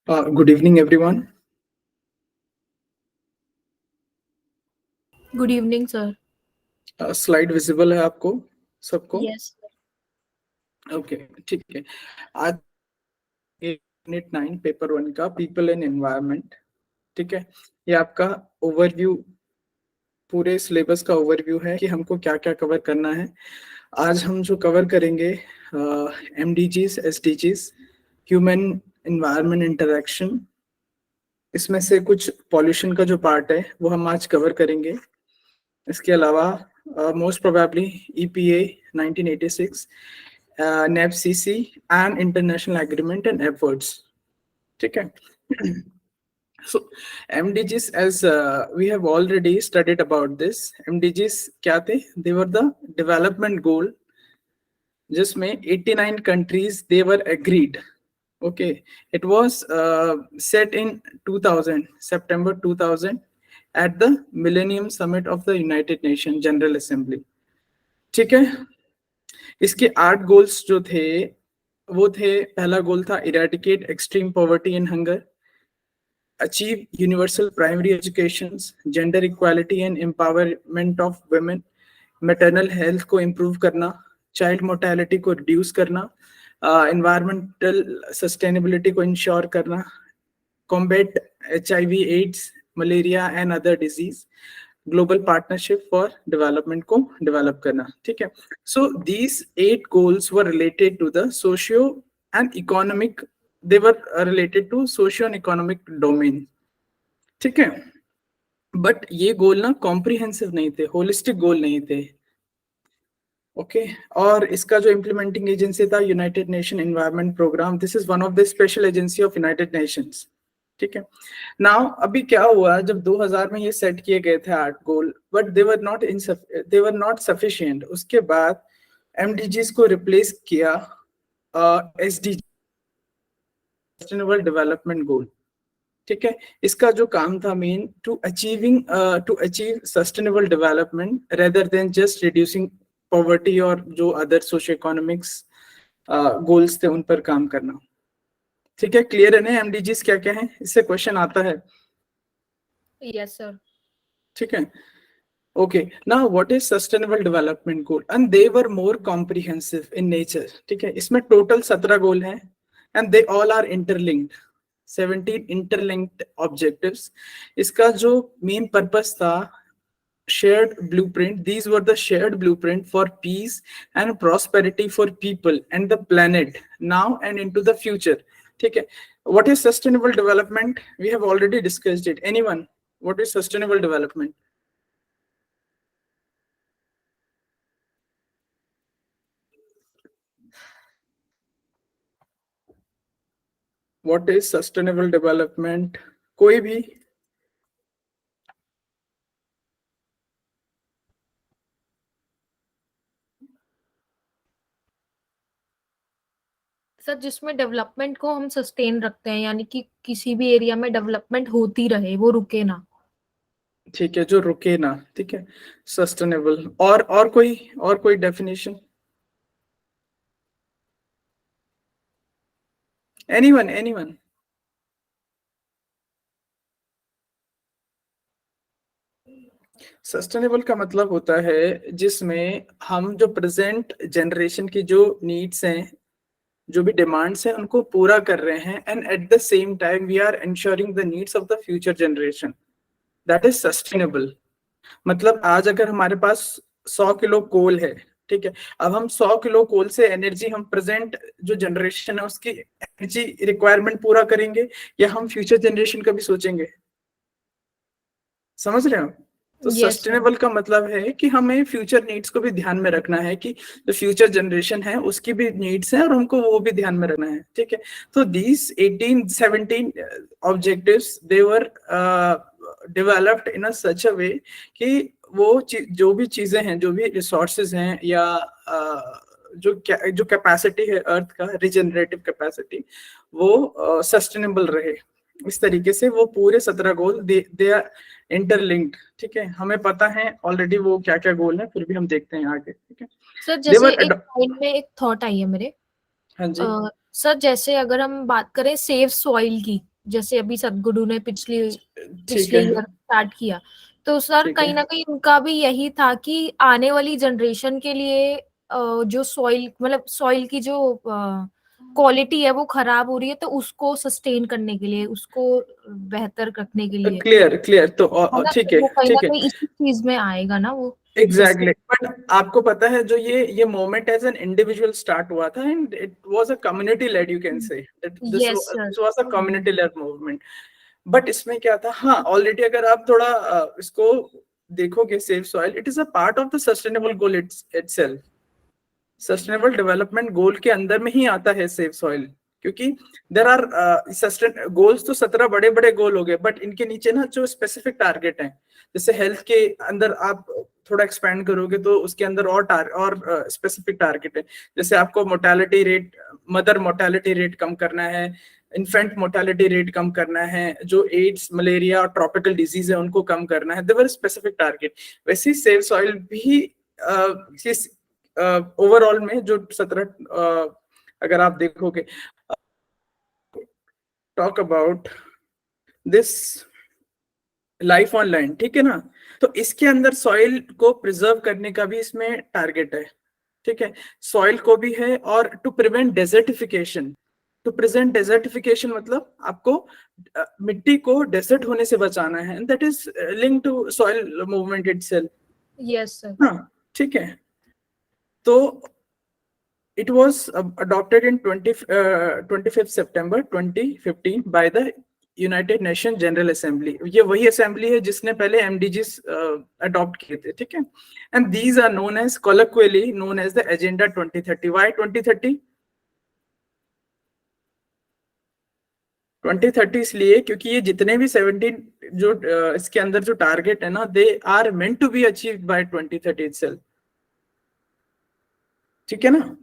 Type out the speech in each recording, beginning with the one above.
Good evening, everyone. Good evening sir. Slide visible है आपको सबको? यस ओके, ठीक है। आज यूनिट 9 पेपर 1 का पीपल एंड एनवायरनमेंट, ठीक है। ये आपका ओवरव्यू, पूरे सिलेबस का ओवरव्यू है कि हमको क्या क्या कवर करना है। आज हम जो कवर करेंगे MDGs, SDGs, human environment interaction, इसमें से कुछ पॉल्यूशन का जो पार्ट है वो हम आज कवर करेंगे। इसके अलावा most probably EPA 1986, NEPCC and international agreement and efforts, ठीक है। So MDGs, as we have already studied about this, MDGs क्या थे? They were the development goal जिसमें 89 countries they were agreed. Okay, it was set in 2000, September 2000, at the Millennium Summit of the United Nations General Assembly, ठीक है। इसके 8 goals जो थे वो थे, पहला गोल था eradicate extreme poverty and hunger, achieve universal primary education, gender equality and empowerment of women, maternal health को इम्प्रूव करना, चाइल्ड मोर्टेलिटी को रिड्यूस करना, एनवायरमेंटल सस्टेनेबिलिटी को इंश्योर करना, combat HIV, AIDS, malaria and other disease, global partnership for development को develop करना, ठीक है। So these 8 goals were related to the socio and economic, they were related to socio and economic domain, ठीक है। But ये गोल ना comprehensive नहीं थे, होलिस्टिक गोल नहीं थे, ओके। और इसका जो इम्प्लीमेंटिंग एजेंसी था United Nation Environment Programme, this is one of the special agency of United Nations, ठीक है। नाउ अभी क्या हुआ, जब 2000 में ये सेट किए गए थे 8 goal, but they were not sufficient. उसके बाद MDGs को रिप्लेस किया SDG, सस्टेनेबल डेवलपमेंट गोल, ठीक है। इसका जो काम था main to achieve sustainable development rather than just reducing poverty, और जो अदर सोशो इकोनॉमिक्स गोल्स थे उन पर काम करना, ठीक है। क्लियर है ना MDGs क्या क्या है? इससे क्वेश्चन आता है। Yes sir. ठीक है, okay. Now what is sustainable development goal, and they were more comprehensive in nature, ठीक है। इसमें टोटल 17 गोल हैं and they all are interlinked, 17 interlinked objectives. इसका जो मेन पर्पस था, shared blueprint, these were the shared blueprint for peace and prosperity for people and the planet now and into the future, ठीक है। What is sustainable development? We have already discussed it. Anyone, what is sustainable development? What is sustainable development? कोई भी? Sir जिसमें development को हम sustain रखते हैं, यानी कि किसी भी एरिया में डेवलपमेंट होती रहे, वो रुके ना। ठीक है, जो रुके ना, ठीक है, सस्टेनेबल। और कोई डेफिनेशन? एनीवन? सस्टेनेबल का मतलब होता है जिसमें हम जो प्रेजेंट जनरेशन की जो नीड्स हैं, जो भी डिमांड्स हैं, उनको पूरा कर रहे हैं, and at the same time we are ensuring the needs of the future generation, that is sustainable. मतलब आज अगर हमारे पास 100 किलो कोल है, ठीक है, अब हम 100 किलो कोल से एनर्जी, हम प्रेजेंट जो जनरेशन है उसकी एनर्जी रिक्वायरमेंट पूरा करेंगे, या हम फ्यूचर जनरेशन का भी सोचेंगे? समझ रहे हो? तो यस सर। सस्टेनेबल का मतलब है कि हमें फ्यूचर नीड्स को भी ध्यान में रखना है, कि जो फ्यूचर जनरेशन है उसकी भी नीड्स हैं और हमको वो भी ध्यान में रखना है, ठीक है। तो these 17 objectives they were developed in a such a way कि वो जो भी चीजें हैं, जो भी रिसोर्सेज हैं, या जो कैपेसिटी है अर्थ का, रिजेनरेटिव कैपेसिटी, वो सस्टेनेबल रहे। इस तरीके से वो पूरे 17 गोल दे आर इंटरलिंक्ड, ठीक है। हमें पता है ऑलरेडी वो क्या क्या गोल है, फिर भी हम देखते हैं आगे, ठीक है। सर जैसे एक पॉइंट में एक थॉट आई है मेरे। हाँ जी। सर जैसे अगर हम बात करें सेफ सॉइल की, जैसे अभी सदगुरु ने पिछले ठीक है, ईयर स्टार्ट किया, तो सर ठीक कहीं है, ना कहीं उनका भी यही था कि आने वाली जनरेशन के लिए जो सॉइल मतलब सॉइल की जो क्वालिटी है वो खराब हो रही है, तो उसको सस्टेन करने के लिए, उसको बेहतर रखने के लिए, क्लियर क्लियर। तो है ना, ठीक तो है, वो कहीं ना ठीक है, कहीं इसी चीज में आएगा ना वो, जिससे एग्जैक्टली। बट आपको पता है जो ये movement as an individual start हुआ था, and it was a community led, you can say this yes sir. Was a community led movement. But इसमें क्या था, हाँ ऑलरेडी अगर आप थोड़ा इसको देखोगे, save soil it is a part of the sustainable goal itself. Sustainable development गोल के अंदर में ही आता है सेव सॉइल, क्योंकि देर आर गोल्स तो 17 बड़े बड़े गोल हो गए, बट इनके नीचे ना जो स्पेसिफिक टारगेट है, जैसे हेल्थ के अंदर आप थोड़ा एक्सपैंड करोगे तो उसके अंदर और स्पेसिफिक टारगेट है। जैसे आपको mortality rate, mother mortality rate कम करना है, इन्फेंट मोर्टेलिटी रेट कम करना है, जो एड्स, मलेरिया और ट्रॉपिकल डिजीज है उनको कम करना है, देवर स्पेसिफिक टारगेट। वैसे ही सेव सॉइल भी ओवरऑल में जो 17 अगर आप देखोगे, talk about this life on land, ठीक है ना, तो इसके अंदर सॉइल को प्रिजर्व करने का भी इसमें टारगेट है, ठीक है, सॉइल को भी है। और to prevent desertification, to prevent desertification मतलब आपको मिट्टी को डेजर्ट होने से बचाना है, that is link to soil movement itself. Yes sir. हाँ, ठीक है। तो it was adopted in 25th September 2015 by the United nation general assembly. ये वही असेंबली है जिसने पहले एमडीजीज अडॉप्ट किए थे, ठीक है। And these are known as colloquially known as the agenda 2030। Why 2030? 2030 इसलिए क्योंकि ये जितने भी 17 जो इसके अंदर जो टारगेट है ना, they are meant to be achieved by 2030 itself, ठीक है ना।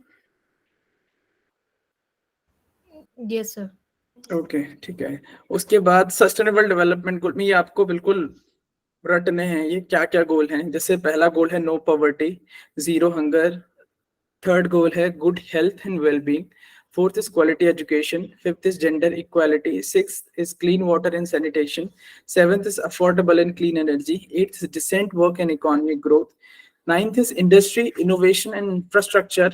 Yes sir. ओके, ठीक है। उसके बाद सस्टेनेबल डेवलपमेंट गोल में ये आपको बिल्कुल रटने हैं, ये क्या क्या गोल हैं। जैसे पहला गोल है no poverty, zero hunger. Third goal है good health and wellbeing. Fourth is quality education. Fifth is gender equality. Sixth is clean water and sanitation. Seventh is affordable and clean energy. Eighth is decent work and economic growth. Ninth is industry, innovation and infrastructure.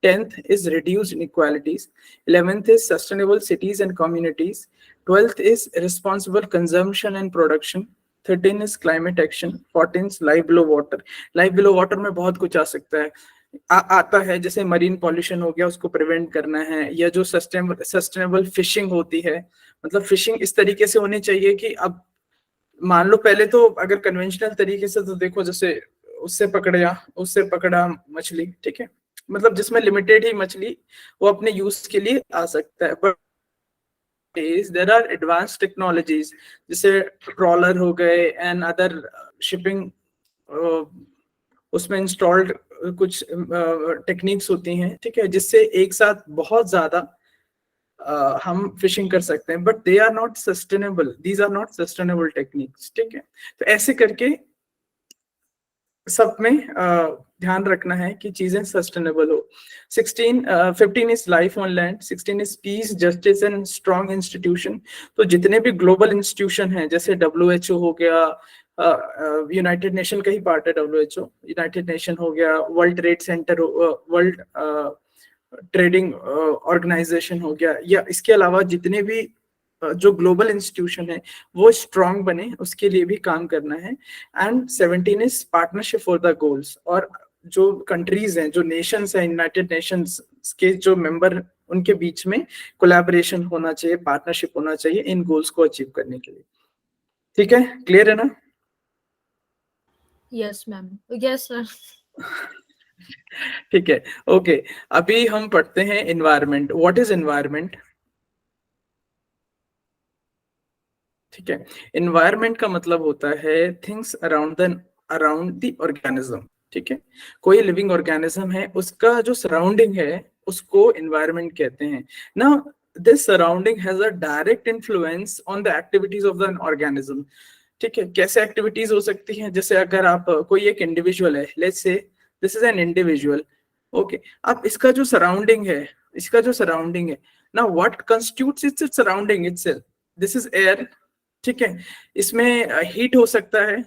10th is reduced inequalities. 11th is sustainable cities and communities. 12th is responsible consumption and production. 13 is climate action. 14 is life below water. Life below water में बहुत कुछ आ सकता है, आता है, जैसे marine pollution हो गया, उसको प्रिवेंट करना है, या जो सस्टेनेबल फिशिंग होती है, मतलब फिशिंग इस तरीके से होनी चाहिए कि अब मान लो पहले तो अगर कन्वेंशनल तरीके से तो देखो, जैसे उससे पकड़ा मछली, ठीक है, मतलब जिसमें लिमिटेड ही मछली वो अपने यूज के लिए आ सकता है। But there are advance technologies, जैसे ट्रॉलर हो गए एंड अदर शिपिंग, उसमें इंस्टॉल्ड कुछ टेक्निक्स होती हैं, ठीक है, जिससे एक साथ बहुत ज्यादा हम फिशिंग कर सकते हैं, but they are not sustainable, these are not sustainable techniques, ठीक है। तो ऐसे करके सब में ध्यान रखना है कि चीजें सस्टेनेबल हो। 15 is life on land. 16 is peace, justice and strong institution. तो जितने भी ग्लोबल इंस्टीट्यूशन हैं, जैसे WHO हो गया, यूनाइटेड नेशन का ही पार्ट है WHO, यूनाइटेड नेशन हो गया, World Trade Center, World Trading Organization हो गया, या इसके अलावा जितने भी जो ग्लोबल इंस्टीट्यूशन है वो स्ट्रांग बने, उसके लिए भी काम करना है। And 17 is partnership for the goals. और जो कंट्रीज हैं, जो नेशंस हैं, यूनाइटेड नेशंस के जो मेंबर, उनके बीच में कोलैबोरेशन होना चाहिए, पार्टनरशिप होना चाहिए इन गोल्स को अचीव करने के लिए। ठीक है, क्लियर है ना? Yes ma'am, yes sir. ठीक है, ओके। अभी हम पढ़ते हैं एनवायरनमेंट। What is environment? ठीक है, एनवायरनमेंट का मतलब होता है थिंग्स अराउंड द ऑर्गेनिज्म, ठीक है। कोई लिविंग ऑर्गेनिज्म है, उसका जो सराउंडिंग है उसको एनवायरनमेंट कहते हैं ना। This surrounding has a direct influence on the activities of the organism, ठीक है। कैसे एक्टिविटीज हो सकती हैं? जैसे अगर आप, कोई एक इंडिविजुअल है, let's say this is an individual, okay. अब इसका जो सराउंडिंग है ना, what constitutes its surrounding itself, this is air, ठीक है। इसमें हीट हो सकता है,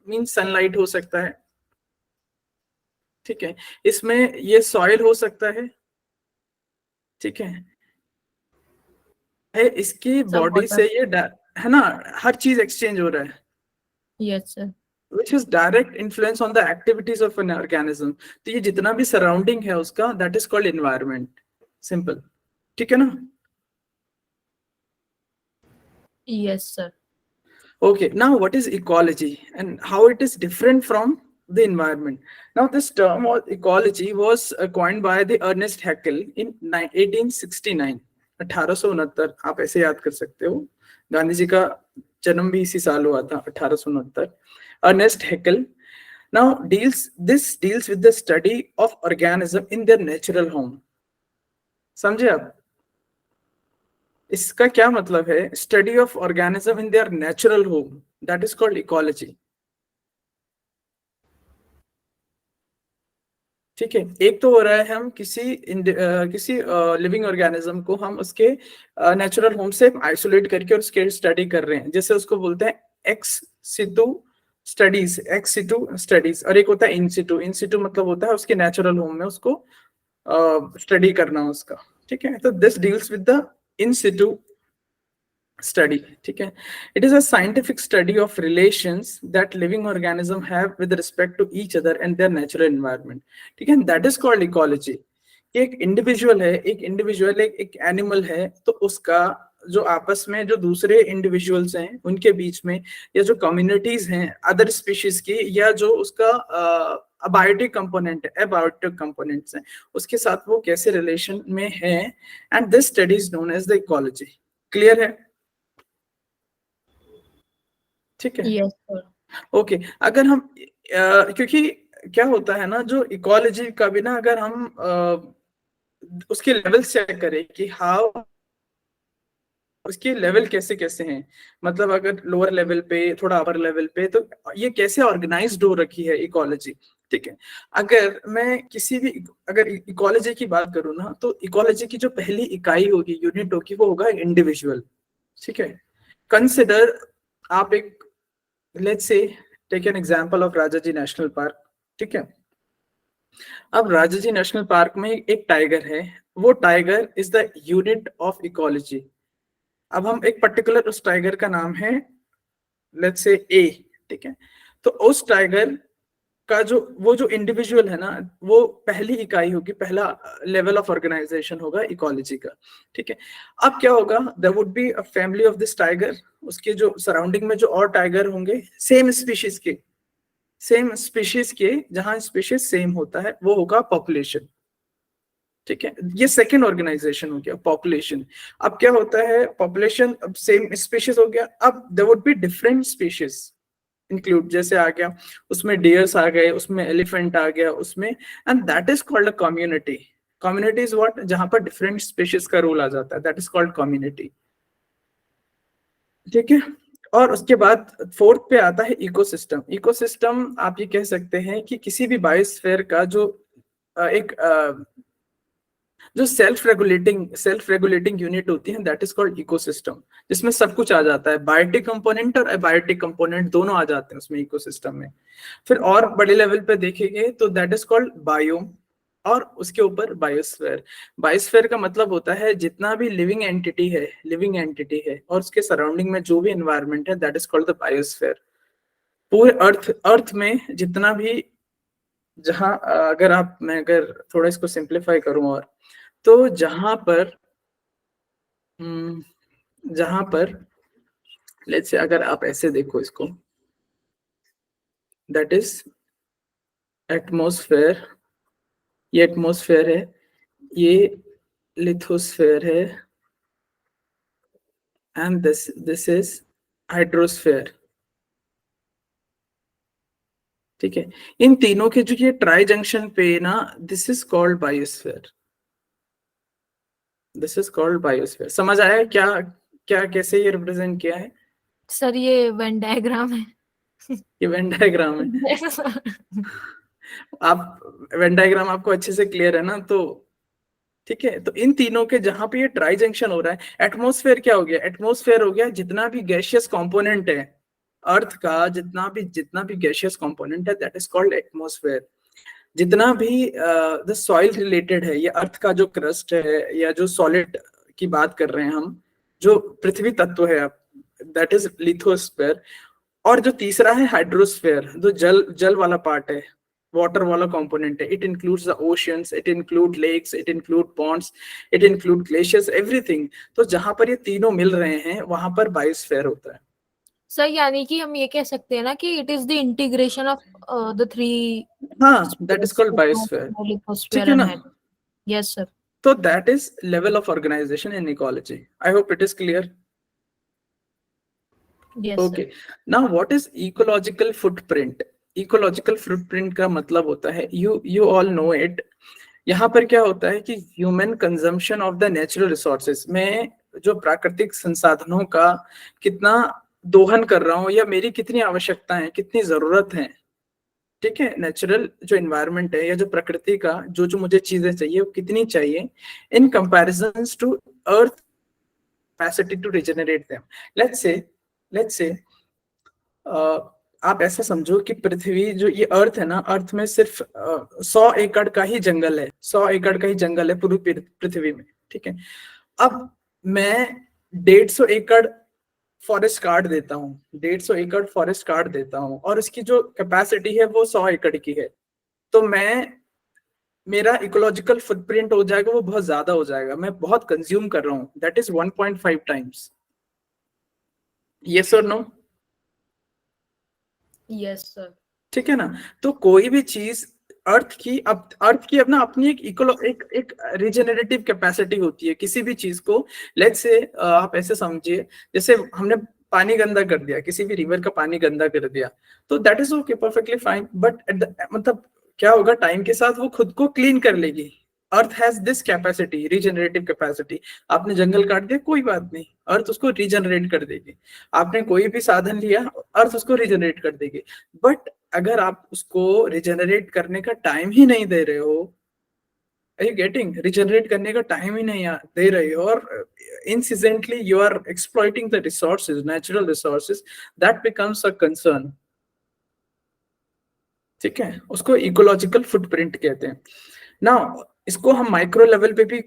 मीन सनलाइट हो सकता है, ठीक है। इसमें ये सॉइल हो सकता ठीक है इसकी सब बॉडी वाटर। से ये है ना, हर चीज एक्सचेंज हो रहा है, yes sir. which is direct influence on the activities of an organism। तो ये जितना भी सराउंडिंग है उसका, that is called environment, simple, ठीक है ना। Yes sir. Okay, now what is ecology and how it is different from the environment? Now this term or ecology was coined by the Ernest Haeckel in 1869, 1869। आप ऐसे याद कर सकते हो, गांधी जी का जन्म भी इसी साल हुआ था, 1869। Ernest Haeckel now deals with the study of organism in their natural home। समझे आप? इसका क्या मतलब है? Study of organism in their natural home, that is called ecology, ठीक है। एक तो हो रहा है हम किसी लिविंग ऑर्गेनिज्म को हम उसके नेचुरल होम से आइसोलेट करके और उसके स्टडी कर रहे हैं, जैसे उसको बोलते हैं एक्स सिटू स्टडीज, और एक होता है इन सिटू मतलब होता है उसके नेचुरल होम में उसको स्टडी करना उसका, ठीक है। तो this deals with the in situ study, ठीक है। It is a scientific study of relations that living organism have with respect to each other and their natural environment, ठीक है। That is called ecology. एक individual है, एक animal है, तो उसका जो आपस में जो दूसरे इंडिविजुअल्स हैं उनके बीच में, या जो कम्युनिटीज हैं अदर स्पीशीज की, या जो उसका अबायोटिक कंपोनेंट है, अबायोटिक कंपोनेंट्स हैं, उसके साथ वो कैसे रिलेशन में है, and this study is known as the ecology. Clear है? ठीक है। Yes sir. ओके, अगर हम क्योंकि क्या होता है ना, जो इकोलॉजी का भी ना, अगर हम उसके लेवल चेक करें कि हाउ उसके लेवल कैसे कैसे हैं, मतलब अगर लोअर लेवल पे, थोड़ा अपर लेवल पे, तो ये कैसे ऑर्गेनाइज्ड हो रखी है इकोलॉजी, ठीक है। अगर मैं किसी भी अगर इकोलॉजी की बात करूँ ना, तो इकोलॉजी की जो पहली इकाई होगी, यूनिट होगी, वो होगा इंडिविजुअल, ठीक है। कंसिडर, आप एक let's say take an example of Rajaji National Park, ठीक है। अब राजाजी नेशनल पार्क में एक टाइगर है, वो tiger is the unit of ecology. अब हम एक पर्टिकुलर उस टाइगर का नाम है लेट्स से ए, ठीक है। तो उस टाइगर का जो इंडिविजुअल है ना, वो पहली इकाई होगी, पहला लेवल ऑफ ऑर्गेनाइजेशन होगा इकोलॉजी का, ठीक है। अब क्या होगा, there would be a family of this tiger, उसके जो सराउंडिंग में जो और टाइगर होंगे सेम स्पीशीज के, जहां स्पीशीज सेम होता है वो होगा पॉपुलेशन, ठीक है। ये सेकेंड ऑर्गेनाइजेशन हो गया, पॉपुलेशन। अब क्या होता है, पॉपुलेशन अब सेम स्पीशीज हो गया, अब there would be different species include, जैसे आ गया उसमें डियर्स आ गए, उसमें एलिफेंट आ गया उसमें, and that is called a community. Community is what, जहां पर डिफरेंट स्पीशीज का रोल आ जाता है, दैट इज कॉल्ड कम्युनिटी, ठीक है। और उसके बाद फोर्थ पे आता है इकोसिस्टम। इकोसिस्टम आप ये कह सकते हैं कि किसी भी बायोस्फीयर का जो एक जो सेल्फ रेगुलेटिंग यूनिट होती है, दैट इज कॉल्ड इकोसिस्टम, जिसमें सब कुछ आ जाता है, बायोटिक कंपोनेंट और एबायोटिक कंपोनेंट दोनों आ जाते हैं उसमें इकोसिस्टम में। फिर और बड़े लेवल पे देखेंगे तो दैट इज कॉल्ड बायोम, और उसके ऊपर बायोस्फीयर। बायोस्फीयर का मतलब होता है जितना भी लिविंग एंटिटी है और उसके सराउंडिंग में जो भी एनवायरनमेंट है, that is called the biosphere. पूरे अर्थ में जितना भी, जहां अगर थोड़ा इसको सिंप्लीफाई करूं, और तो जहां पर लेट्स से अगर आप ऐसे देखो इसको, दैट इज एटमॉस्फेयर, ये एटमॉस्फेयर है, ये लिथोस्फेयर है, एंड दिस इज हाइड्रोस्फेयर, ठीक है। इन तीनों के जो ये ट्राई जंक्शन पे ना, दिस इज कॉल्ड बायोस्फेयर, समझ आया क्या क्या कैसे ये रिप्रेजेंट किया है? सर ये वेन डायग्राम है। ये वेन डायग्राम है। आप वेन डायग्राम आपको अच्छे से क्लियर है ना, तो ठीक है, तो इन तीनों के जहां पे ये ट्राई जंक्शन हो रहा है, एटमॉस्फेयर क्या हो गया, एटमॉस्फेयर हो गया जितना भी गैसियस कंपोनेंट है अर्थ का, जितना भी गैसियस कंपोनेंट है, दैट इज कॉल्ड एटमॉस्फेयर। जितना भी द सॉइल रिलेटेड है, ये अर्थ का जो क्रस्ट है या जो सॉलिड की बात कर रहे हैं हम, जो पृथ्वी तत्व है, दैट इज लिथोस्फेयर। और जो तीसरा है हाइड्रोस्फेयर, जो जल वाला पार्ट है, वाटर वाला कंपोनेंट है, it includes the oceans, it include lakes, it include ponds, it include glaciers, everything. तो जहां पर ये तीनों मिल रहे हैं वहां पर बायोस्फीयर होता है। सर यानी कि हम ये कह सकते हैं ना कि it is the integration of the three हाँ, दैट इज कॉल्ड बायोस्फीयर। ठीक है ना? Yes sir. तो that is level of organisation in ecology. I hope it is clear. Okay, now what is ecological footprint? Ecological footprint का मतलब होता है, you all know it. यहाँ पर क्या होता है कि human consumption of the natural resources, मैं जो प्राकृतिक संसाधनों का कितना दोहन कर रहा हूँ, या मेरी कितनी आवश्यकता है, कितनी जरूरत है। ठीक है, नेचुरल जो एनवायरनमेंट है या जो प्रकृति का जो जो मुझे चीजें चाहिए वो कितनी चाहिए in comparison to earth capacity to regenerate them. Let's say आप ऐसा समझो कि पृथ्वी जो ये अर्थ है ना, अर्थ में सिर्फ 100 एकड़ का ही जंगल है, 100 एकड़ का ही जंगल है पूरी पृथ्वी में। ठीक है, अब मैं 150 एकड़ फॉरेस्ट काट देता हूँ, 150 एकड़ फॉरेस्ट काट देता हूँ, और इसकी जो कैपेसिटी है वो 100 एकड़ की है, तो मेरा इकोलॉजिकल फुटप्रिंट हो जाएगा वो बहुत ज्यादा हो जाएगा, मैं बहुत कंज्यूम कर रहा हूँ, that is 1.5 times. Yes or no? Yes sir. ठीक है ना? तो कोई भी चीज अर्थ की अपना अपनी एक रिजेनरेटिव कैपेसिटी होती है किसी भी चीज को। लेट्स से आप ऐसे समझिए, जैसे हमने पानी गंदा कर दिया, किसी भी रिवर का पानी गंदा कर दिया, तो that is okay, perfectly fine, but मतलब क्या होगा, टाइम के साथ वो खुद को क्लीन कर लेगी। Earth has this capacity, regenerative capacity. आपने जंगल काट दिया, कोई बात नहीं, अर्थ उसको रिजेनरेट कर देगी। आपने कोई भी साधन लिया, अर्थ उसको रिजेनरेट कर देगी। बट अगर आप उसको रिजेनरेट करने का टाइम ही नहीं दे रहे हो, आर यू गेटिंग, रिजेनरेट करने का टाइम ही नहीं दे रहे हो, और incidentally you are exploiting the resources, natural resources, that becomes a concern. ठीक है, उसको इकोलॉजिकल फुटप्रिंट कहते हैं। नाउ इसको हम माइक्रो लेवल पे भी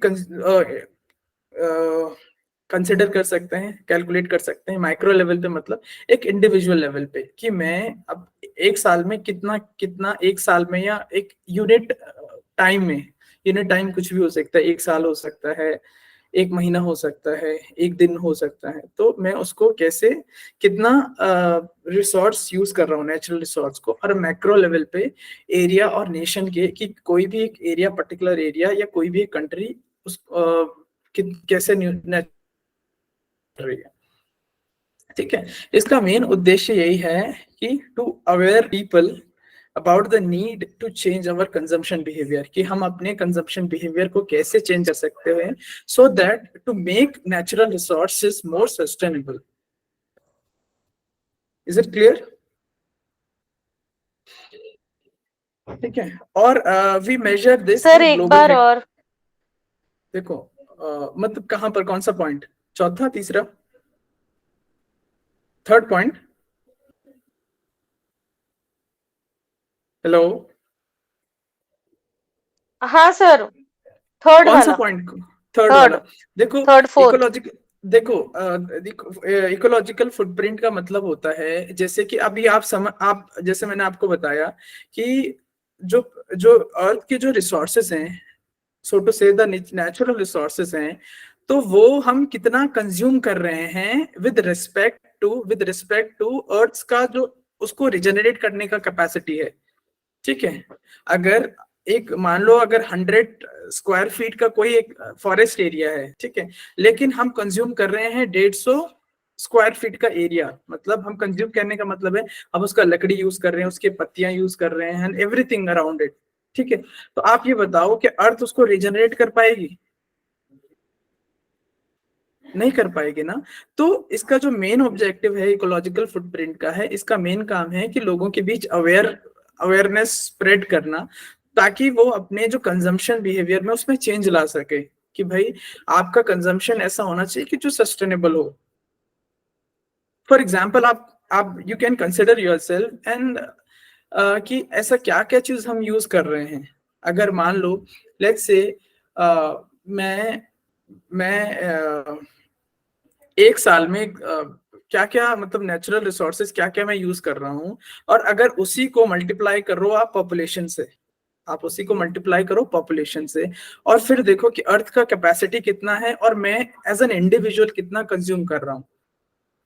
कंसिडर कर सकते हैं, कैलकुलेट कर सकते हैं। माइक्रो लेवल पे मतलब एक इंडिविजुअल लेवल पे, कि मैं अब एक साल में कितना कितना, एक साल में या एक यूनिट टाइम में, यूनिट टाइम कुछ भी हो सकता है, एक साल हो सकता है, एक महीना हो सकता है, एक दिन हो सकता है, तो मैं उसको कैसे कितना रिसोर्स यूज कर रहा हूँ, नेचुरल रिसोर्स को। और मैक्रो लेवल पे एरिया और नेशन के, कि कोई भी एक एरिया, पर्टिकुलर एरिया या कोई भी कंट्री उस कैसे रही है। ठीक है, इसका मेन उद्देश्य यही है कि to aware people about the need to change our consumption behaviour, कि हम अपने कंजम्पशन बिहेवियर को कैसे चेंज कर सकते हैं, so that to make natural resources more sustainable. Is it clear? ठीक है, और वी मेजर दिस सर एक बार और। देखो मतलब कहां पर, कौन सा पॉइंट, चौथा, तीसरा, थर्ड पॉइंट? हेलो, हाँ सर, थर्ड कौन सा वाला। पॉइंट? थर्ड वाला। देखो, थर्ड फोर्थ। इकोलॉजिकल, देखो इकोलॉजिकल फुटप्रिंट का मतलब होता है, जैसे कि अभी आप जैसे मैंने आपको बताया कि जो जो अर्थ के जो रिसोर्सेस हैं, सो टू से द नेचुरल रिसोर्सेस हैं, तो वो हम कितना कंज्यूम कर रहे हैं विद रिस्पेक्ट टू अर्थ का जो उसको रिजेनरेट करने का कैपेसिटी है। ठीक है, अगर एक मान लो अगर 100 स्क्वायर फीट का कोई एक फॉरेस्ट एरिया है, ठीक है, लेकिन हम कंज्यूम कर रहे हैं 150 स्क्वायर फीट का एरिया, मतलब हम कंज्यूम करने का मतलब है हम उसका लकड़ी यूज कर रहे हैं, उसके पत्तियां यूज कर रहे हैं, एवरीथिंग अराउंड इट। ठीक है, तो आप ये बताओ कि अर्थ उसको रिजेनरेट कर पाएगी? नहीं कर पाएगी ना। तो इसका जो मेन ऑब्जेक्टिव है इकोलॉजिकल फुटप्रिंट का है, इसका मेन काम है कि लोगों के बीच अवेयरनेस स्प्रेड करना, ताकि वो अपने जो कंजम्पशन बिहेवियर में उसमें चेंज ला सके। कि भाई आपका कंजम्पशन ऐसा होना चाहिए कि जो सस्टेनेबल हो। फॉर एग्जाम्पल आप you can consider your self and कि ऐसा क्या क्या चीज हम यूज कर रहे हैं। अगर मान लो लेट्स से मैं एक साल में क्या क्या मतलब नेचुरल रिसोर्सेज क्या क्या मैं यूज कर रहा हूँ, और अगर उसी को मल्टीप्लाई करो आप पॉपुलेशन से, आप उसी को मल्टीप्लाई करो पॉपुलेशन से, और फिर देखो कि अर्थ का कैपेसिटी कितना है और मैं एज एन इंडिविजुअल कितना कंज्यूम कर रहा हूँ।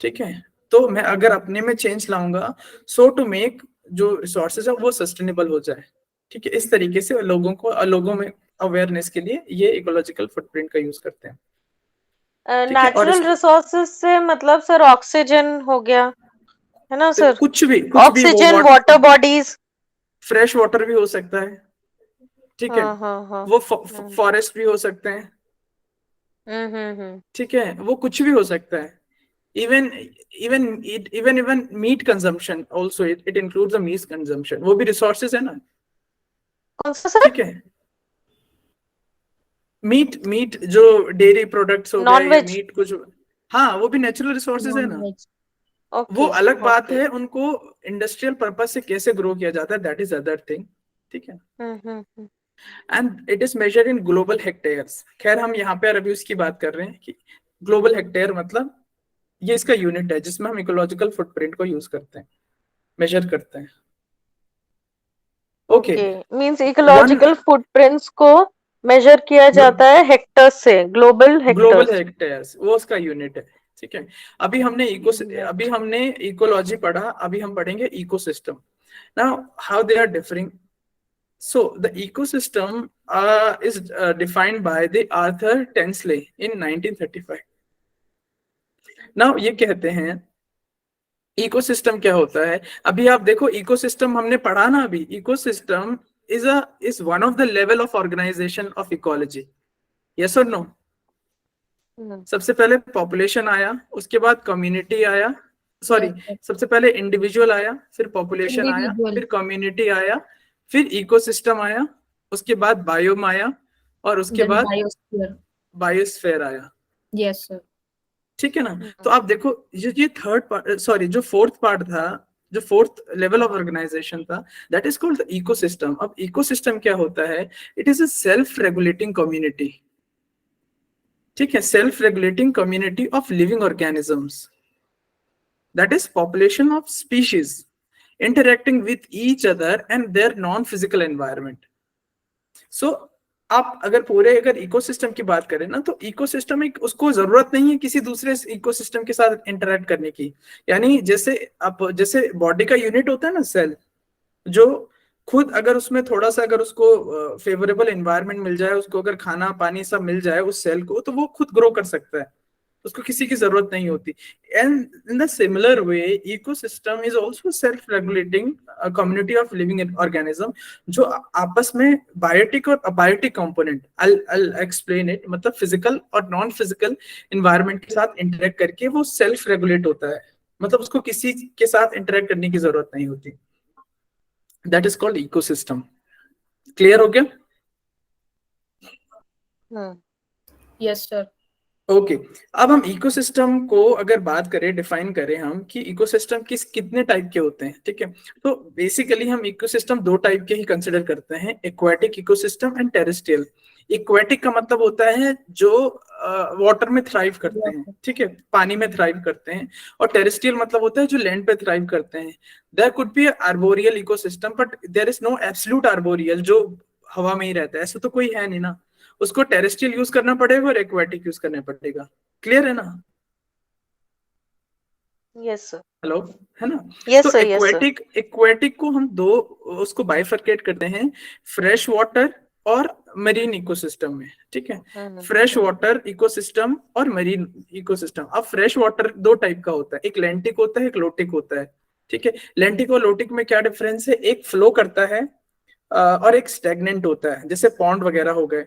ठीक है, तो मैं अगर अपने में चेंज लाऊंगा सो टू मेक जो रिसोर्सेज है वो सस्टेनेबल हो जाए। ठीक है, इस तरीके से लोगों में अवेयरनेस के लिए ये इकोलॉजिकल फुटप्रिंट का यूज करते हैं। ठीक है, और नेचुरल रिसोर्सेज से मतलब सर ऑक्सीजन हो गया, है ना सर? कुछ भी oxygen, water bodies, fresh water भी हो सकता है। ठीक है, हाँ हाँ हाँ, वो फॉरेस्ट भी हो सकते हैं। ठीक है, वो कुछ भी हो सकता है। Even even even meat consumption also, it includes the meat consumption, वो भी रिसोर्सेज है ना। कौन सा सर? ठीक है, मीट जो डेयरी प्रोडक्ट्स हो गए नॉन या वेज? मीट कुछ, हाँ वो भी नेचुरल रिसोर्सेज है ना। वो ओके अलग बात ओके, है, उनको इंडस्ट्रियल पर्पस से कैसे ग्रो किया जाता है, दैट इज अदर थिंग। ठीक है, and it is measured in global hectares. खैर हम यहाँ पे अभी उसकी बात कर रहे हैं कि ग्लोबल हेक्टेयर मतलब ये इसका यूनिट है जिसमें हम इकोलॉजिकल फुटप्रिंट को यूज करते हैं, मेजर करते हैं। Okay, okay. Means one ecological footprints को मेजर किया जाता है हेक्टर्स से, ग्लोबल ग्लोबल हेक्टर्स। हेक्टेयर्स वो उसका यूनिट है। ठीक है, अभी हमने इकोलॉजी पढ़ा, अभी हम पढ़ेंगे ecosystem. Now how they are differing. So the ecosystem is defined by the Arthur Tensley in 1935. Now ये कहते हैं इकोसिस्टम क्या होता है। अभी आप देखो इकोसिस्टम हमने पढ़ा ना, अभी ecosystem is one of the level of organisation of ecology. Yes or no? सबसे पहले पॉपुलेशन आया, उसके बाद कम्युनिटी आया, सॉरी सबसे पहले इंडिविजुअल आया, फिर पॉपुलेशन आया, फिर कम्युनिटी आया, फिर इकोसिस्टम आया, उसके बाद बायोम आया, और उसके बाद बायोस्फीयर आया। Yes sir. ठीक है ना। तो आप देखो ये थर्ड पार्ट, सॉरी जो फोर्थ पार्ट था, जो फोर्थ लेवल ऑफ ऑर्गेनाइजेशन था, that is called the ecosystem. अब इकोसिस्टम क्या होता है? It is a self regulating community. ठीक है, self regulating community of living organisms, that is population of species interacting with each other and their non-physical environment. So आप अगर ecosystem की बात करें ना, तो इकोसिस्टम एक उसको जरूरत नहीं है किसी दूसरे इकोसिस्टम के साथ इंटरेक्ट करने की। यानी जैसे बॉडी का यूनिट होता है ना सेल, जो खुद अगर उसमें थोड़ा सा अगर उसको फेवरेबल एनवायरनमेंट मिल जाए, उसको अगर खाना पानी सब मिल जाए उस सेल को, तो वो खुद ग्रो कर सकता है, उसको किसी की जरूरत नहीं होती। And in the similar way ecosystem is also self regulating community of living organism, जो आपस में बायोटिक और abiotic component, I explain it, मतलब फिजिकल और नॉन फिजिकल एनवायरनमेंट के साथ इंटरेक्ट करके वो सेल्फ रेगुलेट होता है, मतलब उसको किसी के साथ इंटरेक्ट करने की जरूरत नहीं होती। That is called ecosystem. Clear हो गया? Yes sir. ओके, अब हम इकोसिस्टम को अगर बात करें, डिफाइन करें हम कि इकोसिस्टम कितने टाइप के होते हैं। ठीक है, तो बेसिकली हम इकोसिस्टम दो टाइप के ही कंसिडर करते हैं, aquatic ecosystem and terrestrial. Aquatic का मतलब होता है जो वाटर में थ्राइव करते हैं, ठीक है, पानी में थ्राइव करते हैं, और टेरेस्ट्रियल मतलब होता है जो लैंड पे थ्राइव करते हैं। There could be arboreal ecosystem but there is no absolute arboreal जो हवा में ही रहता है, ऐसा तो कोई है नहीं ना। उसको टेरेस्ट्रियल यूज करना पड़ेगा और एक्वाटिक यूज करना पड़ेगा। क्लियर है ना? Yes sir. हेलो, है ना? यस तो सर, यस सर। एक्वाटिक को हम दो उसको बाइफरकेट करते हैं, फ्रेश वाटर और मरीन इकोसिस्टम में। ठीक है, फ्रेश वाटर इकोसिस्टम और मरीन इकोसिस्टम। अब फ्रेश वाटर दो टाइप का होता है, एक लेंटिक होता है, एक लोटिक होता है। ठीक है, लेंटिक और लोटिक में क्या डिफरेंस है? एक फ्लो करता है और एक स्टेगनेंट होता है, जैसे पॉन्ड वगैरह हो गए।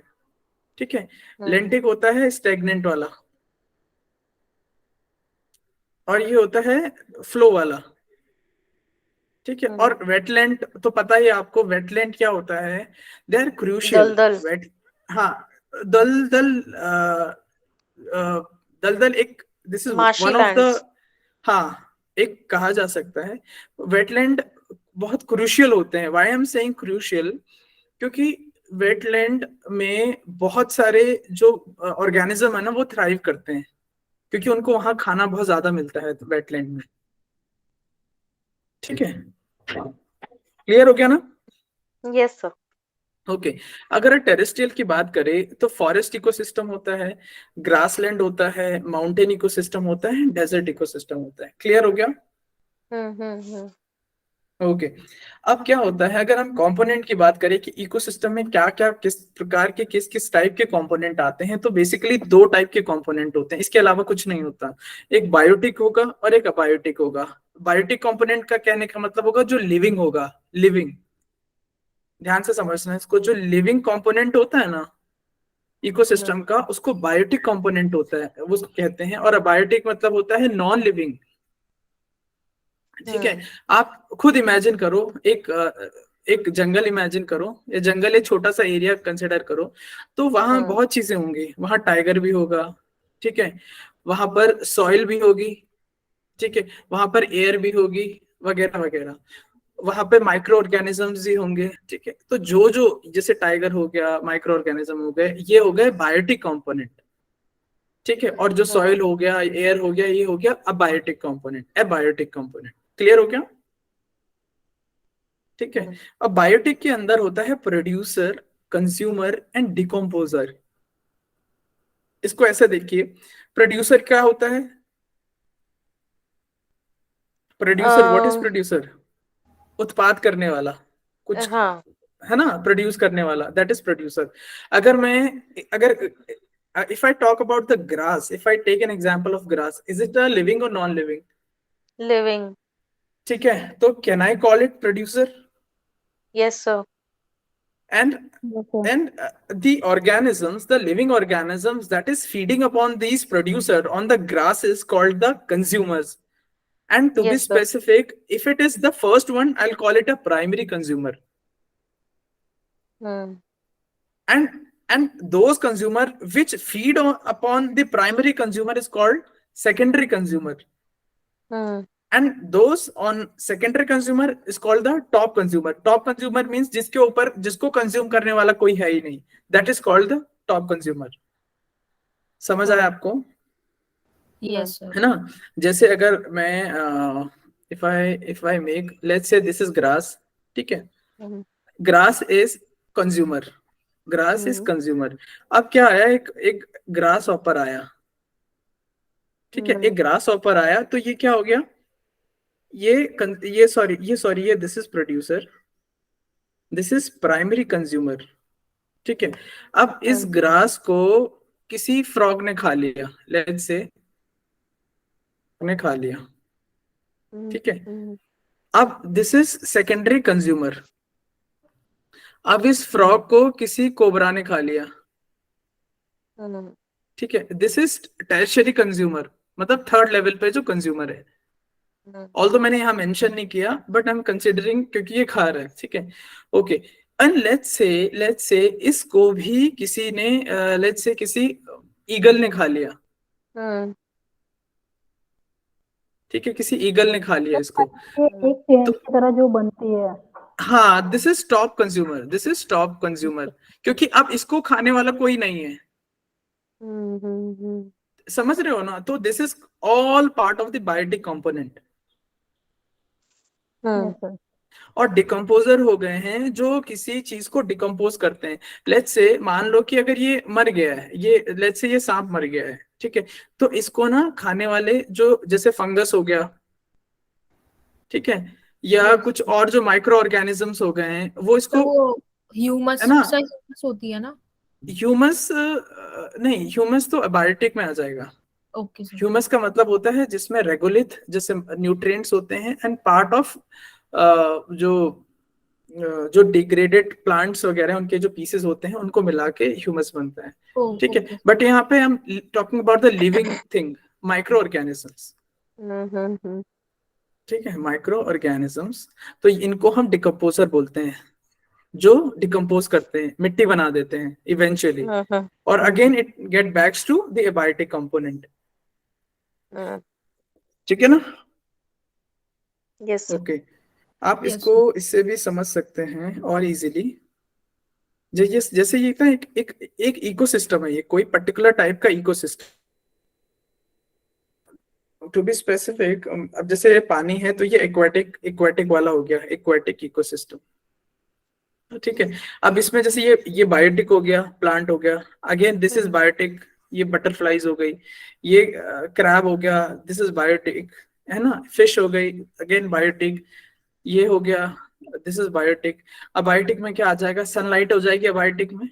ठीक है, लेंटिक होता है स्टेगनेंट वाला, और ये होता है फ्लो वाला। ठीक है, और वेटलैंड तो पता ही है आपको, वेटलैंड क्या होता है? They are crucial. दलदल। हाँ, दलदल दलदल एक, this is marshy one of the, lands. हाँ एक कहा जा सकता है। वेटलैंड बहुत क्रूशियल होते हैं। Why I am saying crucial, क्योंकि वेटलैंड में बहुत सारे जो ऑर्गेनिज्म है ना वो थ्राइव करते हैं, क्योंकि उनको वहां खाना बहुत ज्यादा मिलता है वेटलैंड में। ठीक है, क्लियर हो गया ना? Yes sir. ओके। अगर टेरेस्ट्रियल की बात करें तो फॉरेस्ट इकोसिस्टम होता है, ग्रासलैंड होता है, माउंटेन इकोसिस्टम होता है, डेजर्ट इकोसिस्टम होता है। क्लियर हो गया? हम्म। ओके। अब क्या होता है अगर हम कंपोनेंट की बात करें कि इकोसिस्टम में क्या क्या किस प्रकार के किस किस टाइप के कंपोनेंट आते हैं, तो बेसिकली दो टाइप के कंपोनेंट होते हैं, इसके अलावा कुछ नहीं होता। एक बायोटिक होगा और एक अबायोटिक होगा। बायोटिक कंपोनेंट का कहने का मतलब होगा जो लिविंग होगा, लिविंग, ध्यान से समझना इसको, जो लिविंग कंपोनेंट होता है ना इकोसिस्टम का, उसको बायोटिक कंपोनेंट होता है, वो उसको कहते हैं। और अबायोटिक मतलब होता है नॉन लिविंग। ठीक है, आप खुद इमेजिन करो, एक जंगल इमेजिन करो, ये जंगल एक छोटा सा एरिया कंसिडर करो, तो वहां बहुत चीजें होंगी, वहां टाइगर भी होगा, ठीक है, वहां पर सॉइल भी होगी, ठीक है, वहां पर एयर भी होगी, वगैरह वगैरह, वहां पे माइक्रो ऑर्गेनिजम्स भी होंगे। ठीक है, तो जो जो जैसे टाइगर हो गया, माइक्रो ऑर्गेनिज्म हो गए, ये हो गए बायोटिक कंपोनेंट। ठीक है, और जो सॉइल हो गया, एयर हो गया, ये हो गया abiotic component, abiotic component. Clear हो गया? ठीक है। अब बायोटिक के अंदर होता है प्रोड्यूसर, कंज्यूमर एंड डिकम्पोजर। इसको ऐसे देखिए, प्रोड्यूसर क्या होता है? Producer, what is producer? उत्पाद करने वाला कुछ, हाँ। है ना, प्रोड्यूस करने वाला, दैट इज प्रोड्यूसर। अगर मैं, अगर if I talk about the grass, if I take an example of grass, is it a living or non living? Living. ठीक है, तो can I call it producer? Yes sir. and Yes, sir. the organisms, the living organisms that is feeding upon these producer on the grass is called the consumers. And to be yes sir. specific, if it is the first one, I'll call it a primary consumer. and and those consumer which feed upon the primary consumer is called secondary consumer. And those on secondary consumer is called the top consumer. Top consumer means जिसके ऊपर, जिसको consume करने वाला कोई है ही नहीं, that is called the top consumer. समझ आया आपको? Yes, sir. है ना? जैसे अगर मैं if I make, let's say this is grass, ठीक है, grass is consumer, grass is consumer. अब क्या आया, एक ग्रास ऑपर आया, ठीक है, एक ग्रास ऑपर आया, तो ये क्या हो गया, ये this is producer, this is primary consumer. ठीक है, अब इस ग्रास को किसी फ्रॉग ने खा लिया, लेट्स से ने खा लिया, ठीक है, अब दिस इज सेकेंडरी कंज्यूमर। अब इस फ्रॉग को किसी कोबरा ने खा लिया, ठीक है, दिस इज टर्शियरी कंज्यूमर, मतलब थर्ड लेवल पे जो कंज्यूमर है। ऑल्दो मैंने यहाँ मेंशन नहीं किया, बट आई एम कंसिडरिंग क्योंकि ये खा रहा है, ठीक है, ओके। एंड लेट्स से इसको भी किसी ने, लेट्स से किसी ईगल ने खा लिया, ठीक है, किसी ईगल ने खा लिया इसको, ये एक चेन की तरह जो बनती है। हाँ, this is top consumer, this is top consumer, क्योंकि अब इसको खाने वाला कोई नहीं है। समझ रहे हो ना? तो this is all part of the biotic component. Yes, sir. और डिकम्पोजर हो गए हैं जो किसी चीज को डिकम्पोज करते हैं। लेट्स से मान लो कि अगर ये मर गया है, ये लेट्स से ये सांप मर गया है, ठीक है, तो इसको ना खाने वाले जो जैसे फंगस हो गया, ठीक है, या कुछ और जो माइक्रो ऑर्गेनिजम्स हो गए हैं, वो इसको, तो ह्यूमस, है ना, ह्यूमस होती है ना? ह्यूमस नहीं, ह्यूमस तो बायोटिक में आ जाएगा। Okay sir. ह्यूमस का मतलब होता है जिसमें रेगुलिथ जैसे न्यूट्रिएंट्स होते हैं, एंड पार्ट ऑफ जो डिग्रेडेड प्लांट्स वगैरह उनके जो पीसेस होते हैं उनको मिला के ह्यूमस बनता है, ठीक है। बट यहाँ पे हम talking about the living thing, micro organisms, ठीक है, माइक्रो ऑर्गेनिजम्स, तो इनको हम डिकम्पोजर बोलते हैं। जो डिकम्पोज करते हैं, मिट्टी बना देते हैं इवेंचुअली, और again it get backs to the abiotic component. ठीक है ना? यस। ओके, आप Yes, इसको इससे भी समझ सकते हैं और इजीली। जैसे ये ना एक इकोसिस्टम है, ये कोई पर्टिकुलर टाइप का इकोसिस्टम। टू बी स्पेसिफिक, अब जैसे पानी है तो ये एक्वेटिक वाला हो गया, एक्वेटिक इकोसिस्टम। ठीक है, अब इसमें जैसे ये बायोटिक हो गया, प्लांट हो गया, अगेन दिस इज बायोटिक, ये बटरफ्लाईज हो गई, ये क्रैब हो गया, दिस इज बायोटिक, है ना? फिश हो गई, अगेन बायोटिक, ये हो गया, दिस इज बायोटिक। अब बायोटिक में क्या आ जाएगा? सनलाइट हो जाएगी अबायोटिक में,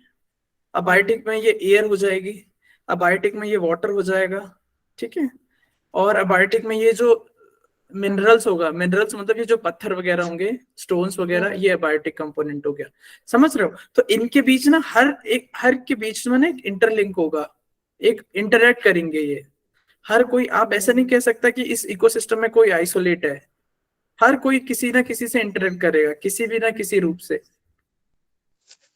अबायोटिक में ये एयर हो जाएगी, अबायोटिक में ये वाटर हो जाएगा। ठीक है, और अबायोटिक में ये जो मिनरल्स होगा, मिनरल्स मतलब ये जो पत्थर वगैरह होंगे, स्टोन्स वगैरह, ये अबायोटिक कंपोनेंट हो गया। समझ रहे हो? तो इनके बीच ना हर के बीच में ना एक इंटरलिंक होगा, एक इंटरेक्ट करेंगे ये हर कोई। आप ऐसा नहीं कह सकता कि इस इकोसिस्टम में कोई आइसोलेट है, हर कोई किसी ना किसी से इंटरेक्ट करेगा, किसी भी ना किसी रूप से।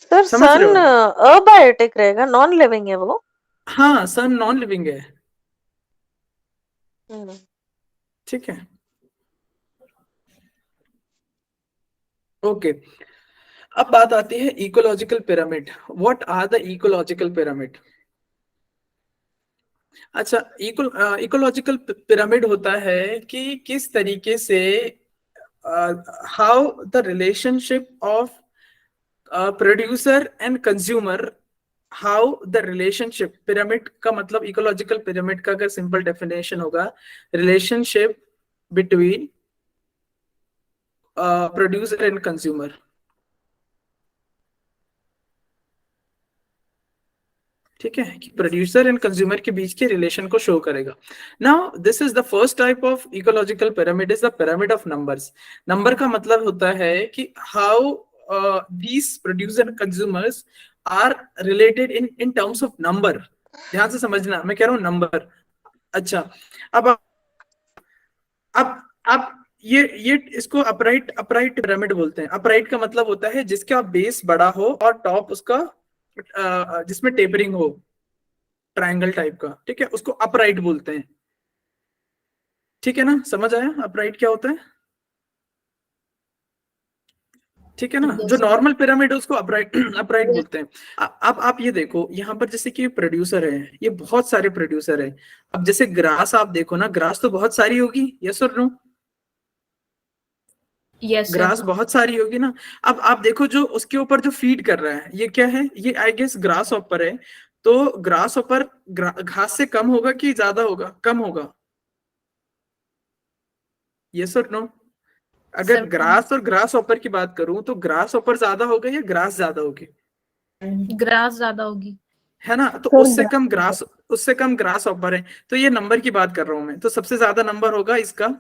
सर समझ रहे सन हो? अबायोटिक रहेगा, नॉन लिविंग है वो? हाँ, सन नॉन लिविंग है। ठीक है, ओके। अब बात आती है ecological pyramid. What are the ecological pyramid? अच्छा, इकोलॉजिकल पिरामिड होता है कि किस तरीके से, how the relationship of producer and consumer, how the relationship, pyramid का मतलब, इकोलॉजिकल पिरामिड का अगर सिंपल डेफिनेशन होगा, relationship between producer and consumer. ठीक है, कि प्रोड्यूसर एंड कंज्यूमर के बीच के रिलेशन को शो करेगा। Now this is the first type of ecological pyramid, is the pyramid of numbers. Number का मतलब होता है कि how these producer and consumers are related in terms of number. ध्यान से समझना, मैं कह रहा हूं नंबर। अच्छा, अब अब ये इसको अपराइट पिरामिड बोलते हैं। अपराइट का मतलब होता है जिसका बेस बड़ा हो और टॉप उसका जिसमें टेपरिंग हो, ट्रायंगल टाइप का। ठीक है, उसको अपराइट बोलते हैं। ठीक है ना? समझ आया अपराइट क्या होता है? ठीक है ना? जो नॉर्मल पिरामिड है उसको अपराइट अपराइट बोलते हैं। अब आप ये देखो, यहाँ पर जैसे कि प्रोड्यूसर है, ये बहुत सारे प्रोड्यूसर है। अब जैसे ग्रास आप देखो ना, ग्रास तो बहुत सारी होगी, yes or no? yes sir. Grass बहुत सारी होगी ना। अब आप देखो जो उसके ऊपर जो फीड कर रहा है, ये क्या है? ये आई गेस ग्रास ऑपर है। तो ग्रास ऑपर घास से कम होगा कि ज्यादा होगा? कम होगा, यस और नो? अगर Sir, ग्रास और ग्रास ऑपर की बात करूं तो ग्रास ऑपर ज्यादा होगा या ग्रास ज्यादा होगी? ग्रास ज्यादा होगी। है ना? तो सर, उससे कम ग्रास ऑपर है। तो ये नंबर की बात कर रहा हूं मैं, तो सबसे ज्यादा नंबर होगा इसका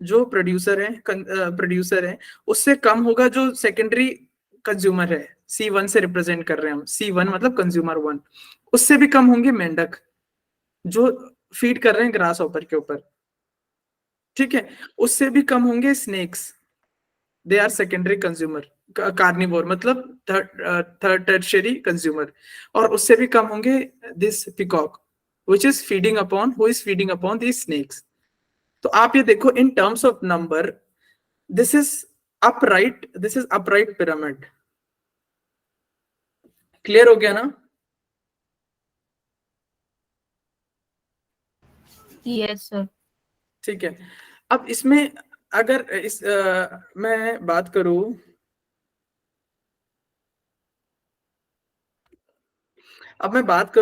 जो प्रोड्यूसर है, उससे कम होगा जो सेकेंडरी कंज्यूमर है। C1 से रिप्रेजेंट कर रहे हैं हम, C1 मतलब कंज्यूमर 1। उससे भी कम होंगे मेंढक जो फीड कर रहे हैं ग्रास ऑपर के ऊपर। ठीक है, उससे भी कम होंगे snakes, they are secondary consumer, carnivore मतलब थर्ड टर्शियरी कंज्यूमर। और उससे भी कम होंगे this peacock which is feeding upon, who is feeding upon these snakes। तो आप ये देखो इन terms of number, this is upright pyramid. Clear हो गया ना? yes sir. ठीक है, अब इसमें अगर मैं बात करूं,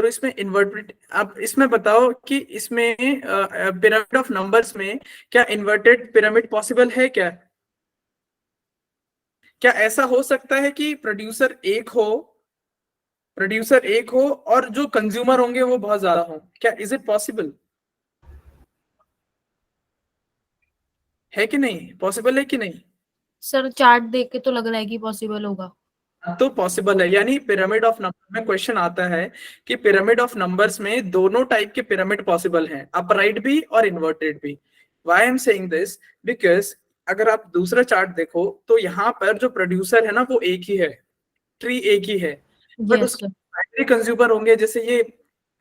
इसमें इन्वर्टेड, अब इसमें बताओ कि इसमें पिरामिड ऑफ नंबर्स में क्या इन्वर्टेड पिरामिड पॉसिबल है क्या? क्या ऐसा हो सकता है कि प्रोड्यूसर एक हो और जो कंज्यूमर होंगे वो बहुत ज्यादा हो? क्या इज इट पॉसिबल? है कि नहीं? पॉसिबल है कि नहीं? सर चार्ट देख के तो लग रहा है कि पॉसिबल होगा। तो पॉसिबल है, यानी पिरामिड ऑफ नंबर में क्वेश्चन आता है कि पिरामिड ऑफ नंबर्स में दोनों टाइप के पिरामिड पॉसिबल हैं, अपराइट भी और इन्वर्टेड भी। Why I am saying this? Because अगर आप दूसरा चार्ट देखो तो यहाँ पर जो प्रोड्यूसर है ना वो एक ही है, ट्री एक ही है, बट यस उसके सर। प्राइमरी कंज्यूमर होंगे, जैसे ये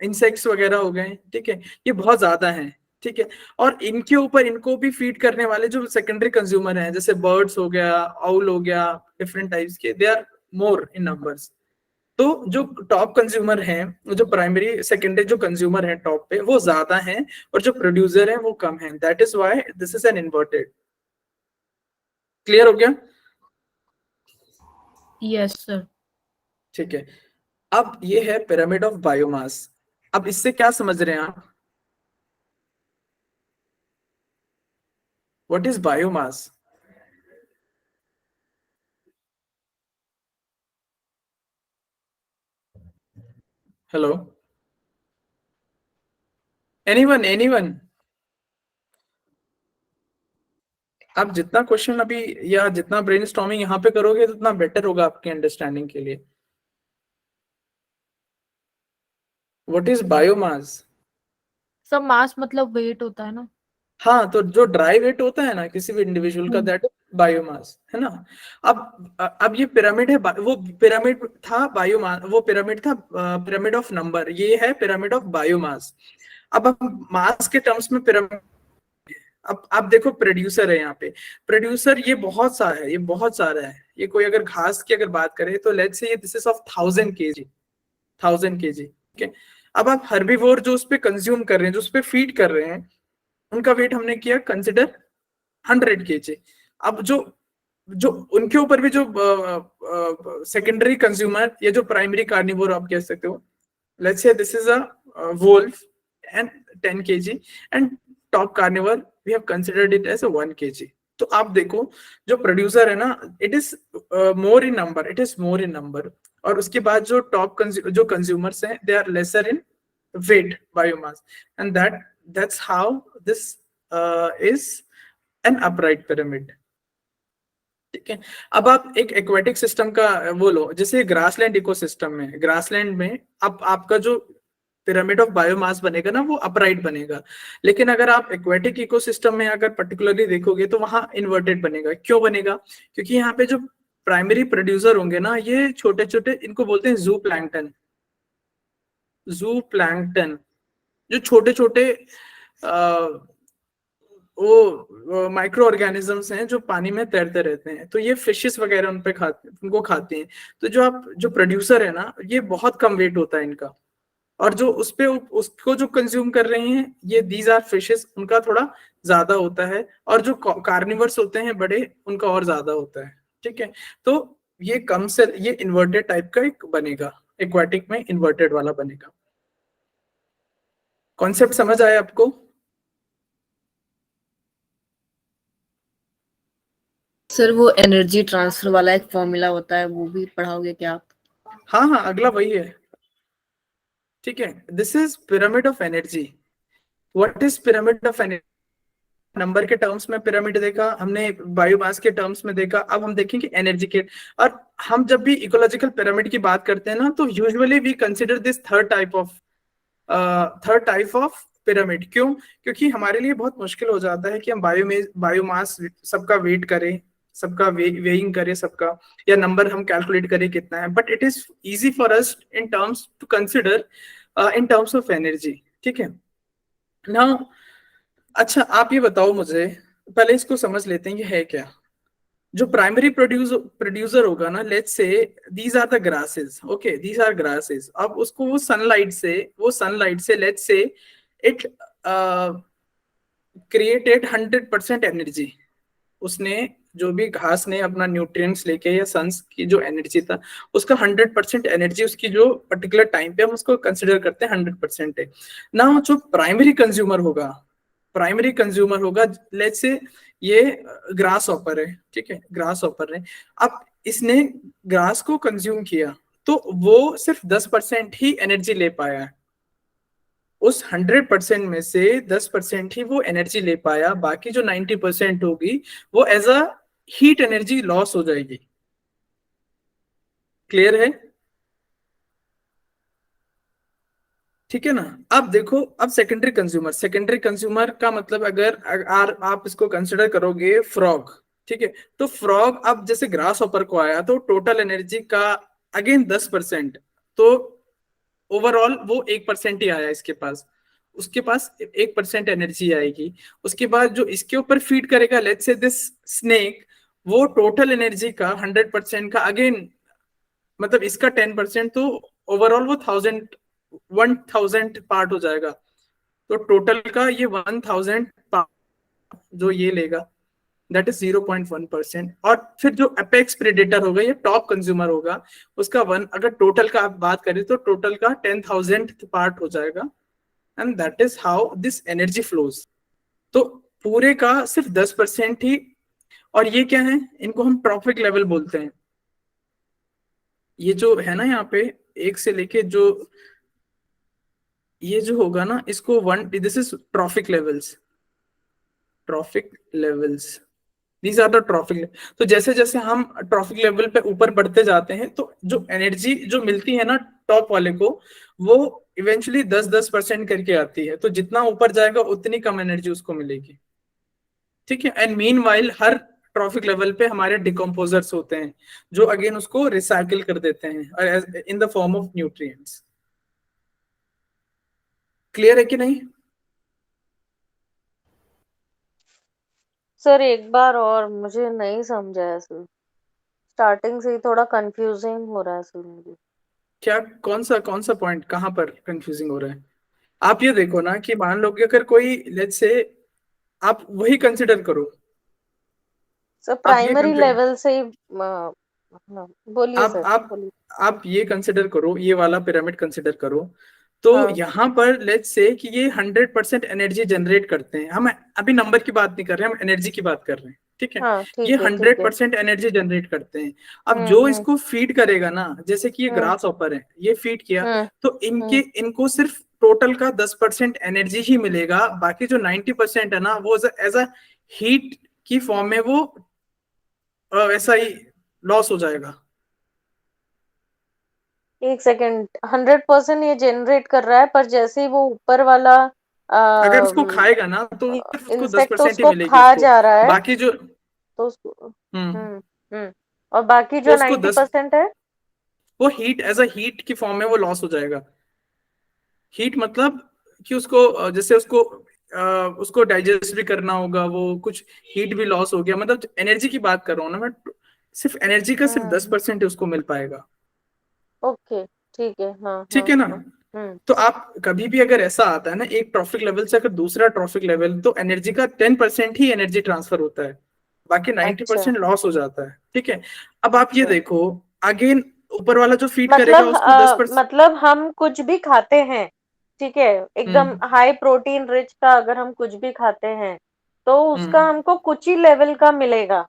इंसेक्ट्स वगैरह हो गए, ठीक है, ये बहुत ज्यादा हैं, ठीक है। और इनके ऊपर इनको भी फीड करने वाले जो सेकेंडरी कंज्यूमर हैं, जैसे बर्ड्स हो गया, आउल हो गया, डिफरेंट टाइप्स के, दे आर मोर इन नंबर्स। तो जो टॉप कंज्यूमर हैं, जो प्राइमरी सेकेंडरी जो कंज्यूमर हैं टॉप पे, वो ज्यादा हैं, और जो प्रोड्यूसर हैं वो कम हैं। That is why this is an inverted. Clear हो गया? Yes sir. ठीक है। अब ये है पिरामिड ऑफ बायोमास। अब इससे क्या समझ रहे हैं आप? What is biomass? Hello, anyone? आप जितना क्वेश्चन अभी या जितना ब्रेनस्टॉर्मिंग यहाँ पे करोगे तो उतना बेटर होगा आपकी अंडरस्टैंडिंग के लिए। What is biomass? सब मास मतलब वेट होता है ना। हाँ, तो जो ड्राई वेट होता है ना किसी भी इंडिविजुअल का, दैट इज बायोमास, है ना। अब ये पिरामिड है, वो पिरामिड था बायोमास, वो पिरामिड था पिरामिड ऑफ नंबर, ये है पिरामिड ऑफ बायोमास। अब हम मास के टर्म्स में पिरामिड, अब आप देखो प्रोड्यूसर है यहाँ पे, प्रोड्यूसर ये बहुत सारा है, ये बहुत सारा है। ये कोई अगर घास की अगर बात करें तो लेट्स से ये this is of 1000 kg, 1000 kg, ठीक है। अब आप हर्बीवोर जो उस पे कंज्यूम कर रहे हैं, जो उस पे फीड कर रहे हैं, उनका वेट हमने किया कंसिडर 100 kg। अब जो जो उनके ऊपर भी जो सेकेंडरी कंज्यूमर या जो प्राइमरी कार्निवोर आप कह सकते हो, let's say this is a wolf and 10 kg, and top carnivore we have considered it as 1 kg। तो आप देखो जो प्रोड्यूसर है ना, it is more in number, it is more in number, और उसके बाद जो टॉप जो कंज्यूमर्स हैं, they are lesser in weight biomass, and that's how this is an upright pyramid, ठीक है। अब आप एक एक्वेटिक सिस्टम का वो लो, जैसे ग्रासलैंड इकोसिस्टम में, ग्रासलैंड में अब आपका जो पिरामिड ऑफ बायोमास बनेगा ना, वो अपराइट बनेगा। लेकिन अगर आप एक्वेटिक इकोसिस्टम में अगर पर्टिकुलरली देखोगे तो वहां इन्वर्टेड बनेगा। क्यों बनेगा? क्योंकि यहाँ पे जो प्राइमरी प्रोड्यूसर होंगे ना, ये छोटे छोटे, इनको बोलते हैं जू प्लैंकटन। जू प्लैंकटन जो छोटे छोटे वो माइक्रो ऑर्गेनिजम्स हैं जो पानी में तैरते रहते हैं, तो ये फिशेस वगैरह उन पे खाते, उनको खाते हैं। तो जो प्रोड्यूसर है ना, ये बहुत कम वेट होता है इनका, और जो उस पे उसको जो कंज्यूम कर रहे हैं, ये दीज आर फिशेस, उनका थोड़ा ज्यादा होता है, और जो कार्निवर्स होते हैं बड़े, उनका और ज्यादा होता है, ठीक है। तो ये कम से ये इन्वर्टेड टाइप का एक बनेगा, एक्वाटिक में इन्वर्टेड वाला बनेगा। कॉन्सेप्ट समझ आया आपको? सर वो एनर्जी ट्रांसफर वाला एक फॉर्मूला होता है, वो भी पढ़ाओगे क्या आप? हाँ, अगला वही है, ठीक है। This is pyramid of energy. What is pyramid of energy? Number के टर्म्स में पिरामिड देखा हमने, बायोमास के टर्म्स में देखा, अब हम देखेंगे एनर्जी के। और हम जब भी इकोलॉजिकल पिरामिड की बात करते हैं ना, तो usually we consider this third type of pyramid. क्यों? क्योंकि हमारे लिए बहुत मुश्किल हो जाता है कि हम बायोमास सबका वेट करें, सबका वेइंग करें सबका, या नंबर हम कैलकुलेट करें कितना है, but it is easy for us in terms to consider in terms of energy, ठीक है ना। अच्छा, आप ये बताओ मुझे, पहले इसको समझ लेते हैं ये है क्या। जो प्राइमरी प्रोड्यूसर होगा ना, let's say these are the grasses, okay, these are grasses. अब उसको वो सनलाइट से let's say it created 100% energy. उसने, जो भी घास ने अपना न्यूट्रिएंट्स लेके या सन्स की जो एनर्जी था, उसका 100% एनर्जी, उसकी जो पर्टिकुलर टाइम पे हम उसको कंसिडर करते हैं 100% है ना। जो प्राइमरी कंज्यूमर होगा, लेट्स से ये ग्रास हॉपर है, ठीक है, ग्रास हॉपर है। अब इसने ग्रास को कंज्यूम किया, तो वो सिर्फ 10% ही एनर्जी ले पाया है। उस 100% में से 10% ही वो एनर्जी ले पाया, बाकी जो 90% होगी वो as a heat energy loss हो जाएगी। क्लियर है? ठीक है ना। अब देखो, अब सेकेंडरी कंज्यूमर का मतलब, अगर आप इसको कंसिडर करोगे फ्रॉग, ठीक है, तो फ्रॉग अब जैसे ग्रास हॉपर को आया, तो टोटल एनर्जी का अगेन 10%, तो ओवरऑल वो 1% ही आया इसके पास, उसके पास 1% एनर्जी आएगी। उसके बाद जो इसके ऊपर फीड करेगा, लेट्स से दिस स्नेक, वो टोटल एनर्जी का 100% का अगेन, मतलब इसका 10%, तो ओवरऑल वो 1000 पार्ट हो जाएगा। तो टोटल का ये 1000 पार्ट जो ये लेगा, दैट इज 0.1%। और फिर जो अपेक्स प्रेडेटर होगा, ये टॉप कंज्यूमर होगा, उसका वन, अगर टोटल का आप बात करें तो टोटल का 10,000 पार्ट हो जाएगा। And that is how this energy flows. तो पूरे का सिर्फ 10% ही। और ये क्या है, इनको हम ट्रॉफिक लेवल बोलते हैं। ये जो है ना यहाँ पे, एक से लेके जो ये जो होगा ना, इसको one, this is trophic levels, trophic levels, these are the trophic. तो जैसे जैसे हम ट्रॉफिक लेवल पे ऊपर बढ़ते जाते हैं, तो जो एनर्जी जो मिलती है ना टॉप वाले को, वो इवेंचुअली 10-10% करके आती है। तो जितना ऊपर जाएगा उतनी कम एनर्जी उसको मिलेगी, ठीक है। And mean while her trophic level पे हमारे डिकम्पोजर्स होते हैं, जो अगेन उसको रिसाइकिल कर देते हैं in the form of nutrients. Clear है कि नहीं? सर एक बार और, मुझे नहीं समझा है सर, स्टार्टिंग से ही थोड़ा कंफ्यूजिंग हो रहा है सर मुझे। क्या, कौन सा पॉइंट कहाँ पर कंफ्यूजिंग हो रहा है? आप ये देखो ना कि मान लो कि अगर कोई, लेट्स से, आप वही कंसिडर करो, सर आप ये प्राइमरी कंसिडर लेवल से ही हाँ, बोलिए आप सर, आप बोलिए। आप ये कंसिडर करो, ये वाला पिरामिड कंसिडर करो। तो हाँ यहाँ पर लेट्स से कि ये 100% एनर्जी जनरेट करते हैं। हम अभी नंबर की बात नहीं कर रहे, हम एनर्जी की बात कर रहे हैं, ठीक है। हाँ, ये ठीक है, ठीक हंड्रेड है। परसेंट एनर्जी जनरेट करते हैं। अब जो हम्म। इसको फीड करेगा ना, जैसे कि ये हम्म। ग्रास हॉपर है, ये फीड किया, हम्म। तो इनको सिर्फ टोटल का 10% एनर्जी ही मिलेगा। बाकी जो 90% है ना, वो एज अ हीट की फॉर्म में वो वैसा ही लॉस हो जाएगा। एक सेकेंड, 100% ये जनरेट कर रहा है, पर जैसे ही वो ऊपर वाला अगर उसको खाएगा ना, तो सिर्फ उसको दस इंसेक्ट परसेंट ही उसको मिलेगी खा उसको। जा रहा है, बाकी जो तो उसको हम्म हम्म। हम्म। और बाकी तो जो उसको 90% है। वो हीट एज अ हीट की फॉर्म में वो लॉस हो जाएगा। हीट मतलब कि उसको जैसे उसको डाइजेस्ट भी करना होगा, वो कुछ हीट भी लॉस हो गया, मतलब एनर्जी की बात कर रहा हूँ ना मैं। सिर्फ एनर्जी का सिर्फ दस हम्म। परसेंट ही उसको मिल पाएगा, ओके, ठीक है। हाँ, हाँ, ठीक है ना। हाँ। हम्म। तो आप कभी भी अगर ऐसा आता है ना, एक ट्रॉफिक लेवल से अगर दूसरा ट्रॉफिक लेवल, तो एनर्जी का 10% ही एनर्जी ट्रांसफर होता है, बाकी अच्छा, 90% लॉस हो जाता है, ठीक है। अब आप ये अच्छा। देखो, अगेन ऊपर वाला जो फीड करेगा मतलब उसको 10%। मतलब हम कुछ भी खाते हैं, ठीक है, एकदम हम्म हाई प्रोटीन रिच का अगर हम कुछ भी खाते हैं, तो उसका हम्म हमको कुछ ही लेवल का मिलेगा,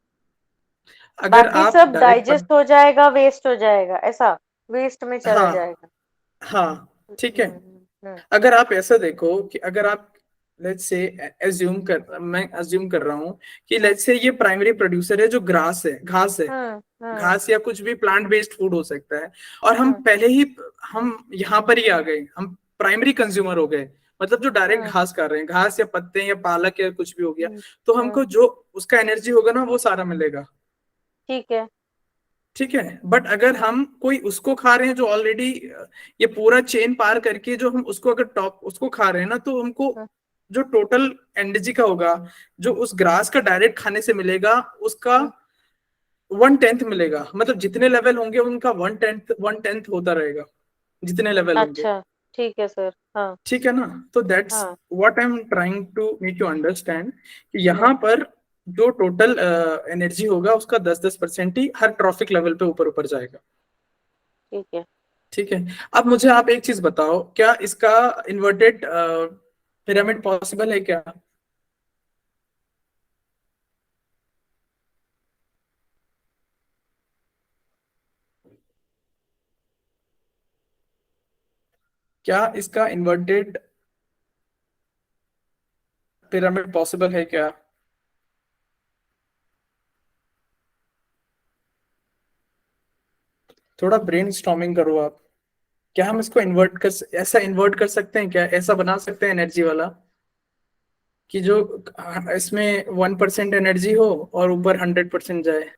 अगर बाकी आप सब डायरेक्ट, डाइजेस्ट हो जाएगा, वेस्ट हो जाएगा, ऐसा वेस्ट में चला हाँ जाएगा। हाँ, ठीक है। हम्म। अगर आप ऐसा देखो कि अगर आप, लेट्स से, मैं अज्यूम कर रहा हूँ कि लेट्स से ये प्राइमरी प्रोड्यूसर है जो ग्रास है, घास है, हम्म। हम्म। घास या कुछ भी प्लांट बेस्ड फूड हो सकता है। और हम हम्म। पहले ही, हम यहाँ पर ही आ गए, हम प्राइमरी कंज्यूमर हो गए, मतलब जो डायरेक्ट हम्म। घास खा रहे हैं, घास या पत्ते या पालक या कुछ भी हो गया। हम्म। तो हम्म। हमको जो उसका एनर्जी होगा ना, वो सारा मिलेगा, ठीक है। ठीक है। बट अगर हम्म। हम कोई उसको खा रहे हैं जो ऑलरेडी, ये पूरा चेन पार करके जो हम उसको अगर टॉप उसको खा रहे हैं ना, तो हमको हम्म। जो टोटल एनर्जी का होगा, जो उस ग्रास का डायरेक्ट खाने से मिलेगा, उसका हम्म। 1/10 मिलेगा। मतलब जितने लेवल होंगे उनका 1/10 होता रहेगा, जितने लेवल होंगे, अच्छा, ठीक है सर। हाँ, ठीक है ना। तो दैट्स हाँ। What I am trying to make you understand, कि हम्म। यहाँ पर जो टोटल एनर्जी होगा, उसका 10-10% ही हर ट्रॉफिक लेवल पे ऊपर ऊपर जाएगा, ठीक है। ठीक है। अब मुझे आप एक चीज बताओ, क्या इसका इन्वर्टेड पिरामिड पॉसिबल है क्या? क्या इसका इन्वर्टेड पिरामिड पॉसिबल है क्या? थोड़ा ब्रेन स्टॉर्मिंग करो आप। क्या हम इसको ऐसा इन्वर्ट कर सकते हैं क्या, ऐसा बना सकते हैं एनर्जी वाला, कि जो इसमें 1% एनर्जी हो और ऊपर 100% जाए?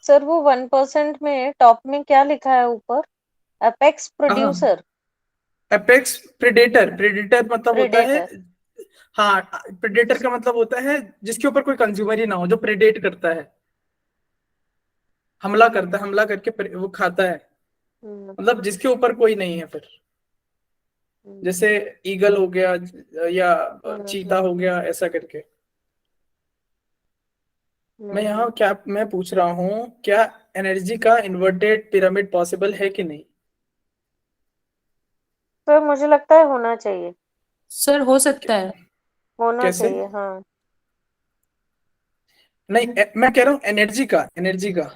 सर वो 1% में टॉप में क्या लिखा है ऊपर? Apex producer, apex predator, predator मतलब होता है, प्रेडेटर। हाँ प्रेडेटर का मतलब होता है जिसके ऊपर कोई कंज्यूमर ही ना हो, जो प्रेडेट करता है, हमला करता है, हमला करके वो खाता है, मतलब जिसके ऊपर कोई नहीं है फिर, जैसे ईगल हो गया या चीता हो गया, ऐसा करके। मैं यहाँ क्या मैं पूछ रहा हूँ, क्या एनर्जी का इन्वर्टेड पिरामिड पॉसिबल है कि नहीं? तो मुझे लगता है होना चाहिए, सर हो सकता है। होना कैसे? चाहिए, हाँ। नहीं मैं कह रहा हूँ एनर्जी का, एनर्जी का,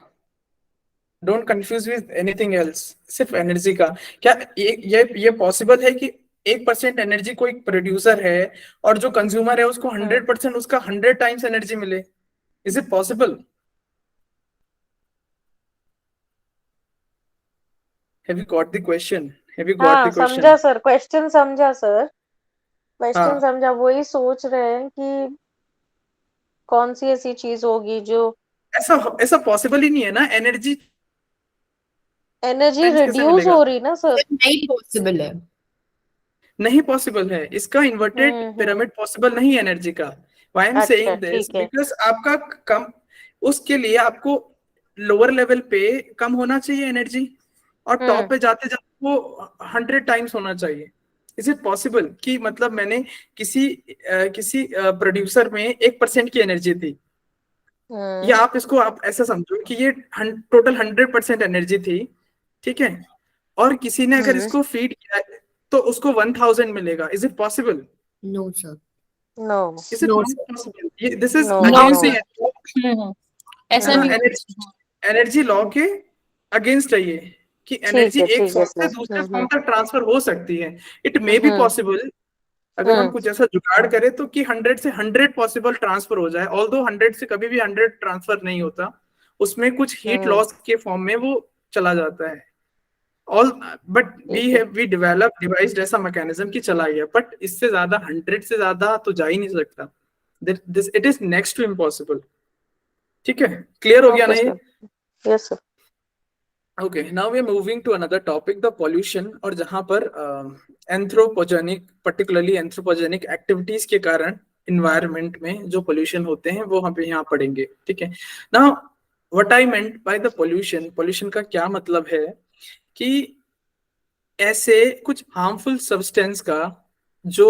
don't confuse with anything else, सिर्फ एनर्जी का। क्या ये पॉसिबल है कि 1% एनर्जी कोई प्रोड्यूसर है और जो कंज्यूमर है उसको 100% उसका 100 टाइम्स एनर्जी मिले? Is it possible? Have you got the question? Have you got हाँ द क्वेश्चन? समझा सर, क्वेश्चन समझा सर, क्वेश्चन हाँ, समझा। वही सोच रहे हैं कि कौन सी ऐसी चीज होगी जो ऐसा ऐसा पॉसिबल ही नहीं है ना, एनर्जी एनर्जी टाइम्स कैसे रिड्यूस मिलेगा? हो रही ना सर। नहीं पॉसिबल है। नहीं पॉसिबल है, इसका इन्वर्टेड पिरामिड पॉसिबल नहीं है एनर्जी का। व्हाई आई एम अच्छा सेइंग दिस, ठीक है। बिकॉज आपका कम, उसके लिए आपको लोअर लेवल पे कम होना चाहिए एनर्जी, और टॉप पे जाते जाते वो 100 टाइम्स होना चाहिए। इज इट पॉसिबल कि मतलब मैंने किसी प्रोड्यूसर में 1% की एनर्जी थी, या आप इसको आप ऐसा समझो कि ये टोटल 100% एनर्जी थी, ठीक है, और किसी ने अगर इसको फीड किया है, तो उसको 1000 मिलेगा। Is it possible? No sir. No is it no not sir. Possible? This is no no against no. Sir. ऐसा नहीं हो सकता। एनर्जी लॉ के अगेंस्ट है ये, कि एनर्जी एक ठीक है फॉर्म से सर। दूसरे फॉर्म तक ट्रांसफर हो सकती है। It may be hmm possible, अगर हम कुछ ऐसा जुगाड़ करें तो कि 100 से 100 पॉसिबल ट्रांसफर हो जाए, ऑल्दो 100 से कभी भी 100 ट्रांसफर नहीं होता, उसमें कुछ हीट हम्म लॉस के फॉर्म में वो चला जाता है। ऑल बट ठीक है। वी डेवलप डिवाइस ऐसा मैकेनिज्म कि चला गया, बट इससे ज्यादा 100 से ज्यादा तो जा ही नहीं सकता। This it is next to impossible. ठीक है, क्लियर हो गया ओके ना ये? Sir. Yes sir. Okay, now we are moving to another topic, the pollution, और जहां पर एंथ्रोपोजेनिक, पर्टिकुलरली एंथ्रोपोजेनिक एक्टिविटीज के कारण इन्वायरमेंट में जो पोल्यूशन होते हैं वो हम यहाँ पढ़ेंगे। ठीक है, now what I meant by the pollution, pollution का क्या मतलब है कि ऐसे कुछ हार्मफुल सब्सटेंस का जो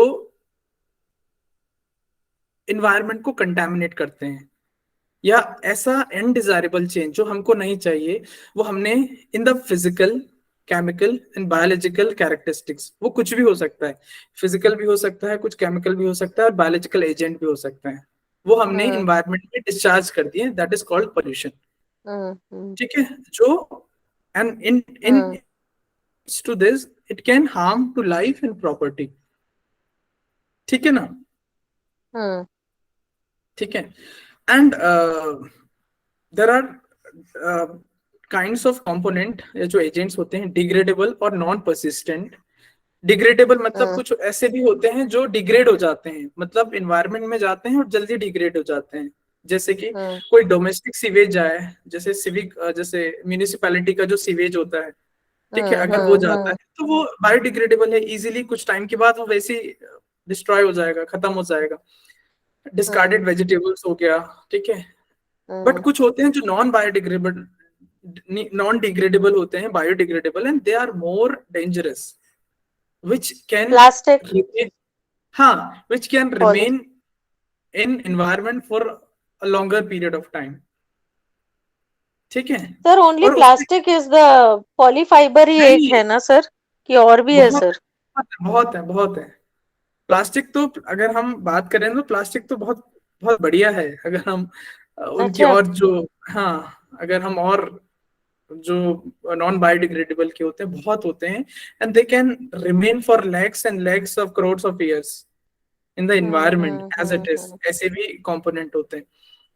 इन्वायरमेंट को कंटेमिनेट करते हैं, या ऐसा अनडिजायरेबल चेंज जो हमको नहीं चाहिए, वो हमने in the physical, chemical and biological characteristics, वो कुछ भी हो सकता है, फिजिकल भी हो सकता है, कुछ केमिकल भी हो सकता है, और बायोलॉजिकल एजेंट भी हो सकता है, वो हमने इन्वायरमेंट में डिस्चार्ज कर दिए, दैट इज कॉल्ड पोल्यूशन। ठीक है, जो and in to this it can harm to life and property. ठीक है ना? ठीक है, and there are kinds of component या जो एजेंट्स होते हैं, डिग्रेडेबल और नॉन परसिस्टेंट। डिग्रेडेबल मतलब कुछ ऐसे भी होते हैं जो डिग्रेड हो जाते हैं, मतलब इन्वायरमेंट में जाते हैं और जल्दी डिग्रेड हो जाते हैं, जैसे कि कोई डोमेस्टिक सीवेज जाए, जैसे जैसे म्यूनिसिपैलिटी का जो सीवेज होता है, ठीक है, अगर वो जाता है तो वो बायोडिग्रेडेबल है, इजीली कुछ टाइम के बाद वो वैसे ही डिस्ट्रॉय हो जाएगा, खत्म हो जाएगा। डिस्कार्डेड वेजिटेबल्स हो गया, ठीक है। बट कुछ होते हैं जो नॉन डिग्रेडेबल होते हैं, biodegradable, and they are more dangerous, which can plastic, remain, हाँ, which can poly remain in environment for a longer period of time। ठीक है, सर ओनली और उससे प्लास्टिक इज द पॉलीफाइबर ही एक नहीं, है ना सर, कि और भी है बहुत सर? बहुत है, बहुत है। प्लास्टिक तो अगर हम बात करें तो प्लास्टिक तो बहुत बहुत बढ़िया है, अगर हम उनकी अच्छा। और जो, हाँ, अगर हम और जो नॉन बायोडिग्रेडेबल के होते हैं बहुत होते हैं, and they can remain for lakhs and lakhs of crores of years in the environment as it is, ऐसे भी कंपोनेंट होते हैं।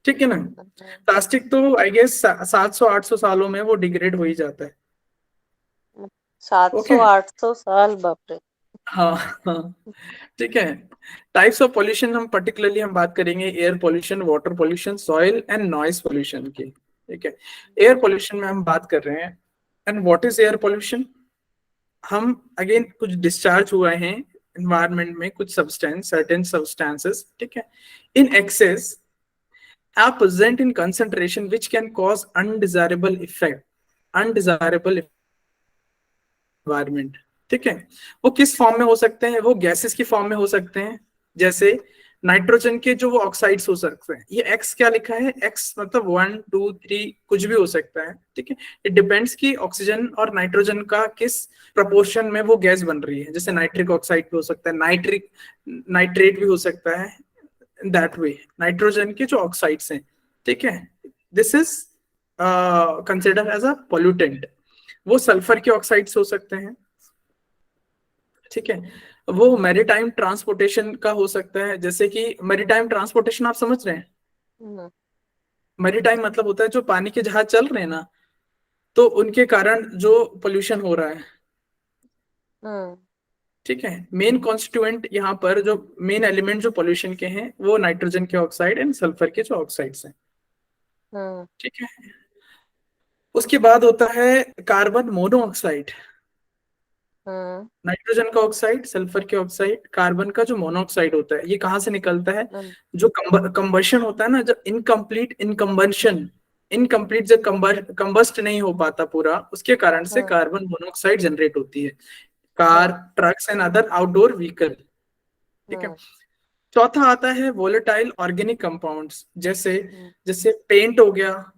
ठीक है ना? प्लास्टिक तो आई गेस 700-800 सालों में वो डिग्रेड हो ही जाता है। 700 ओके, 800 साल, बाप रे। हाँ हाँ, ठीक है। टाइप्स ऑफ पोल्यूशन हम पर्टिकुलरली हम बात करेंगे, air pollution, water pollution, soil and noise pollution की। ठीक है, एयर पोल्यूशन में हम बात कर रहे हैं। And what is air pollution? हम अगेन कुछ डिस्चार्ज हुए हैं एनवायरनमेंट में, कुछ सब्सटेंस, सर्टेन सब्सटेंसेस, ठीक है, in excess are present in concentration which can cause undesirable effect, undesirable environment, ठीक है। वो किस फॉर्म में हो सकते हैं? वो गैसेस की फॉर्म में हो सकते हैं, जैसे नाइट्रोजन के जो वो ऑक्साइड्स हो सकते हैं। ये एक्स क्या लिखा है? एक्स मतलब 1 2 3 कुछ भी हो सकता है, ठीक है। इट डिपेंड्स कि ऑक्सीजन और नाइट्रोजन का किस प्रपोर्शन में वो गैस बन रही है। जैसे नाइट्रिक ऑक्साइड भी हो सकता है, नाइट्रेट भी हो सकता है, दैट वे नाइट्रोजन के जो ऑक्साइड्स हैं, ठीक है, this is consider as a pollutant. वो सल्फर के ऑक्साइड्स हो सकते हैं, ठीक है। वो मैरीटाइम ट्रांसपोर्टेशन का हो सकता है, जैसे कि मैरीटाइम ट्रांसपोर्टेशन आप समझ रहे हैं? हम्म, मैरीटाइम मतलब होता है जो पानी के जहाज चल रहे हैं ना, तो उनके कारण जो पोल्यूशन हो रहा है, हम्म, ठीक है। मेन कॉन्स्टिट्यूएंट यहाँ पर जो मेन एलिमेंट जो पोल्यूशन के हैं वो नाइट्रोजन के ऑक्साइड एंड सल्फर के जो ऑक्साइड्स हैं, हम्म, ठीक है। उसके बाद होता है कार्बन मोनोऑक्साइड। हम्म, नाइट्रोजन का ऑक्साइड, सल्फर के ऑक्साइड, कार्बन का जो मोनोऑक्साइड होता है, ये कहाँ से निकलता है? हम्म, जो कंबशन होता है ना, जब इनकम्प्लीट जब कंबस्ट नहीं हो पाता पूरा, उसके कारण से हम्म, कार्बन मोनोऑक्साइड जनरेट होती है, car, trucks and other outdoor vehicle, ठीक है। चौथा आता है वोलेटाइल ऑर्गेनिक कंपाउंड्स, जैसे जैसे पेंट हो गया,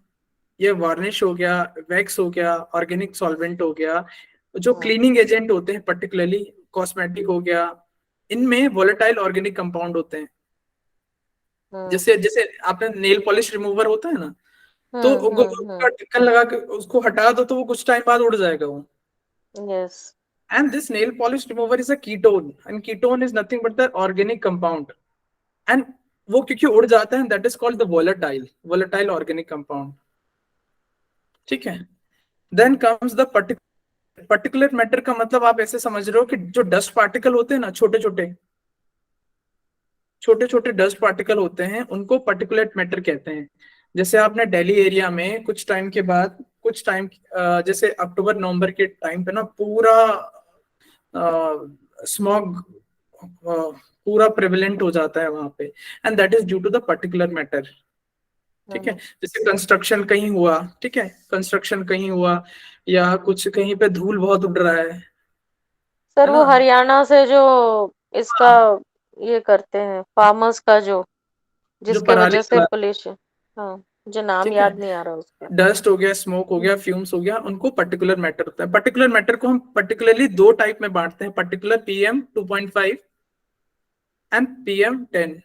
ये वार्निश हो गया, वैक्स हो गया, ऑर्गेनिक सॉल्वेंट हो गया, जो क्लीनिंग एजेंट होते हैं पर्टिकुलरली कॉस्मेटिक हो गया, इनमें वोलेटाइल ऑर्गेनिक कंपाउंड होते हैं। जैसे जैसे आपने नेल पॉलिश रिमूवर होता है ना, तो उसका ढक्कन लगा के उसको हटा दो तो वो कुछ टाइम बाद उड़ जाएगा वो। Yes, And this nail polish remover is a ketone, and ketone is nothing but the organic compound, and वो क्योंकि उड़ जाता है, that is called the volatile organic compound, ठीक है। Then comes the particulate matter का मतलब आप ऐसे समझ रहे हो कि जो डस्ट पार्टिकल होते हैं ना, छोटे छोटे डस्ट पार्टिकल होते हैं, उनको पर्टिकुलेट मैटर कहते हैं। जैसे आपने दिल्ली एरिया में कुछ टाइम के बाद, कुछ टाइम जैसे अक्टूबर नवंबर के टाइम पे ना पूरा स्मॉग पूरा प्रेवलेंट हो जाता है वहां पे, and that is due to the particular matter, ठीक है। जैसे कंस्ट्रक्शन कहीं हुआ, ठीक है, कंस्ट्रक्शन कहीं हुआ या कुछ कहीं पे धूल बहुत उड़ रहा है सर वो ना? हरियाणा से जो इसका हाँ, ये करते हैं फार्मर्स का, जो जो जिसके पराली वजह से जला, पोल्यूशन, हाँ मुझे नाम ठीक है, याद नहीं आ रहा उसका। डस्ट हो गया, स्मोक हो गया, फ्यूम्स हो गया, उनको पर्टिकुलर मैटर होता है। पर्टिकुलर मैटर को हम पर्टिकुलरली दो टाइप में बांटते हैं, पर्टिकुलर PM2.5 एंड PM10,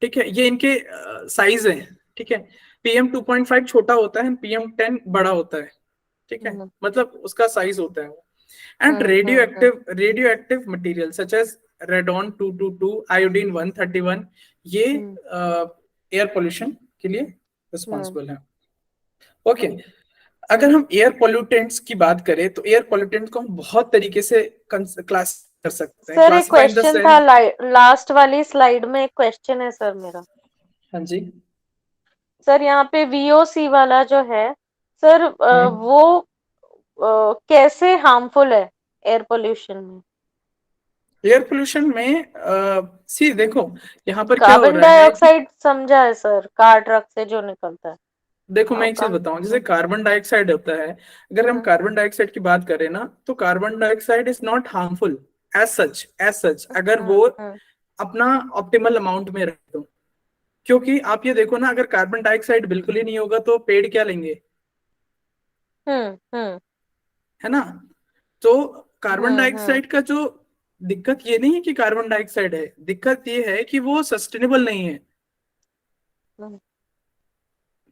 ठीक है। ये इनके साइज है, ठीक है। PM2.5 छोटा होता है, PM10 बड़ा होता है, ठीक है, मतलब उसका साइज होता है वो। And radio active material such as radon 222, iodine 131, ये एयर पोल्यूशन के लिए रिस्पॉन्सिबल है। ओके, अगर हम एयर पोल्यूटेंट्स की बात करें तो एयर पोल्यूटेंट को हम बहुत तरीके से क्लास कर सकते हैं। सर एक classify in the question sense, था लास्ट वाली स्लाइड में, एक क्वेश्चन है सर मेरा। हाँ जी, सर यहाँ पे VOC वाला जो है सर, वो कैसे हार्मफुल है एयर पोल्यूशन में? एयर पोल्यूशन में सी देखो, यहाँ पर क्या हो कार्बन रहा है कि, डाइऑक्साइड समझा है सर, कार ट्रक से जो निकलता है। देखो मैं एक चीज आपका बताऊं, जैसे कार्बन डाइऑक्साइड होता है, अगर हम कार्बन डाइऑक्साइड की बात करें ना, तो carbon dioxide is not harmful as such अगर वो अपना ऑप्टिमल अमाउंट में रहे तो। क्योंकि आप ये देखो ना, अगर कार्बन डाइऑक्साइड बिल्कुल ही नहीं होगा तो पेड़ क्या लेंगे, हम्म, है ना? तो कार्बन डाइऑक्साइड का जो दिक्कत ये नहीं है कि कार्बन डाइऑक्साइड है, दिक्कत ये है कि वो सस्टेनेबल नहीं है,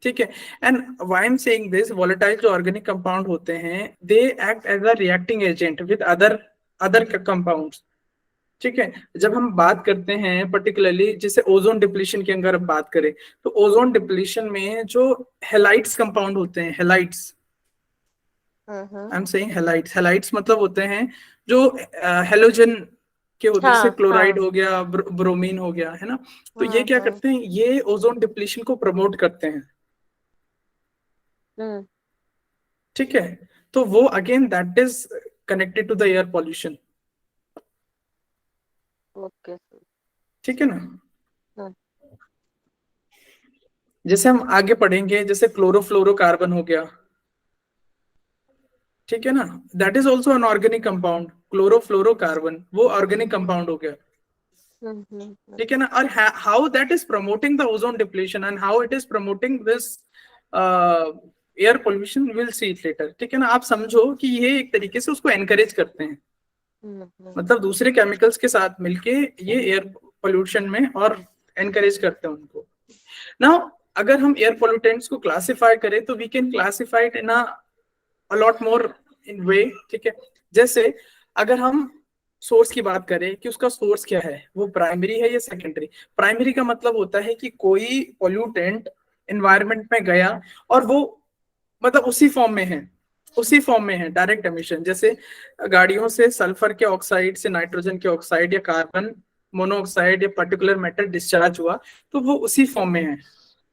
ठीक है। And why I am saying this, volatile जो ऑर्गेनिक कंपाउंड होते हैं, they act as a reacting agent with other compounds, ठीक है। जब हम बात करते हैं पर्टिकुलरली, जैसे ओजोन डिप्लीशन की अगर हम बात करें, तो ओजोन डिप्लीशन में जो हेलाइट्स कंपाउंड होते हैं, halides, I am saying halides मतलब होते हैं जो हेलोजन के होते हैं, जैसे क्लोराइड हो गया, ब्रोमीन हो गया, है ना? तो ये क्या करते हैं, ये ओजोन डिप्लीशन को प्रमोट करते हैं, हम्म, ठीक है, तो वो again that is connected to the air pollution. Okay. ठीक है ना। हम्म, जैसे हम आगे पढ़ेंगे, जैसे क्लोरोफ्लोरोकार्बन हो गया, ठीक है ना, that is also an organic compound. Chlorofluorocarbon वो ऑर्गेनिक कंपाउंड हो गया, ठीक है ना। और how that is promoting the ozone depletion and how it is promoting this air pollution, will see it later. ठीक है ना, आप समझो कि ये एक तरीके से उसको एनकरेज करते हैं, मतलब दूसरे केमिकल्स के साथ मिलके ये एयर पोल्यूशन में और एनकरेज करते हैं उनको। नाउ अगर हम एयर पोल्यूटेंट्स को क्लासिफाई करें तो we can classify it in a lot more in way. ठीक है, जैसे अगर हम सोर्स की बात करें कि उसका सोर्स क्या है, वो प्राइमरी है या सेकेंडरी। प्राइमरी का मतलब होता है कि कोई पोल्यूटेंट एनवायरनमेंट में गया और वो मतलब उसी फॉर्म में है, उसी फॉर्म में है, डायरेक्ट एमिशन। जैसे गाड़ियों से सल्फर के ऑक्साइड से नाइट्रोजन के ऑक्साइड या कार्बन मोनोऑक्साइड या पर्टिकुलर मेटल डिस्चार्ज हुआ, तो वो उसी फॉर्म में है।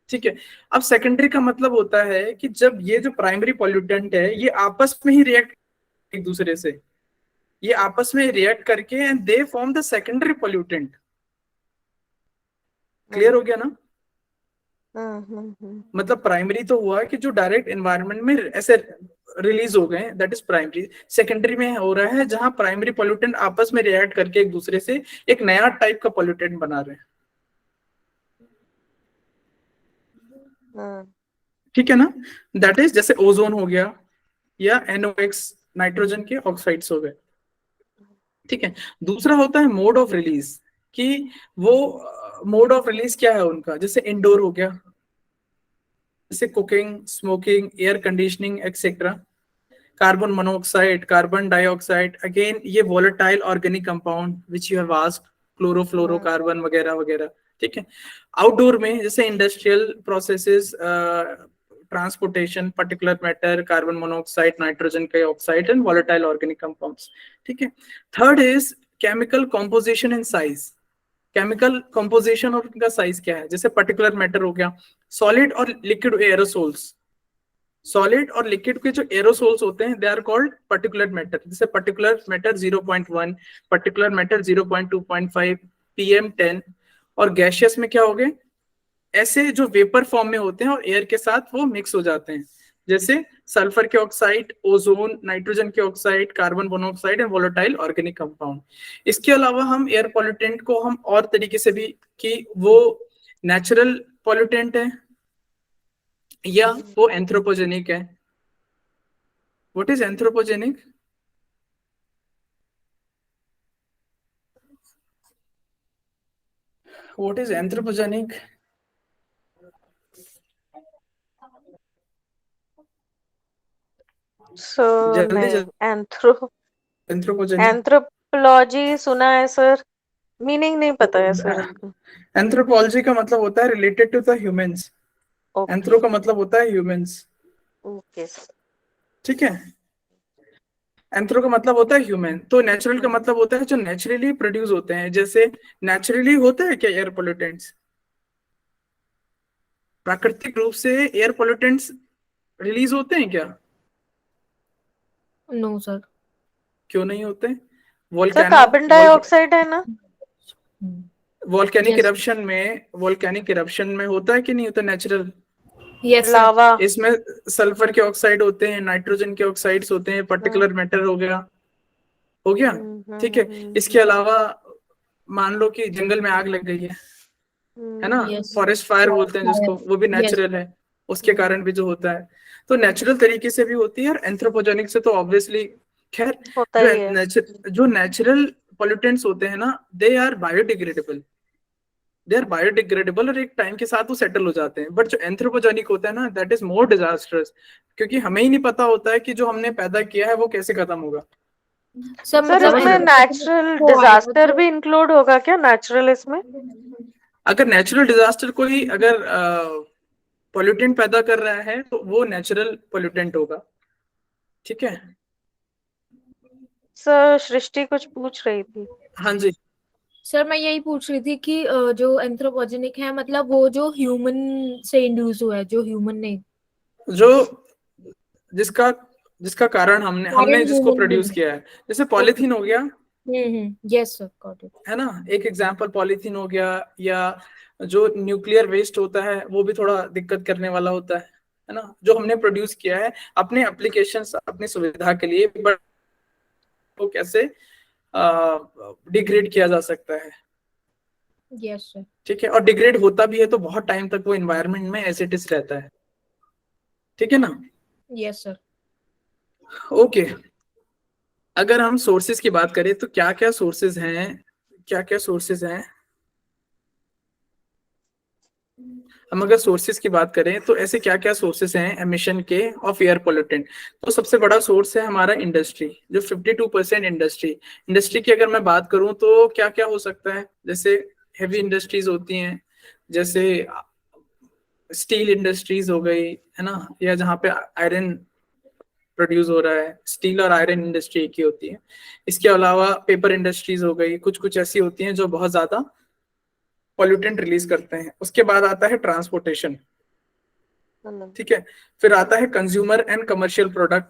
ठीक है, अब सेकेंडरी का मतलब होता है कि जब ये जो प्राइमरी पॉल्यूटेंट है ये आपस में ही रिएक्ट, एक दूसरे से ये आपस में रिएक्ट करके and they form the secondary pollutant. Clear हो गया ना। मतलब प्राइमरी तो हुआ कि जो डायरेक्ट एनवायरनमेंट में ऐसे रिलीज हो गए, दैट इज प्राइमरी। सेकेंडरी में हो रहा है जहां प्राइमरी पॉल्यूटेंट आपस में रिएक्ट करके एक दूसरे से एक नया टाइप का पॉल्यूटेंट बना रहे हैं। ठीक है ना, दैट इज जैसे ओजोन हो गया या NOx नाइट्रोजन के ऑक्साइड्स हो गए। ठीक है, दूसरा होता है मोड ऑफ रिलीज, कि वो मोड ऑफ रिलीज क्या है उनका। जैसे इंडोर हो गया, जैसे cooking, smoking, air conditioning etcetera. Carbon monoxide, carbon dioxide, again ये volatile organic compound which you have asked, chlorofluorocarbon वगैरह वगैरह। ठीक है, आउटडोर में जैसे industrial processes, transportation, particulate matter, carbon monoxide, nitrogen के oxide and volatile organic compounds. ठीक है, third is chemical composition and size. Chemical composition और उनका साइज क्या है। जैसे पर्टिकुलर मैटर हो गया, सॉलिड और लिक्विड एरोसोल्स। सॉलिड और लिक्विड के जो एरोसोल्स होते हैं they are called particulate matter. जैसे particulate matter 0.1, particulate matter 0.2.5, PM10। और गैशियस में क्या हो गए, ऐसे जो वेपर फॉर्म में होते हैं और एयर के साथ वो मिक्स हो जाते हैं, जैसे सल्फर के ऑक्साइड, ओजोन, नाइट्रोजन के oxide, carbon monoxide and volatile organic compound. इसके अलावा हम एयर पॉल्यूटेंट को हम और तरीके से भी, कि वो नेचुरल पॉल्यूटेंट है या वो एंथ्रोपोजेनिक है। What is anthropogenic? What is anthropogenic? जल्दी नहीं, जल्दी। एंथ्रोपोजेनिक, एंथ्रोपोलॉजी सुना है सर, मीनिंग नहीं पता है सर इसका। एंथ्रोपोलॉजी का मतलब होता है related to the humans. Okay anthro का मतलब होता है ह्यूमंस। Okay sir. ठीक है, एंथ्रो का मतलब होता है ह्यूमन। तो नेचुरल का मतलब होता है जो नेचुरली प्रोड्यूस होते हैं। जैसे नेचुरली होता है क्या एयर पोल्यूटेंट्स, प्राकृतिक रूप से एयर पोल्यूटेंट्स रिलीज होते हैं क्या? No sir. क्यों नहीं होते? सर कार्बन डाइऑक्साइड है ना। Volcanic Yes. इरप्शन में, वोल्केनिक इरप्शन में होता है कि नहीं होता नेचुरल? Yes sir. लावा। इसमें सल्फर के ऑक्साइड होते हैं, नाइट्रोजन के ऑक्साइड्स होते हैं, पर्टिकुलर मैटर हो गया, हो गया। ठीक है, इसके अलावा मान लो कि जंगल में आग लग गई है ना, Yes. फॉरेस्ट फायर बोलते हैं जिसको, वो भी Yes. नेचुरल है, उसके कारण भी जो होता है। तो नेचुरल तरीके से भी होती है, और एंथ्रोपोजेनिक से तो ऑब्वियसली, खैर होता ही है। जो नेचुरल पॉल्यूटेंट्स होते हैं ना, they are biodegradable, they are biodegradable, और एक टाइम के साथ वो सेटल हो जाते हैं। बट जो एंथ्रोपोजेनिक होता है ना, दैट इज मोर डिजास्टर्स, क्योंकि हमें ही नहीं पता होता है कि जो हमने पैदा किया है वो कैसे खत्म होगा। सर सर मतलब इसमें नेचुरल डिजास्टर भी इंक्लूड होगा क्या, नेचुरल इसमें? अगर नेचुरल डिजास्टर कोई अगर पॉल्यूटेंट पैदा कर रहा है तो वो नेचुरल पॉल्यूटेंट होगा। ठीक है, सर सृष्टि कुछ पूछ रही थी। हाँ जी। सर मैं यही पूछ रही थी कि जो एंथ्रोपोजेनिक है मतलब वो जो ह्यूमन से इंड्यूस हुआ है, जो ह्यूमन ने। जो जिसका जिसका कारण हमने कारण जिसको human प्रोड्यूस being। किया है, जैसे पॉलीथीन हो गया, यस सर, गॉट इट। है ना, एक एग्जाम्पल पॉलीथीन हो गया, या जो न्यूक्लियर वेस्ट होता है वो भी थोड़ा दिक्कत करने वाला होता है ना, जो हमने प्रोड्यूस किया है अपने एप्लीकेशंस, अपनी सुविधा के लिए, बट वो कैसे डिग्रेड किया जा सकता है। Yes sir. ठीक है, और डिग्रेड होता भी है तो बहुत टाइम तक वो एनवायरनमेंट में एज इट इज रहता है। ठीक है ना। Yes sir. ओके, अगर हम सोर्सेज की बात करें तो क्या क्या सोर्सेज हैं, क्या क्या सोर्सेज हैं, हम अगर सोर्सेज की बात करें तो ऐसे क्या क्या सोर्सेज हैं एमिशन के ऑफ एयर पोल्यूटेंट। तो सबसे बड़ा सोर्स है हमारा इंडस्ट्री, जो 52% इंडस्ट्री की अगर मैं बात करूं तो क्या क्या हो सकता है, जैसे हेवी इंडस्ट्रीज होती हैं, जैसे स्टील इंडस्ट्रीज हो गई, है ना, या जहाँ पे आयरन प्रोड्यूस हो रहा है, स्टील और आयरन इंडस्ट्री एक ही होती है। इसके अलावा पेपर इंडस्ट्रीज हो गई, कुछ कुछ ऐसी होती हैं जो बहुत ज्यादा पॉल्यूटेंट रिलीज करते हैं। उसके बाद आता है ट्रांसपोर्टेशन, ठीक है, फिर आता है consumer and commercial product,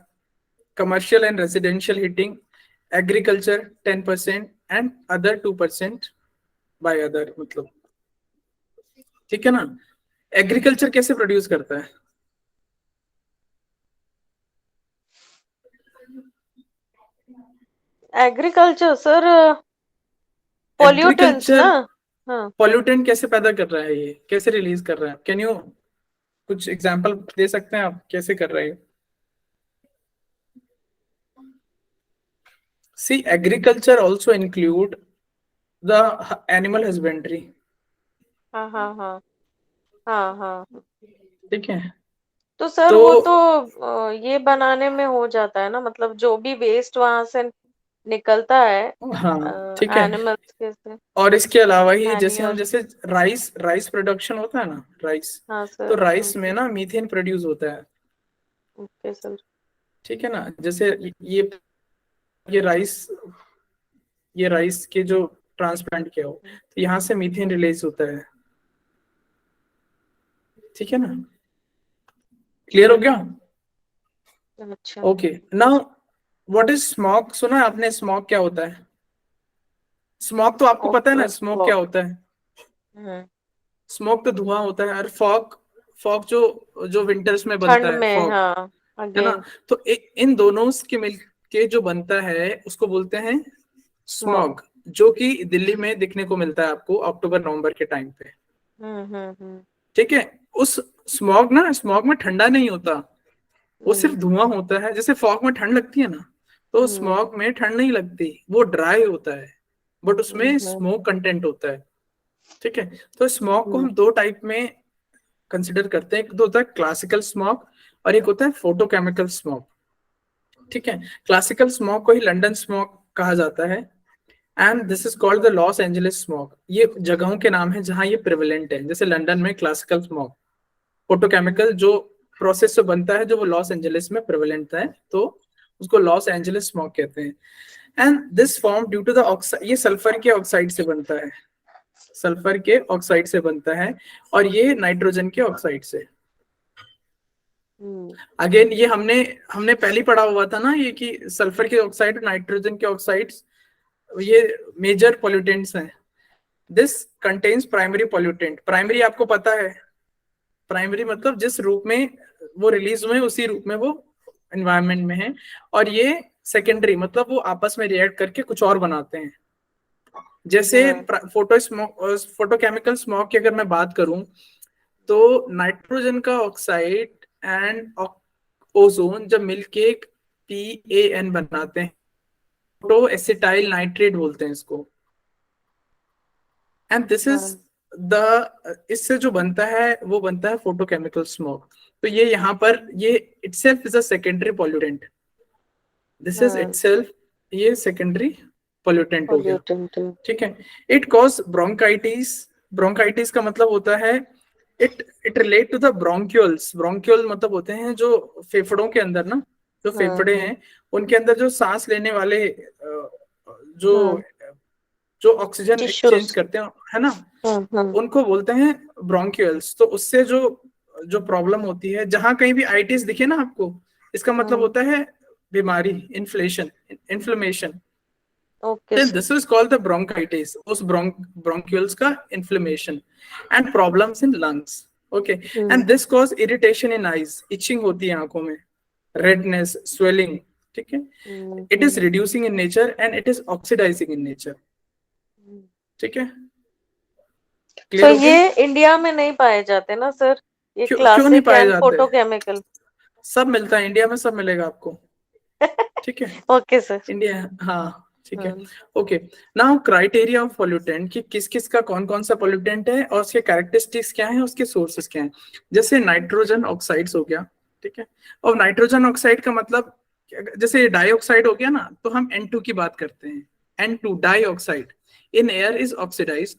commercial and residential heating, agriculture 10% and other 2% by other, मतलब ठीक है ना। एग्रीकल्चर कैसे प्रोड्यूस करता है? एग्रीकल्चर सर, पॉल्यूटेंट्स ना। हाँ, पॉल्यूटेंट कैसे पैदा कर रहा है, ये कैसे रिलीज कर रहा है? कैन यू कुछ एग्जांपल दे सकते हैं आप कैसे कर रहे हैं? See, agriculture also include the animal husbandry. हाँ, हाँ, हाँ, हाँ, हाँ। ठीक है, तो सर तो वो तो ये बनाने में हो जाता है ना, मतलब जो भी वेस्ट वहां से निकलता है हाँ ठीक है, एनिमल्स के से, और इसके अलावा ही जैसे हम मैन्योर। जैसे राइस प्रोडक्शन होता है ना, राइस, हाँ तो सर। राइस में ना मीथेन प्रोड्यूस होता है। Okay sir. ठीक है ना, जैसे ये राइस ये राइस के जो ट्रांसप्लांट किया हो तो यहाँ से मीथेन रिलीज होता है। ठीक है ना, क्लियर हो गया? अच्छा। Okay, now what is smog? सुना है आपने स्मॉग क्या होता है? स्मॉग तो आपको पता है ना, स्मोक क्या होता है? हम्म, स्मोक तो धुआं होता है, और फॉग, फॉग जो जो विंटर्स में बनता ठंड है, में, फॉग, हाँ, है ना। अगेन तो इन दोनों के मिल के जो बनता है उसको बोलते हैं स्मॉग। स्मॉग, जो कि दिल्ली में दिखने को मिलता है आपको अक्टूबर नवंबर के टाइम पे। हम्म। ठीक है, उस स्मॉग में ठंडा नहीं होता, वो सिर्फ धुआं होता है। जैसे फॉग में ठंड लगती है ना, तो स्मॉग में ठंड नहीं लगती, वो ड्राई होता है, बट उसमें स्मोक कंटेंट होता है। ठीक है, तो स्मॉग को हम दो टाइप में कंसिडर करते हैं, एक तो होता है क्लासिकल स्मॉग और एक होता है फोटोकेमिकल स्मॉग। ठीक है, क्लासिकल स्मॉग को ही लंदन स्मॉग कहा जाता है, and this is called the Los Angeles smog. ये जगहों के नाम है जहां ये प्रिवेलेंट है, जैसे लंदन में क्लासिकल स्मॉग, फोटोकेमिकल जो प्रोसेस से बनता है जो वो लॉस एंजलिस में प्रिवेलेंट है, तो उसको लॉस एंजलिस स्मॉग कहते हैं। And this form due to the oxide, ये सल्फर के ऑक्साइड से बनता है, सल्फर के ऑक्साइड से बनता है, और ये नाइट्रोजन के ऑक्साइड से। अगेन ये हमने हमने पहले पढ़ा हुआ था ना, ये कि सल्फर के ऑक्साइड और नाइट्रोजन के ऑक्साइड ये मेजर पोल्यूटेंट्स हैं। This contains primary pollutant. Primary आपको पता है, प्राइमरी मतलब जिस रूप में वो रिलीज हुए उसी रूप में वो एनवायरनमेंट में है, और ये सेकेंडरी मतलब वो आपस में रिएक्ट करके कुछ और बनाते हैं। जैसे फोटोकेमिकल स्मॉग की अगर मैं बात करूं तो नाइट्रोजन का ऑक्साइड एंड ओजोन जब मिलके एक PAN बनाते हैं, फोटो एसिटाइल नाइट्रेट बोलते हैं इसको, एंड दिस इज द इससे जो बनता है वो बनता है फोटोकेमिकल स्मोक। तो ये यहाँ पर ये itself is a secondary pollutant, this is itself ये सेकेंडरी पॉल्यूटेंट हो गया। ठीक है, इट कॉज ब्रोंकाइटिस। ब्रोंकाइटिस का मतलब होता है it relate to the bronchioles. Bronchiole मतलब होते हैं जो फेफड़ों के अंदर ना, जो फेफड़े हैं उनके अंदर जो सांस लेने वाले जो जो ऑक्सीजन एक्सचेंज करते हैं, है ना, उनको बोलते हैं ब्रोंक्यूल्स। तो उससे जो जो प्रॉब्लम होती है, जहां कहीं भी आइटिस दिखे ना आपको, इसका मतलब होता है बीमारी, inflammation. Okay Then sir. this is called the bronchitis, उस bronchioles का inflammation and problems in lungs. Okay, and this cause irritation in eyes, itching होती है आंखों में, redness, swelling. ठीक है, it is reducing in nature and it is oxidizing in nature. ठीक है, तो clear हो गया? ये इंडिया में नहीं पाए जाते ना सर, ये क्यों नहीं क्लासिक पाए एंड जाते? फोटोकेमिकल? सब मिलता है इंडिया में, सब मिलेगा आपको। ठीक है, ओके सर। इंडिया, हाँ ठीक है। Okay, now criteria of pollutant, कि किस किस का कौन कौन सा पोल्यूटेंट है और उसके कैरेक्टरिस्टिक्स क्या हैं, उसके सोर्सेस क्या हैं। जैसे नाइट्रोजन ऑक्साइड्स हो गया, ठीक है, और नाइट्रोजन ऑक्साइड का मतलब जैसे डाइऑक्साइड हो गया ना, तो हम N2 की बात करते हैं, N2 dioxide in air is oxidised.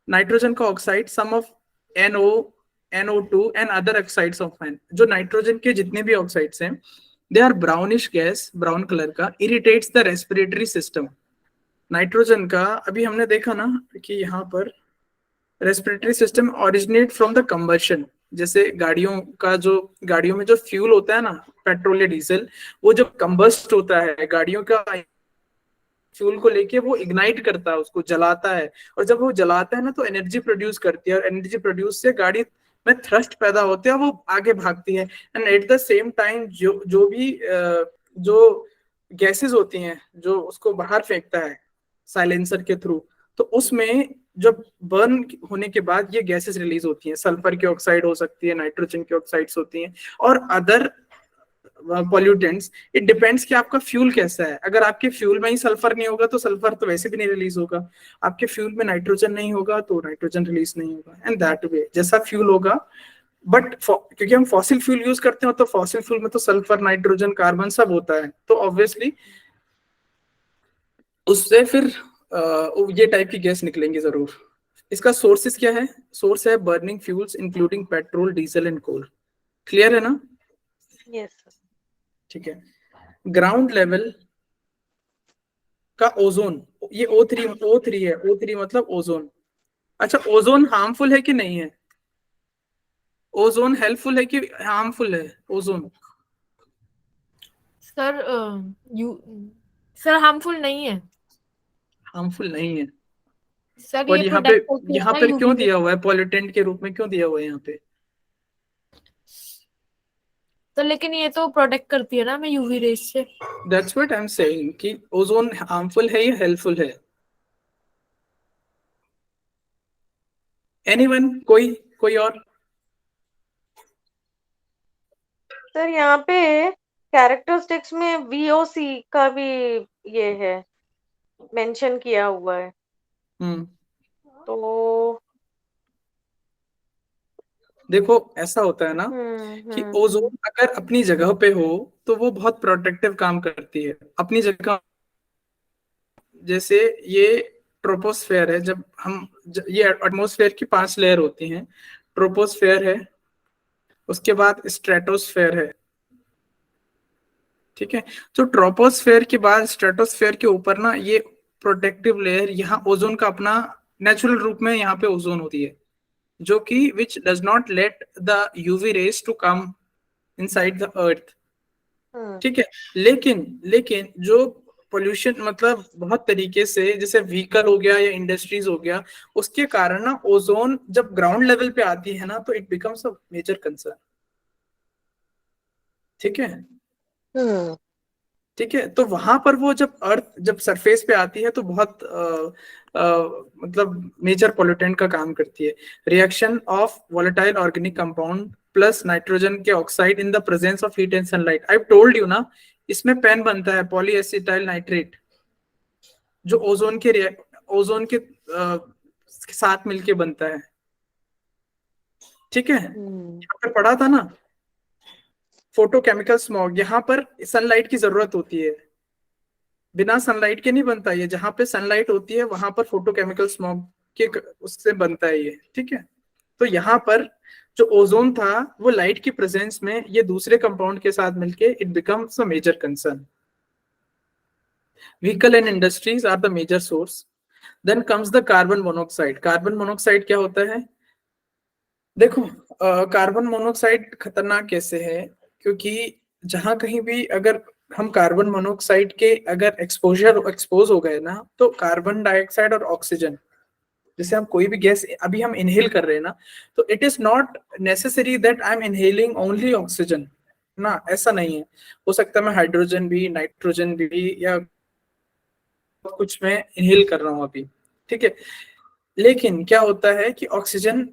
Nitrogen का oxide sum of NO, NO2 and other oxides of N। जो नाइट्रोजन के जितने भी ऑक्साइड्स हैं, they are brownish gas, brown colour का, irritates the respiratory system. Nitrogen का अभी हमने देखा ना कि यहाँ पर respiratory system originate from the combustion. जैसे गाड़ियों में जो फ्यूल होता है ना, पेट्रोल या डीजल, वो जब कंबस्ट होता है गाड़ियों का, फ्यूल को लेके वो इग्नाइट करता है, उसको जलाता है, और जब वो जलाता है ना तो एनर्जी प्रोड्यूस करती है, और एनर्जी प्रोड्यूस से गाड़ी में थ्रस्ट पैदा होते हैं, वो आगे भागती है। And at the same time जो गैसेस होती हैं जो उसको बाहर फेंकता है साइलेंसर के थ्रू, तो उसमें जब बर्न होने के बाद ये गैसेस रिलीज होती हैं, सल्फर की ऑक्साइड हो सकती है, नाइट्रोजन की ऑक्साइड्स होती हैं, और अदर पॉल्यूटेंट्स। इट डिपेंड्स कि आपका फ्यूल कैसा है। अगर आपके फ्यूल में ही सल्फर नहीं होगा तो सल्फर तो वैसे भी नहीं रिलीज होगा, आपके फ्यूल में नाइट्रोजन नहीं होगा तो नाइट्रोजन रिलीज नहीं होगा, एंड दैट वे जैसा फ्यूल होगा। बट क्योंकि हम फॉसिल फ्यूल यूज करते हैं, तो फॉसिल फ्यूल में तो सल्फर, नाइट्रोजन, कार्बन सब होता है, तो ऑब्वियसली उससे फिर ये टाइप की गैस निकलेंगे जरूर। इसका सोर्सेस क्या है? सोर्स है burning fuels including petrol, diesel and coal. Clear है ना? Yes sir. ठीक है, ग्राउंड लेवल का ओजोन, ये O3 है, O3 मतलब ओजोन। अच्छा, ओजोन हार्मफुल है कि नहीं है? ओजोन हेल्पफुल है कि हार्मफुल है ओजोन? सर सर हार्मफुल नहीं है हार्मफुल नहीं है। सर, और ये प्रोटेक्ट करती है यहाँ ना पर यूवी क्यों रे। दिया हुआ है पॉल्यूटेंट के रूप में, क्यों दिया हुआ है यहाँ पे? तो लेकिन ये तो प्रोटेक्ट करती है ना हमें यूवी रेस से। That's what I am saying कि ओजोन हार्मफुल है या हेल्पफुल है? एनीवन, कोई और? सर यहाँ पे कैरेक्टरिस्टिक्स में VOC का भी ये है, मेंशन किया हुआ है। तो देखो ऐसा होता है ना कि ओजोन अगर अपनी जगह पे हो तो वो बहुत प्रोटेक्टिव काम करती है अपनी जगह। जैसे ये ट्रोपोस्फेयर है, ये एटमॉस्फेयर की 5 लेयर होती हैं। ट्रोपोस्फेयर है, उसके बाद स्ट्रेटोस्फेयर है, ठीक है। तो ट्रोपोस्फेयर के बाद स्ट्रेटोस्फेयर के ऊपर ना ये प्रोटेक्टिव लेयर, यहाँ ओजोन का अपना नेचुरल रूप में यहाँ पे ओजोन होती है, जो कि which does not let the UV rays to come inside the earth, ठीक है। लेकिन जो पोल्यूशन मतलब बहुत तरीके से, जैसे व्हीकल हो गया या इंडस्ट्रीज हो गया, उसके कारण ना ओजोन जब ग्राउंड लेवल पे आती है ना तो it becomes a major concern, ठीक है। ठीक है, तो वहां पर वो जब सरफेस पे आती है तो बहुत मतलब मेजर पोल्यूटेंट का काम करती है। Reaction of volatile organic compound plus nitrogen के oxide in the presence of heat and sunlight. I told you ना, इसमें पेन बनता है पॉलीएसिटाइल नाइट्रेट, जो ओजोन के साथ मिलके बनता है, ठीक है। यहाँ पे पढ़ा था ना फोटोकेमिकल स्मॉग, यहाँ पर सनलाइट की जरूरत होती है, बिना सनलाइट के नहीं बनता ये। जहां पे सनलाइट होती है वहां पर फोटोकेमिकल स्मॉग के उससे बनता है ये, ठीक है। तो यहाँ पर जो ओजोन था वो लाइट की प्रेजेंस में ये दूसरे कंपाउंड के साथ मिलके it becomes a major concern. Vehicle and industries are the major source. Then comes the carbon monoxide. Carbon monoxide क्या होता है? देखो कार्बन मोनोऑक्साइड खतरनाक कैसे है, क्योंकि जहां कहीं भी अगर हम कार्बन मोनोऑक्साइड के अगर एक्सपोज हो गए ना, तो कार्बन डाइऑक्साइड और ऑक्सीजन, जैसे हम कोई भी गैस अभी हम इनहेल कर रहे हैं ना, तो it is not necessary that I am inhaling only oxygen ना, ऐसा नहीं है। हो सकता है मैं हाइड्रोजन भी, नाइट्रोजन भी, या कुछ मैं इनहेल कर रहा हूँ अभी, ठीक है। लेकिन क्या होता है कि ऑक्सीजन,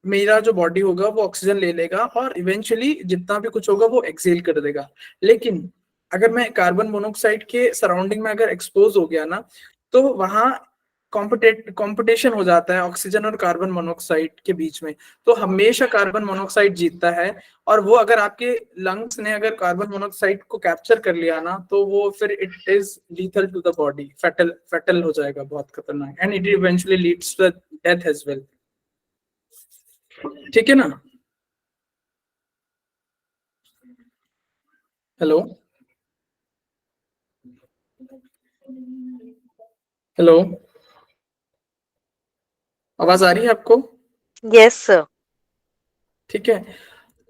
मेरा जो बॉडी होगा वो ऑक्सीजन ले लेगा और इवेंचुअली जितना भी कुछ होगा वो एक्सेल कर देगा। लेकिन अगर मैं कार्बन मोनोऑक्साइड के सराउंडिंग में अगर एक्सपोज हो गया ना, तो वहां कंपटीशन हो जाता है ऑक्सीजन और कार्बन मोनोऑक्साइड के बीच में। तो हमेशा कार्बन मोनोऑक्साइड जीतता है, और वो अगर आपके लंग्स ने अगर कार्बन मोनोऑक्साइड को कैप्चर कर लिया ना, तो वो फिर it is lethal to the body, fatal हो जाएगा, बहुत खतरनाक, and it eventually leads to death as well. ठीक है ना? हेलो हेलो, आवाज आ रही है आपको? Yes sir. ठीक है,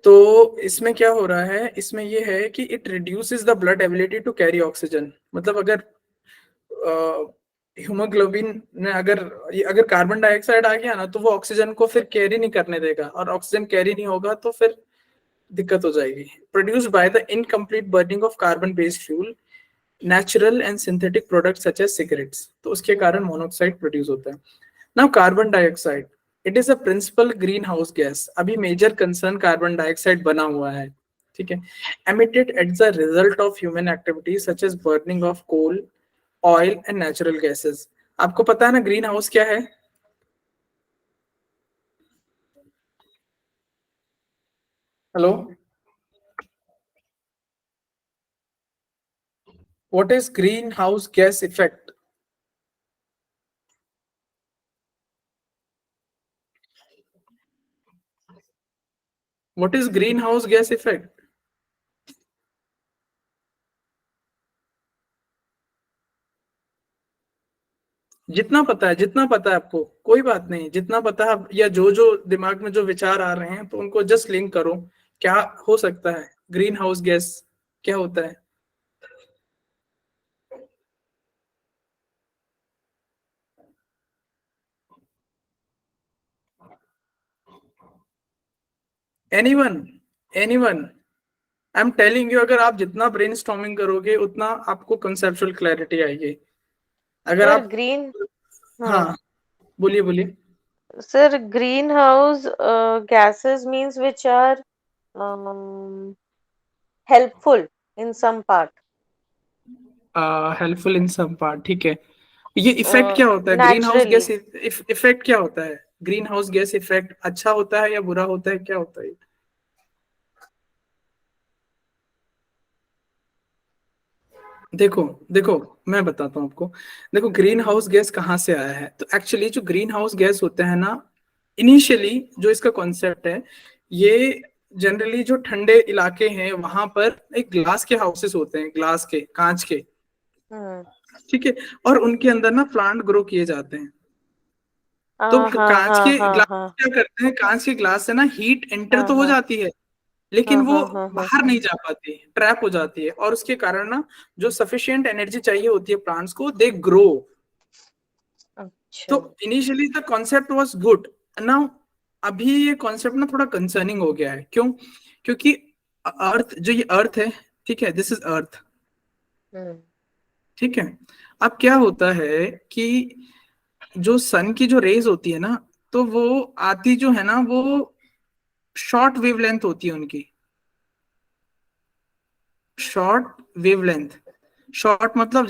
तो इसमें क्या हो रहा है, इसमें ये है कि it reduces the blood ability to carry oxygen. मतलब अगर हीमोग्लोबिन ने अगर कार्बन डाइऑक्साइड आ गया ना, तो वो ऑक्सीजन को फिर कैरी नहीं करने देगा, और ऑक्सीजन कैरी नहीं होगा तो फिर दिक्कत हो जाएगी। Produced by the incomplete burning of carbon based fuel, natural and synthetic products such as cigarettes, तो उसके कारण मोनोऑक्साइड प्रोड्यूस होता है। Now carbon dioxide, it is a principal green house gas. अभी मेजर कंसर्न कार्बन डाइऑक्साइड बना हुआ है, ठीक है। Emitted at the result of human activities such as burning of coal, oil and natural gases. आपको पता है ना ग्रीन हाउस क्या है? Hello, what is green house gas effect? What is green house gas effect? जितना पता है आपको, कोई बात नहीं, जितना पता है या जो जो दिमाग में जो विचार आ रहे हैं, तो उनको जस्ट लिंक करो। क्या हो सकता है ग्रीन हाउस गैस, क्या होता है? Anyone, anyone, I am telling you, अगर आप जितना ब्रेनस्टॉर्मिंग करोगे उतना आपको कंसेप्चुअल क्लैरिटी आएगी। अगर सर आप, ग्रीन, हाँ बोलिए बोलिए। sir, greenhouse gases means which are helpful in some part. Helpful in some part, ठीक है। ये इफेक्ट क्या होता है green house Naturally. Gas effect क्या होता है? ग्रीन हाउस गैस इफेक्ट अच्छा होता है या बुरा होता है, क्या होता है? देखो देखो, मैं बताता हूँ आपको। देखो ग्रीन हाउस गैस कहाँ से आया है, तो एक्चुअली जो ग्रीन हाउस गैस होता है ना, इनिशियली जो इसका कॉन्सेप्ट है, ये जनरली जो ठंडे इलाके हैं वहां पर एक ग्लास के हाउसेस होते हैं, ग्लास के, कांच के, Hmm. ठीक है। और उनके अंदर ना प्लांट ग्रो किए जाते हैं। तो हाँ हाँ कांच हाँ के हाँ ग्लास हाँ क्या करते हैं, कांच के ग्लास से ना हीट एंटर हाँ तो हो हाँ जाती है, लेकिन हाँ वो हाँ हाँ हाँ। बाहर नहीं जा पाती, ट्रैप हो जाती है, और उसके कारण ना जो सफिशिएंट एनर्जी चाहिए होती है प्लांट्स को, दे ग्रो। तो अच्छा। Initially the concept was good. Now अभी ये कॉन्सेप्ट ना थोड़ा कंसर्निंग हो गया है, क्यों? क्योंकि अर्थ, जो ये अर्थ है, ठीक है, दिस इज अर्थ, हम्म ठीक है। अब क्या होता है कि जो सन की जो रेज होती है ना, तो वो आती जो है ना, वो शॉर्ट वेवलेंथ होती है उनकी, शॉर्ट वेवलेंथ। शॉर्ट मतलब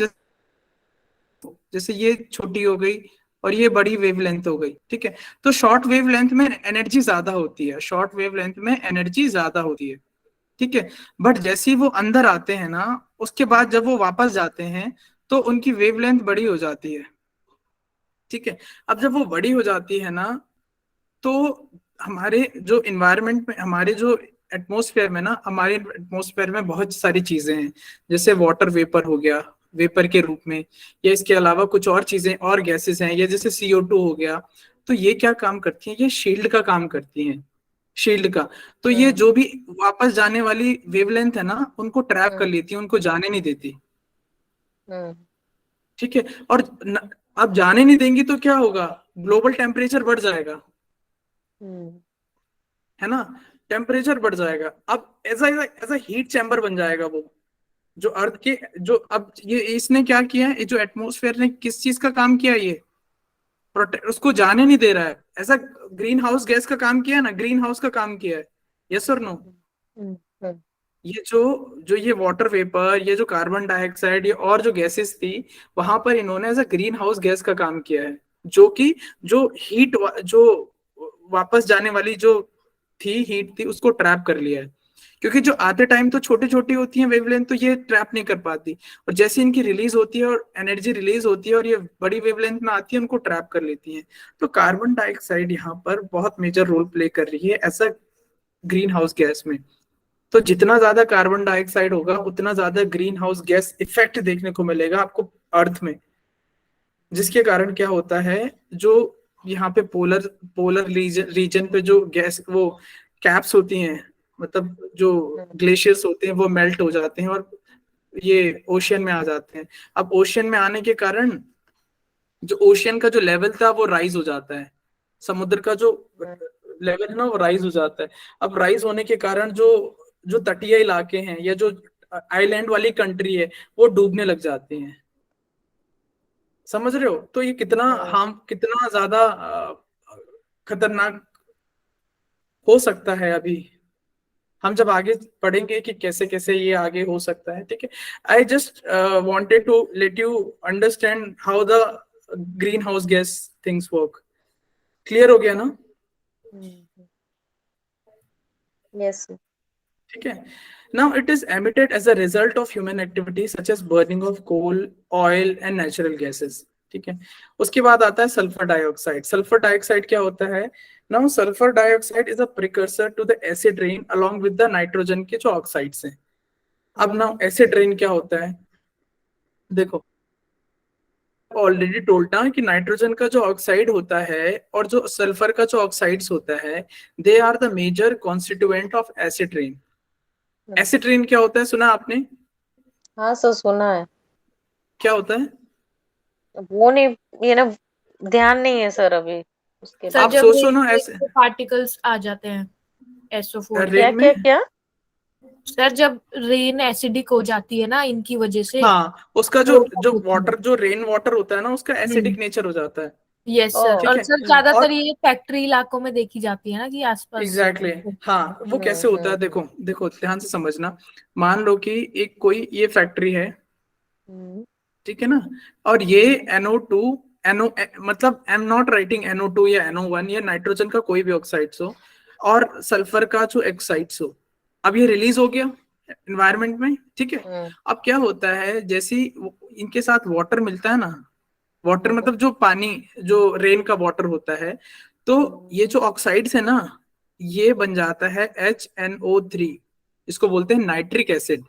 जैसे ये छोटी हो गई और ये बड़ी वेवलेंथ हो गई, ठीक है। तो शॉर्ट वेवलेंथ में एनर्जी ज्यादा होती है, शॉर्ट वेवलेंथ में एनर्जी ज्यादा होती है, ठीक है। बट जैसे ही वो अंदर आते हैं ना, उसके बाद जब वो वापस जाते हैं, तो उनकी वेवलेंथ बड़ी हो जाती है, ठीक है। अब जब वो बड़ी हो जाती है ना, तो हमारे जो इन्वायरमेंट में, हमारे जो एटमॉस्फेयर में ना, हमारे एटमॉस्फेयर में बहुत सारी चीजें हैं, जैसे वाटर वेपर हो गया, वेपर के रूप में, या इसके अलावा कुछ और चीजें और गैसेस हैं, या जैसे CO2 हो गया। तो ये क्या काम करती हैं, ये शील्ड का काम करती हैं, शील्ड का। तो ये जो भी वापस जाने वाली वेवलेंथ है ना, उनको ट्रैप कर लेती है, उनको जाने नहीं देती। ठीक है। और अब जाने नहीं देंगी तो क्या होगा, ग्लोबल टेम्परेचर बढ़ जाएगा, है ना, टेम्परेचर बढ़ जाएगा। अब ऐसा ऐसा हीट चैम्बर बन जाएगा वो, जो अर्थ के जो, अब ये इसने क्या किया है, जो एटमॉस्फेयर ने किस चीज का काम किया, ये उसको जाने नहीं दे रहा है। ऐसा ग्रीन हाउस गैस का काम किया है ना, ग्रीन हाउस का काम किया है, यस और नो। ये जो जो ये वाटर वेपर, ये जो कार्बन डाइऑक्साइड, ये और जो गैसेस थी, वहां पर इन्होंने as a green house gas का काम किया है, जो कि जो हीट जो वापस जाने वाली जो थी हीट थी, उसको ट्रैप कर लिया है। क्योंकि जो आते टाइम तो छोटी छोटी होती है वेवलेंथ, तो ये ट्रैप नहीं कर पाती, और जैसे इनकी रिलीज होती है और एनर्जी रिलीज होती है और ये बड़ी वेवलेंथ में आती है, उनको ट्रैप कर लेती है। तो कार्बन डाइऑक्साइड यहाँ पर बहुत मेजर रोल प्ले कर रही है ऐसा ग्रीन हाउस गैस में। तो जितना ज्यादा कार्बन डाइऑक्साइड होगा, उतना ज्यादा ग्रीन हाउस गैस इफेक्ट देखने को मिलेगा आपको अर्थ में, जिसके कारण क्या होता है, जो यहाँ पे पोलर पोलर रीजन पे जो गैस वो कैप्स होती हैं, मतलब जो ग्लेशियर्स होते हैं, वो मेल्ट हो जाते हैं और ये ओशियन में आ जाते हैं। अब ओशियन में आने के कारण जो ओशियन का जो लेवल था वो राइज हो जाता है, समुद्र का जो लेवल है ना वो राइज हो जाता है। अब राइज होने के कारण जो जो तटीय इलाके हैं या जो आइलैंड वाली कंट्री है, वो डूबने लग जाती हैं। समझ रहे हो, तो ये कितना कितना ज्यादा खतरनाक हो सकता है। अभी हम जब आगे पढ़ेंगे कि कैसे कैसे ये आगे हो सकता है, ठीक है। I just wanted to let you understand how the green house gas things work. Clear हो गया ना? यस। ठीक है। Now it is emitted as a result of human activities such as burning of coal, oil and natural gases. ठीक है। उसके बाद आता है सल्फर डाइऑक्साइड। सल्फर डाइऑक्साइड क्या होता है? Now sulfur dioxide is a precursor to the acid rain along with the nitrogen के जो ऑक्साइड्स हैं। अब now acid rain क्या होता है? देखो, ऑलरेडी टोल्ड ना कि नाइट्रोजन का जो ऑक्साइड होता है और जो सल्फर का जो ऑक्साइड्स होता है, they are the major constituent of acid rain. Acid rain क्या होता है, सुना आपने? हाँ सर, सुना है। क्या होता है? वो नहीं, ये ना ध्यान नहीं है सर अभी उसके सर आप जब सोचो ना ऐसे पार्टिकल्स आ जाते हैं SO4 क्या रेन क्या में। क्या? सर जब रेन एसिडिक हो जाती है ना इनकी वजह से, हाँ, उसका जो तो जो वाटर, जो रेन वाटर होता है ना, उसका एसिडिक नेचर हो जाता है। Yes sir. ठीक और है। सर ज्यादातर और ये फैक्ट्री इलाकों में देखी जाती है ना कि आसपास। एग्जैक्टली हाँ, वो कैसे होता है, देखो देखो ध्यान से समझना। मान लो कि एक कोई ये फैक्ट्री है, ठीक है ना, और ये NO2 NO मतलब आई एम नॉट राइटिंग NO2 या NO1 या नाइट्रोजन का कोई भी ऑक्साइड्स हो और सल्फर का जो ऑक्साइड्स हो, अब ये रिलीज हो गया एनवायरनमेंट में, ठीक है। अब क्या होता है, जैसे इनके साथ वाटर मिलता है ना, वाटर मतलब जो पानी, जो रेन का वाटर होता है, तो ये जो ऑक्साइड्स है ना, ये बन जाता है HNO3, इसको बोलते हैं nitric acid.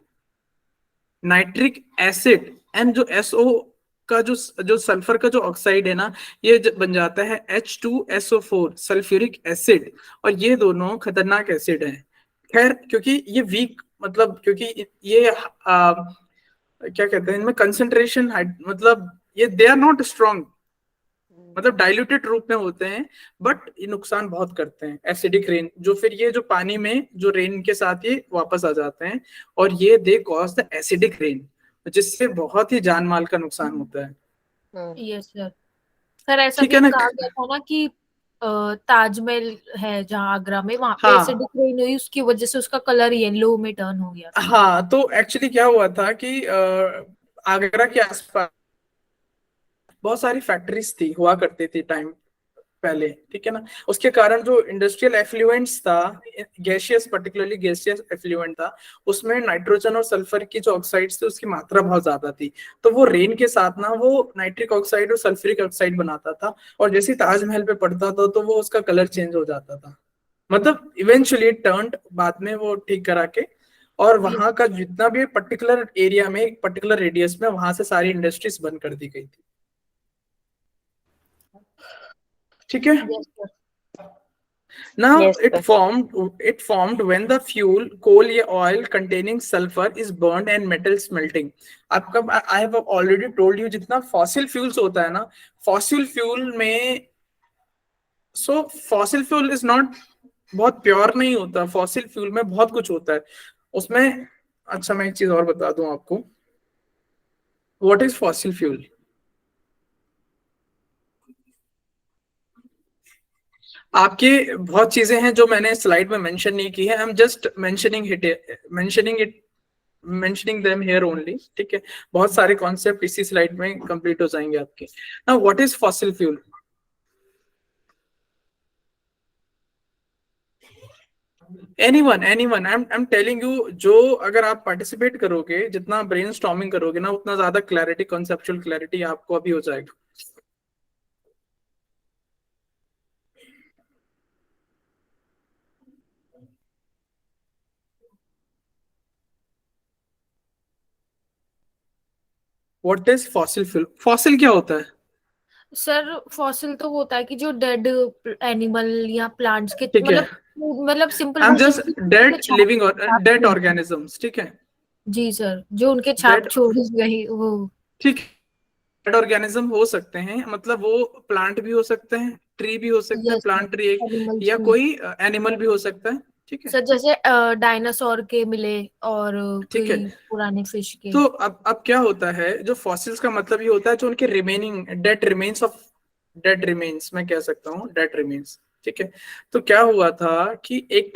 Nitric acid and जो SO का जो सल्फर का जो ऑक्साइड है ना, ये बन जाता है H2SO4 सल्फ्यूरिक एसिड। और ये दोनों खतरनाक एसिड हैं। खैर, क्योंकि ये वीक, मतलब क्योंकि ये क्या कहते हैं, इनमें कंसंट्रेशन मतलब ये दे आर नॉट स्ट्रॉन्ग, मतलब डाइल्यूटेड रूप में होते हैं, बट ये नुकसान बहुत करते हैं, एसिडिक रेन, जो फिर ये जो पानी में जो रेन के साथ ये वापस आ जाते हैं, और ये they cause the acidic rain, जिससे बहुत ही जान माल का नुकसान होता है। Yes sir. सर ऐसा ठीक भी है ना? कहा गया था ना कि ताजमहल है जहाँ आगरा में, वहां पे हाँ एसिडिक रेन हुई, उसकी वजह से उसका कलर येलो में टर्न हो गया था। हाँ, तो एक्चुअली क्या हुआ था कि आगरा के आसपास बहुत सारी फैक्ट्रीज थी, हुआ करती थी टाइम पहले, ठीक है ना। उसके कारण जो इंडस्ट्रियल एफ्लुएंट्स था, गैसियस, पर्टिकुलरली गैसियस एफ्लुएंट था, उसमें नाइट्रोजन और सल्फर की जो ऑक्साइड्स थे उसकी मात्रा बहुत ज्यादा थी। तो वो रेन के साथ ना वो नाइट्रिक ऑक्साइड और सल्फ्यूरिक ऑक्साइड बनाता था, और जैसे ताजमहल पे पड़ता था तो वो उसका कलर चेंज हो जाता था। मतलब इवेंचुअली टर्न्ड, बाद में वो ठीक करा के, और वहां का जितना भी पर्टिकुलर एरिया में, एक पर्टिकुलर रेडियस में, वहां से सारी इंडस्ट्रीज बंद कर दी गई थी। ठीक है। Now Yes, it sir. formed when the fuel, coal या oil containing sulfur is burned and metal smelting. आपका I have already told you जितना fossil fuels होता है ना, fossil fuel में fossil fuel is not बहुत प्योर नहीं होता, fossil fuel में बहुत कुछ होता है उसमें। अच्छा मैं एक चीज और बता दूं आपको, what is fossil fuel? आपके बहुत चीजें हैं जो मैंने स्लाइड में मेंशन नहीं की है, आई am just mentioning them here only, ठीक है। बहुत सारे कॉन्सेप्ट इसी स्लाइड में कंप्लीट हो जाएंगे आपके। Now what is fossil fuel? Anyone I am telling you, जो अगर आप पार्टिसिपेट करोगे, जितना ब्रेनस्टॉर्मिंग करोगे ना, उतना ज्यादा क्लैरिटी, कॉन्सेप्चुअल क्लैरिटी आपको अभी हो जाएगा। What is fossil fuel? Fossil क्या होता है सर फॉसिल तो वो होता है कि जो डेड एनिमल या प्लांट्स के ठीक है, मतलब सिंपल आई एम भाषा जस्ट में डेड छाप लिविंग और छाप डेड छोड़- ऑर्गेनिजम्स, ठीक है। जी सर, जो उनके छाप डेड, छोड़ गई वो। ठीक, डेड ऑर्गेनिज्म हो सकते हैं, मतलब वो प्लांट भी हो सकते हैं, ट्री भी हो सकते हैं, यस सर, प्लांट ट्री एक, एनिमल्स या भी। कोई एनिमल भी हो सकता है, ठीक है। सर जैसे डायनासोर के मिले और ठीक है, कोई पुराने फिश के। तो अब क्या होता है, जो फॉसिल्स का मतलब ये होता है जो उनके remaining dead remains of, dead remains मैं कह सकता हूँ, डेड रिमेन्स, ठीक है। तो क्या हुआ था कि एक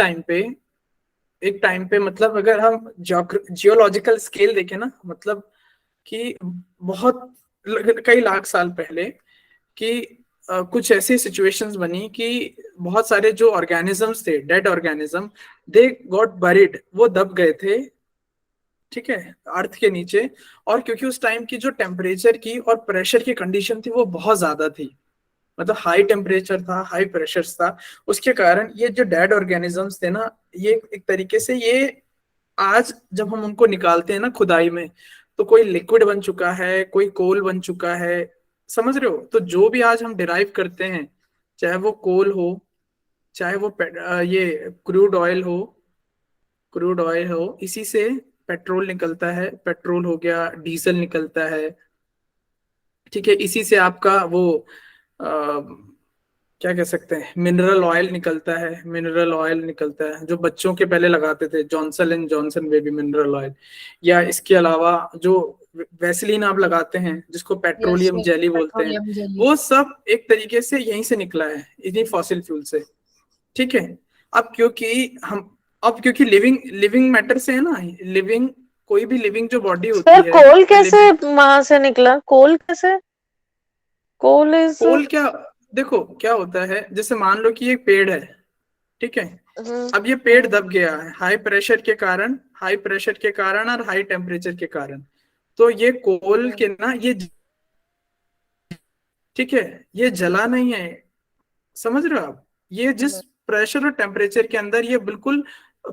टाइम पे मतलब अगर हम जियोलॉजिकल स्केल देखें ना, मतलब कि बहुत कई लाख साल पहले कि कुछ ऐसी सिचुएशंस बनी कि बहुत सारे जो ऑर्गेनिजम्स थे, dead organism, they got buried, वो दब गए थे, ठीक है, अर्थ के नीचे। और क्योंकि उस टाइम की जो टेम्परेचर की और प्रेशर की कंडीशन थी वो बहुत ज्यादा थी, मतलब हाई टेम्परेचर था, हाई प्रेशर था, उसके कारण ये जो डेड ऑर्गेनिजम्स थे ना, ये एक तरीके से ये आज जब हम उनको निकालते हैं ना खुदाई में, तो कोई लिक्विड बन चुका है, कोई कोल बन चुका है, समझ रहे हो? तो जो भी आज हम डिराइव करते हैं, चाहे वो कोल हो, चाहे वो ये क्रूड ऑयल हो, इसी से पेट्रोल निकलता है, पेट्रोल हो गया, डीजल निकलता है, ठीक है, इसी से आपका वो क्या कह सकते हैं, मिनरल ऑयल निकलता है जो बच्चों के पहले लगाते थे, Johnson and Johnson baby mineral oil. या इसके अलावा जो वैसलीन आप लगाते हैं जिसको यस पेट्रोलियम सर, जेली बोलते हैं, पेट्रोलियम जेली। वो सब एक तरीके से यहीं से निकला है, इन्हीं फॉसिल फ्यूल से, ठीक है। अब क्योंकि हम अब क्योंकि लिविंग लिविंग मैटर से है ना, लिविंग, कोई भी लिविंग जो बॉडी होती सर है, कोल कैसे living- वहां से निकला? कोल कैसे? कोल इज कोल क्या, देखो क्या होता है, जैसे मान लो कि एक पेड़ है, ठीक है, अब ये पेड़ दब गया है हाई प्रेशर के कारण और हाई टेम्परेचर के कारण, तो ये कोल के ना ये, ठीक है, ये जला नहीं है, समझ रहे हो आप? ये जिस प्रेशर और टेम्परेचर के अंदर ये बिल्कुल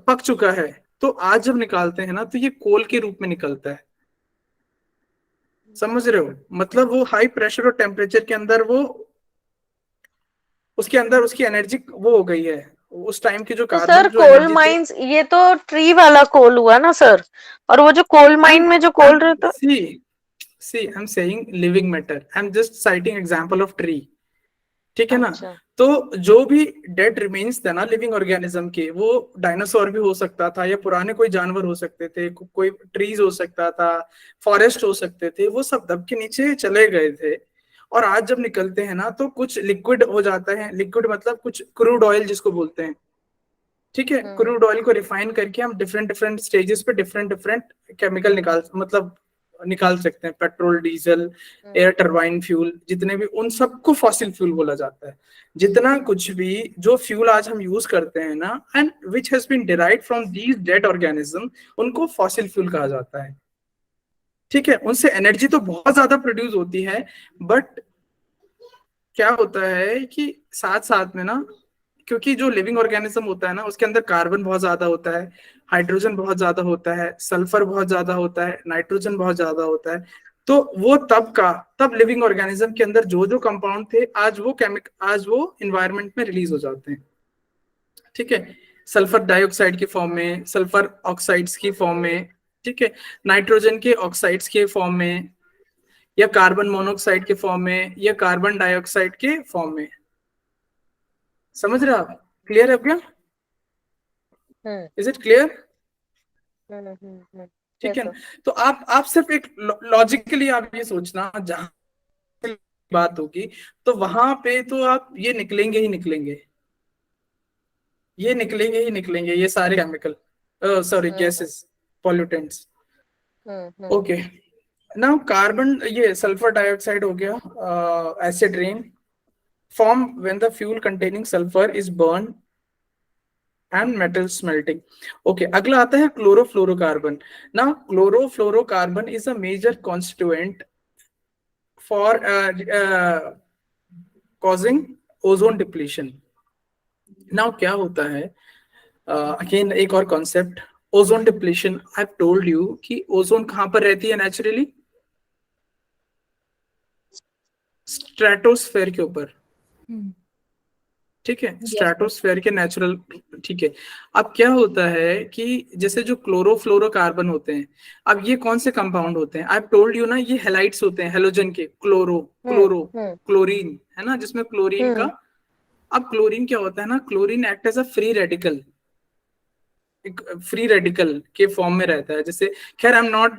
पक चुका है, तो आज जब निकालते हैं ना तो ये कोल के रूप में निकलता है, समझ रहे हो? मतलब वो हाई प्रेशर और टेम्परेचर के अंदर वो, उसके अंदर उसकी एनर्जी वो हो गई है, उस टाइम की जो तो कार्बन सर जो कोल एनर्जी थी। माइंस, ये तो ट्री वाला कोल हुआ ना सर, और वो जो कोल माइन में जो कोल रहता। See I am saying living matter, I am just citing example of tree, ठीक है ना। अच्छा। तो जो भी डेड रिमेन्स थे ना लिविंग ऑर्गेनिज्म के, वो डायनासोर भी हो सकता था, या पुराने कोई जानवर हो सकते थे, कोई ट्रीज हो सकता था, फॉरेस्ट हो सकते थे, वो सब दब के नीचे चले गए थे। और आज जब निकलते हैं ना तो कुछ लिक्विड हो जाता है, लिक्विड मतलब कुछ क्रूड ऑयल जिसको बोलते हैं, ठीक है। क्रूड ऑयल को रिफाइन करके हम डिफरेंट डिफरेंट स्टेजेस पे डिफरेंट डिफरेंट केमिकल निकाल सकते हैं, petrol, diesel, air turbine fuel, जितने भी, उन सबको फॉसिल फ्यूल बोला जाता है। जितना कुछ भी जो फ्यूल आज हम यूज करते हैं ना, and which has been derived from these dead organism, उनको फॉसिल फ्यूल कहा जाता है, ठीक है। उनसे एनर्जी तो बहुत ज्यादा प्रोड्यूस होती है, बट क्या होता है कि साथ साथ में ना, क्योंकि जो लिविंग ऑर्गेनिज्म होता है ना, उसके अंदर कार्बन बहुत ज्यादा होता है, हाइड्रोजन बहुत ज्यादा होता है, सल्फर बहुत ज्यादा होता है, नाइट्रोजन बहुत ज्यादा होता है, तो वो तब लिविंग ऑर्गेनिज्म के अंदर जो जो कंपाउंड थे, आज वो इन्वायरमेंट में रिलीज हो जाते हैं, ठीक है, सल्फर डाइऑक्साइड के फॉर्म में, सल्फर ऑक्साइड्स की फॉर्म में, ठीक है, नाइट्रोजन के ऑक्साइड्स के फॉर्म में, या कार्बन मोनोऑक्साइड के फॉर्म में, या कार्बन डाइऑक्साइड के फॉर्म में। समझ रहे हो आप? क्लियर है क्या? Is it clear? ठीक है ना? तो आप सिर्फ एक लॉजिकली आप ये सोचना, जहां बात होगी तो वहां पे तो आप ये निकलेंगे ही निकलेंगे, ये निकलेंगे ही निकलेंगे, ये सारे chemical, sorry gases, pollutants. Okay, now carbon, ये सल्फर डाइऑक्साइड हो गया, acid rain form when the fuel containing sulphur is burn and metal smelting. Okay, अगला आता है chlorofluorocarbon. Now chlorofluorocarbon is a major constituent for causing ozone depletion. Now क्या होता है, again एक और concept, ozone depletion. I have told you कि ozone कहां पर रहती है नेचुरली? स्ट्रेटोस्फेयर के ऊपर, ठीक है, स्ट्रेटोस्फेयर के नेचुरल, ठीक है। अब क्या होता है कि जैसे जो क्लोरोफ्लोरोकार्बन होते हैं, अब ये कौन से कंपाउंड होते हैं? आई हैव टोल्ड यू ना, ये हैलाइड्स होते हैं हेलोजन के, क्लोरीन है ना, जिसमें क्लोरीन का, अब क्लोरीन क्या होता है ना, chlorine act as a free radical, एक फ्री रेडिकल के फॉर्म में रहता है। जैसे, खैर I am not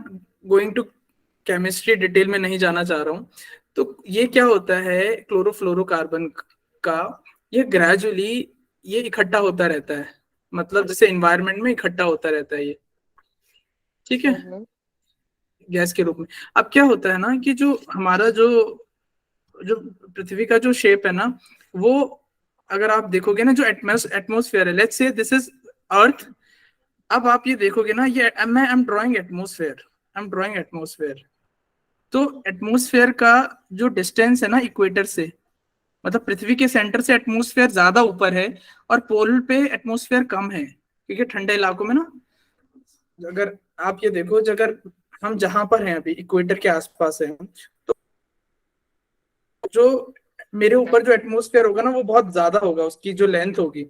going to chemistry detail में नहीं जाना चाह रहा हूं। तो ये क्या होता है क्लोरोफ्लोरोकार्बन का, ये ग्रेजुअली ये इकट्ठा होता रहता है, मतलब जैसे एनवायरनमेंट में इकट्ठा होता रहता है ये, ठीक है, गैस के रूप में। अब क्या होता है ना कि जो हमारा जो जो पृथ्वी का जो शेप है ना, वो अगर आप देखोगे ना, जो एटमोस्फेयर है, let's say this is earth. अब आप ये देखोगे ना, ये मैं आई एम ड्राइंग एटमोस्फेयर, तो एटमोस्फेयर का जो डिस्टेंस है ना इक्वेटर से, मतलब पृथ्वी के सेंटर से एटमोस्फेयर ज्यादा ऊपर है, और पोल पे एटमोस्फेयर कम है, क्योंकि ठंडे इलाकों में ना, अगर आप ये देखो, अगर हम जहां पर हैं अभी इक्वेटर के आसपास है, तो जो मेरे ऊपर जो एटमोस्फेयर होगा ना, वो बहुत ज्यादा होगा, उसकी जो लेंथ होगी।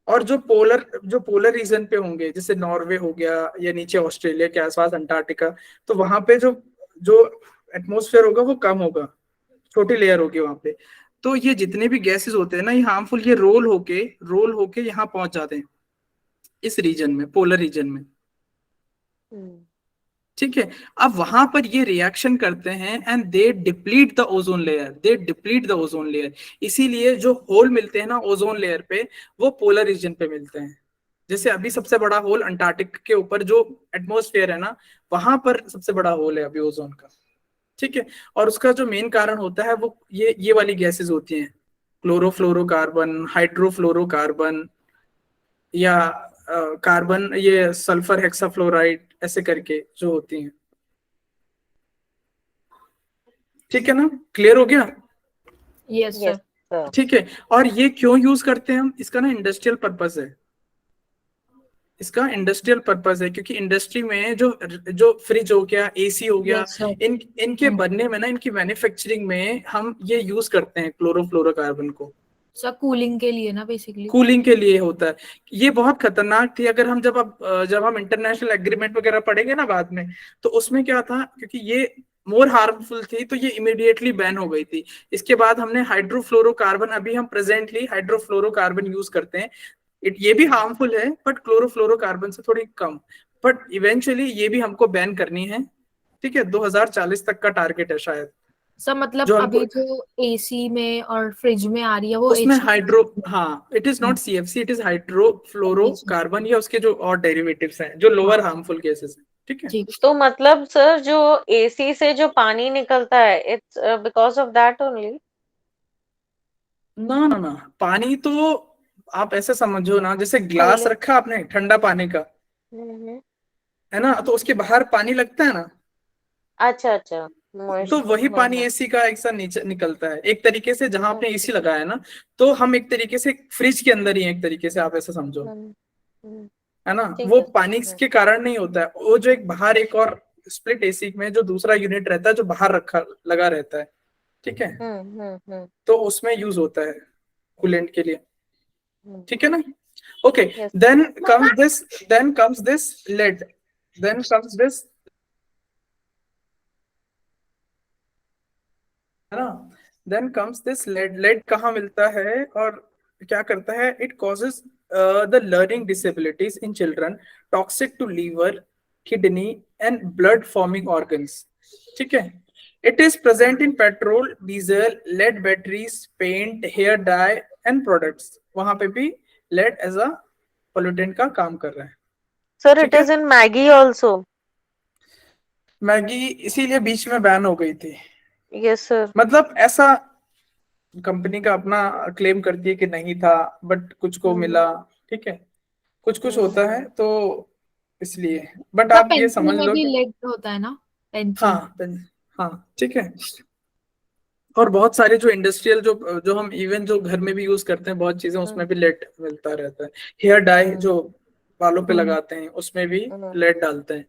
और जो पोलर रीजन पे होंगे, जैसे नॉर्वे हो गया, या नीचे ऑस्ट्रेलिया के आसपास अंटार्कटिका, तो वहां पे जो जो एटमोस्फेयर होगा वो कम होगा, छोटी लेयर होगी वहां पे। तो ये जितने भी गैसेस होते हैं ना, ये हार्मफुल, ये रोल होके यहाँ पहुंच जाते हैं इस रीजन में, पोलर रीजन में, ठीक है। अब वहां पर ये रिएक्शन करते हैं and they deplete the ozone layer, इसीलिए जो होल मिलते हैं ना ओजोन लेयर पे, वो पोलर रीजन पे मिलते हैं। जैसे अभी सबसे बड़ा होल अंटार्कटिक के ऊपर जो एटमोस्फेयर है ना, वहां पर सबसे बड़ा होल है अभी ओजोन का, ठीक है। और उसका जो मेन कारण होता है वो ये वाली गैसेस होती हैं, क्लोरोफ्लोरोकार्बन, हाइड्रोफ्लोरोकार्बन, या कार्बन, ये सल्फर हेक्साफ्लोराइड, ऐसे करके जो होती हैं, ठीक है ना? क्लियर हो गया? Yes sir. ठीक है। और ये क्यों यूज करते हैं हम? इसका ना इंडस्ट्रियल पर्पस है, क्योंकि इंडस्ट्री में जो फ्रिज हो गया, एसी हो गया, इनके बनने में ना, इनकी मैन्युफैक्चरिंग में हम ये यूज करते हैं क्लोरोफ्लोरोकार्बन को। सर कूलिंग के लिए ना, बेसिकली कूलिंग के लिए होता है। ये बहुत खतरनाक थी। अगर हम जब हम इंटरनेशनल एग्रीमेंट वगैरह पढ़ेंगे ना बाद में, तो उसमें क्या था, क्योंकि ये मोर हार्मफुल थी, तो ये इमीडिएटली बैन हो गई थी। इसके बाद हमने हाइड्रोफ्लोरोकार्बन, अभी हम प्रेजेंटली हाइड्रोफ्लोरोकार्बन यूज करते हैं। ये भी हार्मफुल है, बट क्लोरोफ्लोरोकार्बन से थोड़ी कम, बट इवेंचुअली ये भी हमको बैन करनी है, ठीक है। 2040 तक का टारगेट है शायद। सर मतलब जो अभी जो एसी में और फ्रिज में आ रही है वो उसमें हाँ, it is not CFC, it is hydrofluorocarbon, या उसके जो और डेरिवेटिव्स हैं जो लोअर हार्मफुल गैसेस हैं, ठीक है। तो मतलब सर जो एसी से जो पानी निकलता है, it's because of that only? ना, पानी तो आप ऐसे समझो ना, जैसे ग्लास रखा आपने ठंडा पानी का, है ना, तो उसके बाहर पानी लगता है ना, अच्छा, तो वही पानी एसी का एक साथ नीचे निकलता है एक तरीके से। जहां आपने एसी लगाया है ना, तो हम एक तरीके से फ्रिज के अंदर ही हैं, एक तरीके से आप ऐसा समझो, है ना। वो पानी के कारण नहीं होता है, वो जो एक बाहर एक और स्प्लिट एसी में जो दूसरा यूनिट रहता है, जो बाहर रखा लगा रहता है, ठीक है, तो उसमें यूज होता है कूलेंट के लिए, ठीक है ना। Okay, Yes. then comes this lead. Then comes this, है ना? Then comes this lead. Lead कहाँ मिलता है और क्या करता है? It causes the learning disabilities in children, toxic to liver, kidney and blood forming organs. ठीक है? It is present in petrol, diesel, lead batteries, paint, hair dye and products. वहां पे भी lead as a pollutant का काम कर रहा है. Sir, ठीक it है? is in Maggie also. Maggi इसीलिए बीच में बैन हो गई थी. Yes, sir. मतलब ऐसा कंपनी का अपना क्लेम करती है कि नहीं था, बट कुछ को मिला. ठीक है, कुछ कुछ होता है तो इसलिए. बट आप ये पेंसिल समझ में लो भी कि लेड होता है ना, पेंसिल. हाँ, ठीक है. और बहुत सारे जो इंडस्ट्रियल जो हम इवन जो घर में भी यूज करते हैं बहुत चीजें, उसमें भी लेड मिलता रहता है. हेयर डाई जो बालों पे लगाते हैं उसमें भी लेड डालते हैं.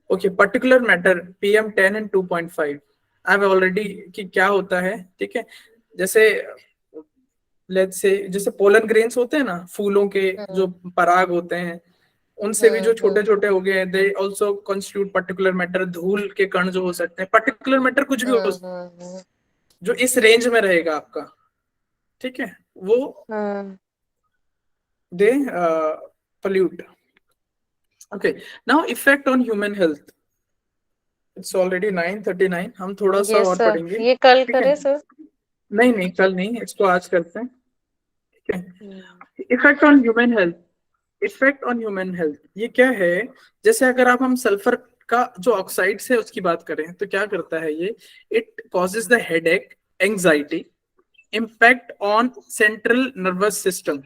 Okay, particular matter PM10 and 2.5. I have already कि क्या होता है. ठीक है, जैसे लेट्स से जैसे पोलन ग्रेन्स होते हैं ना, फूलों के जो पराग होते हैं, उनसे भी जो छोटे छोटे हो गए, they also constitute particular matter. धूल के कण जो हो सकते हैं, पर्टिकुलर मैटर कुछ भी हो जो इस रेंज में रहेगा आपका. ठीक है, वो दे pollute. Okay, now effect on human health. It's already 9:39. हम थोड़ा सा Yes, और sir. पढ़ेंगे. ये कल ठीक है? करे सर. नहीं कल नहीं, इसको आज करते हैं. ठीक है, effect on human health. Effect on human health ये क्या है? जैसे अगर हम सल्फर का जो ऑक्साइड है उसकी बात करें तो क्या करता है ये? It causes the headache, anxiety, impact on central nervous system.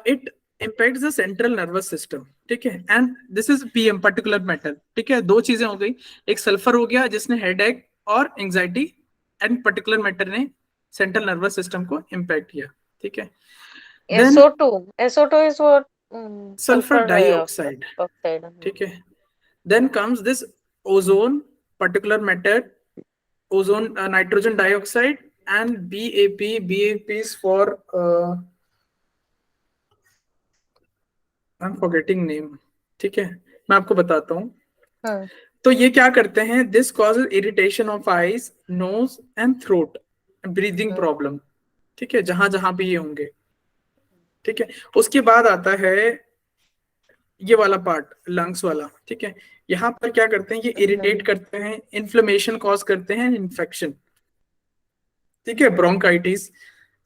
It impacts the central nervous system. ठीक है, and this is PM particular matter. ठीक है, दो चीजें हो गई, एक सल्फर हो गया जिसने हेडेक और एंजाइटी, एंड पर्टिकुलर मैटर ने सेंट्रल नर्वस सिस्टम को इम्पैक्ट किया. ठीक है, SO2 is what? Sulphur dioxide. Oxide. ठीक है, then comes this ozone particular matter, ozone nitrogen dioxide and BAP is for I'm forgetting name. ठीक है, मैं आपको बताता हूँ. तो ये क्या करते हैं? This causes irritation of eyes, nose and throat, breathing problem. ठीक है, जहां जहां भी ये होंगे. ठीक है, उसके बाद आता है ये वाला पार्ट, लंग्स वाला. ठीक है, यहाँ पर क्या करते हैं? ये इरिटेट करते हैं, इन्फ्लेमेशन कॉज करते हैं, इन्फेक्शन. ठीक है, bronchitis,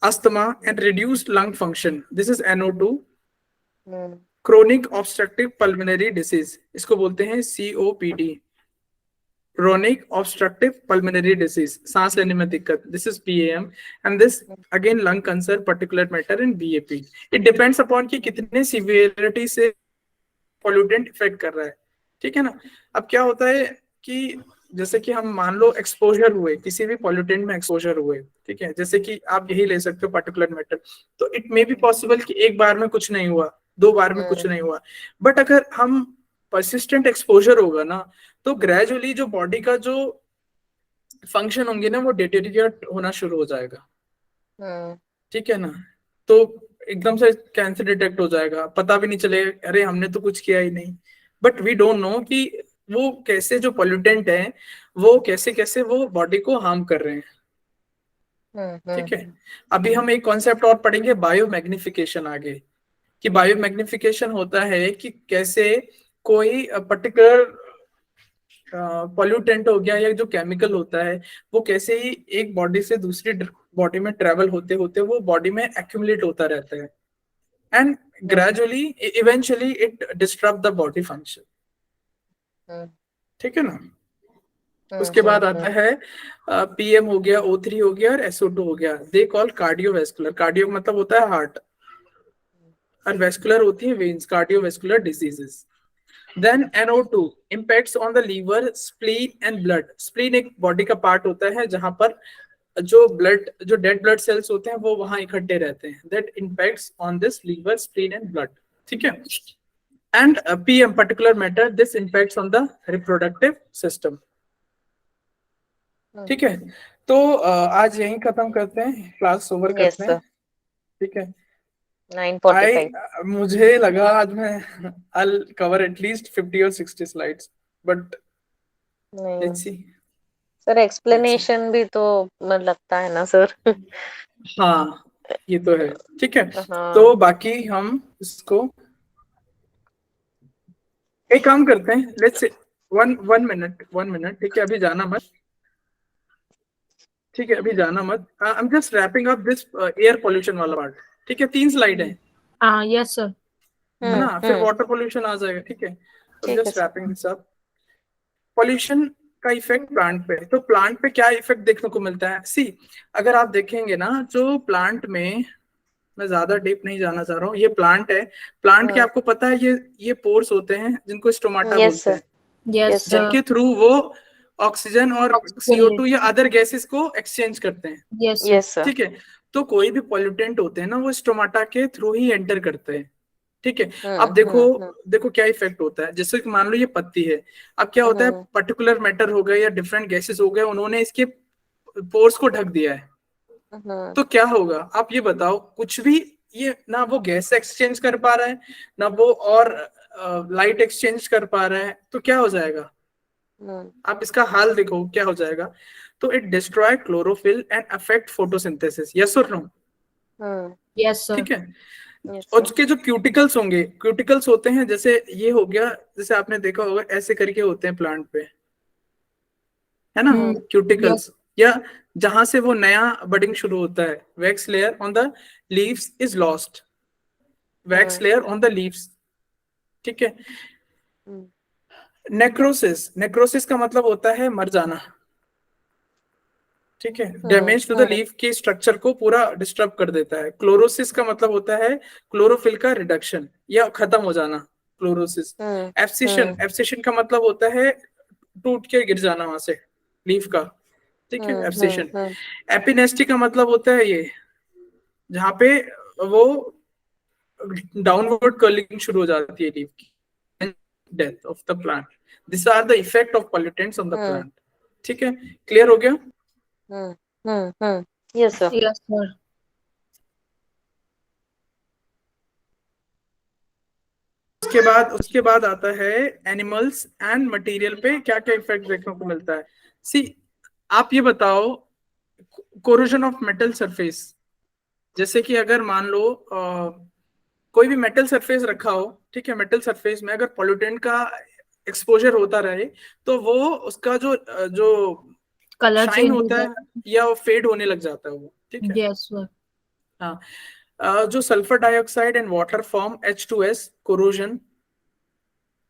asthma and reduced lung function. This is NO2. Chronic obstructive pulmonary disease, इसको बोलते हैं COPD, chronic obstructive pulmonary disease, सांस लेने में दिक्कत. This is PAM. And this again lung cancer particular matter in BAP. It depends upon कि कितने severity से पॉल्यूटेंट इफेक्ट कर रहा है. ठीक है ना. अब क्या होता है कि जैसे कि हम मान लो एक्सपोजर हुए, किसी भी पॉल्यूटेंट में एक्सपोजर हुए. ठीक है, जैसे कि आप यही ले सकते हो पर्टिकुलर मैटर. तो इट मे बी पॉसिबल कि एक बार में कुछ नहीं हुआ, 2 बार में कुछ नहीं हुआ, बट अगर हम परसिस्टेंट एक्सपोजर होगा ना, तो ग्रेजुअली जो बॉडी का जो फंक्शन होंगे ना, वो डिटेरियोरेट होना शुरू हो जाएगा. ठीक है ना. तो एकदम से कैंसर डिटेक्ट हो जाएगा, पता भी नहीं चलेगा, अरे हमने तो कुछ किया ही नहीं. बट वी डोंट नो कि वो कैसे जो पॉल्यूटेंट है वो कैसे कैसे वो बॉडी को हार्म कर रहे हैं. ठीक है, अभी हम एक कॉन्सेप्ट और पढ़ेंगे, बायोमैग्निफिकेशन आगे, कि बायोमैग्निफिकेशन होता है कि कैसे कोई पर्टिकुलर पॉल्यूटेंट हो गया या जो केमिकल होता है वो कैसे ही एक बॉडी से दूसरी बॉडी में ट्रेवल होते होते वो बॉडी में एक्यूमुलेट होता रहता है, and gradually eventually it disturb the body function. ठीक है ना. उसके बाद आता है PM हो गया, O3 हो गया और SO2 हो गया. They call cardiovascular. कार्डियो मतलब होता है हार्ट, और वैस्कुलर होती है veins, cardiovascular diseases. Then NO2 impacts on the liver, spleen and blood. Spleen एक बॉडी का पार्ट होता है जहां पर जो डेड ब्लड सेल्स होते हैं वो वहां इकट्ठे रहते हैं. That impacts on this liver, spleen and blood. ठीक है. And PM particular matter, this impacts on the reproductive system. ठीक है, तो आज यहीं खत्म करते हैं, क्लास ओवर यस करते हैं। सर, ठीक है, 9:45। मुझे लगा आज मैं I'll cover at least 50 or 60 slides, but नहीं let's see. सर, एक्सप्लेनेशन भी तो लगता है ना सर। हाँ, ये तो है। ठीक है, हाँ तो बाकी हम इसको एक काम करते हैं, लेट्स से वन मिनट। ठीक है, अभी जाना मत। ठीक है, अभी जाना मत। I am just wrapping up this air pollution वाला पार्ट। ठीक है, 3 स्लाइड है, हाँ यस सर। है ना? फिर वाटर पोल्यूशन आ जाएगा। ठीक है, तो ठीक है just sir. Wrapping this up. Pollution का इफेक्ट प्लांट पे, तो प्लांट पे क्या इफेक्ट देखने को मिलता है? सी, अगर आप देखेंगे ना, जो प्लांट में, मैं ज्यादा डीप नहीं जाना चाह रहा हूँ, ये प्लांट है। प्लांट के आपको पता है ये पोर्स होते हैं जिनको स्टोमाटा यस बोलते सर, हैं, यस यस सर, जिनके थ्रू वो ऑक्सीजन और ऑक्सीजन CO2 या अदर गैसेस को एक्सचेंज करते हैं। Yes yes sir. ठीक है, तो कोई भी पॉल्यूटेंट होते हैं ना, वो स्टोमाटा के थ्रू ही एंटर करते हैं। ठीक है, अब देखो देखो क्या इफेक्ट होता है। जैसे कि मान लो ये पत्ती है, अब क्या होता है, पर्टिकुलर मैटर हो गए या डिफरेंट गैसेस हो गए, उन्होंने इसके पोर्स को ढक दिया है, तो क्या होगा आप ये बताओ? कुछ भी, ये ना वो गैस एक्सचेंज कर पा रहा है, ना वो और लाइट एक्सचेंज कर पा रहा है, तो क्या हो जाएगा? आप इसका हाल देखो क्या हो जाएगा। तो it destroy chlorophyll and affect photosynthesis, yes or no? Yes sir. ठीक है, और उसके जो क्यूटिकल्स होंगे, क्यूटिकल्स होते हैं, जैसे ये हो गया, जैसे आपने देखा होगा ऐसे करके होते हैं प्लांट पे, है ना? क्यूटिकल्स, या जहां से वो नया बडिंग शुरू होता है। Wax layer on the leaves is lost, wax layer on the leaves. ठीक है, नेक्रोसिस, नेक्रोसिस का मतलब होता है मर जाना। ठीक है, डैमेज टू द लीफ के स्ट्रक्चर को पूरा डिस्टर्ब कर देता है। क्लोरोसिस का मतलब होता है क्लोरोफिल का रिडक्शन या खत्म हो जाना, क्लोरोसिस। एब्सिशन, एब्सिशन का मतलब होता है टूट के गिर जाना वहां से लीफ का। ठीक है, एब्सिशन। एपिनेस्टी का मतलब होता है ये, जहां पे वो डाउनवर्ड कर्लिंग शुरू हो जाती है लीफ की। Death of the plant, this are the effect of pollutants on the plant. ठीक है, क्लियर हो गया? Yes sir. Yes sir. उसके बाद आता है एनिमल्स एंड मटेरियल पे क्या क्या इफेक्ट देखने को मिलता है। सी, आप ये बताओ, कोरोजन ऑफ मेटल सरफेस, जैसे कि अगर मान लो कोई भी मेटल सरफेस रखा हो, ठीक है, मेटल सरफेस में अगर पोल्यूटेंट का एक्सपोजर होता रहे, तो वो उसका जो जो कलर शाइन चेंज हो होता है जाएगा। या वो फेड होने लग जाता है वो। ठीक है, यस सर। हाँ। जो sulphur dioxide and water form H2S, corrosion,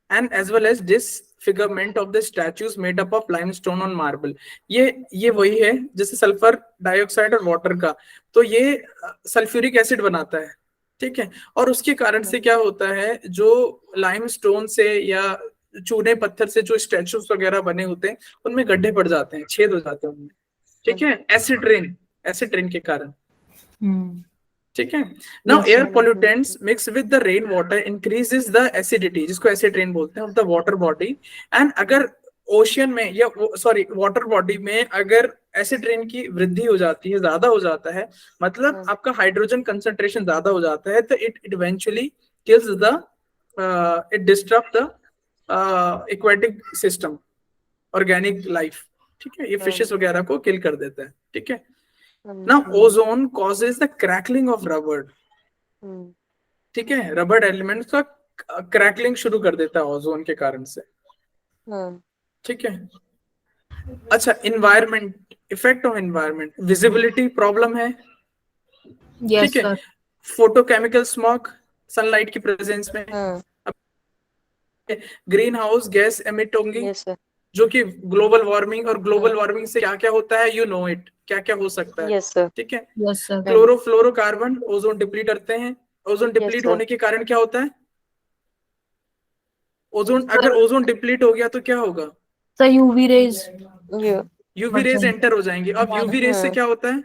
and as well as disfigurement of the statues made up of limestone on marble। ये वही है जैसे सल्फर डाइऑक्साइड और वाटर का, तो ये सल्फ्यूरिक एसिड बनाता है। ठीक है, और उसके कारण से क्या होता है, जो लाइमस्टोन से या चूने पत्थर से जो स्टैचूज वगैरह बने होते हैं, उनमें गड्ढे पड़ जाते हैं, छेद हो जाते हैं उनमें। ठीक है, एसिड रेन के कारण। ठीक है, now air pollutants mix with the rain water increases the acidity, जिसको एसिड रेन बोलते हैं, of the water body. And अगर ओशियन में या सॉरी वाटर बॉडी में अगर एसिड रेन की वृद्धि हो जाती है, ज्यादा हो जाता है, मतलब आपका हाइड्रोजन कंसंट्रेशन ज्यादा हो जाता है, तो it eventually kills the it disturb the aquatic system, organic life. ठीक है, ये फिशेस वगैरह को किल कर देता है। ठीक है, now ozone causes the crackling of rubber। ठीक है, रबर एलिमेंट्स का क्रैकलिंग शुरू कर देता है ओजोन के कारण से। ठीक है, अच्छा, environment, effect of environment, visibility problem है। यस ठीक है, सर। फोटोकेमिकल स्मॉग, सनलाइट की प्रेजेंस में ग्रीन हाउस गैस एमिट होंगी, यस सर। जो कि ग्लोबल वार्मिंग, और ग्लोबल वार्मिंग से क्या क्या होता है, यू नो इट, क्या क्या हो सकता है। Yes sir. ठीक है, yes sir. Chlorofluorocarbon ozone deplete करते हैं। Ozone deplete sir. होने के कारण क्या होता है, ओजोन, अगर ओजोन डिप्लीट हो गया तो क्या होगा, sir UV rays, UV rays enter हो जाएंगे। अब यूवी रेज से क्या होता है,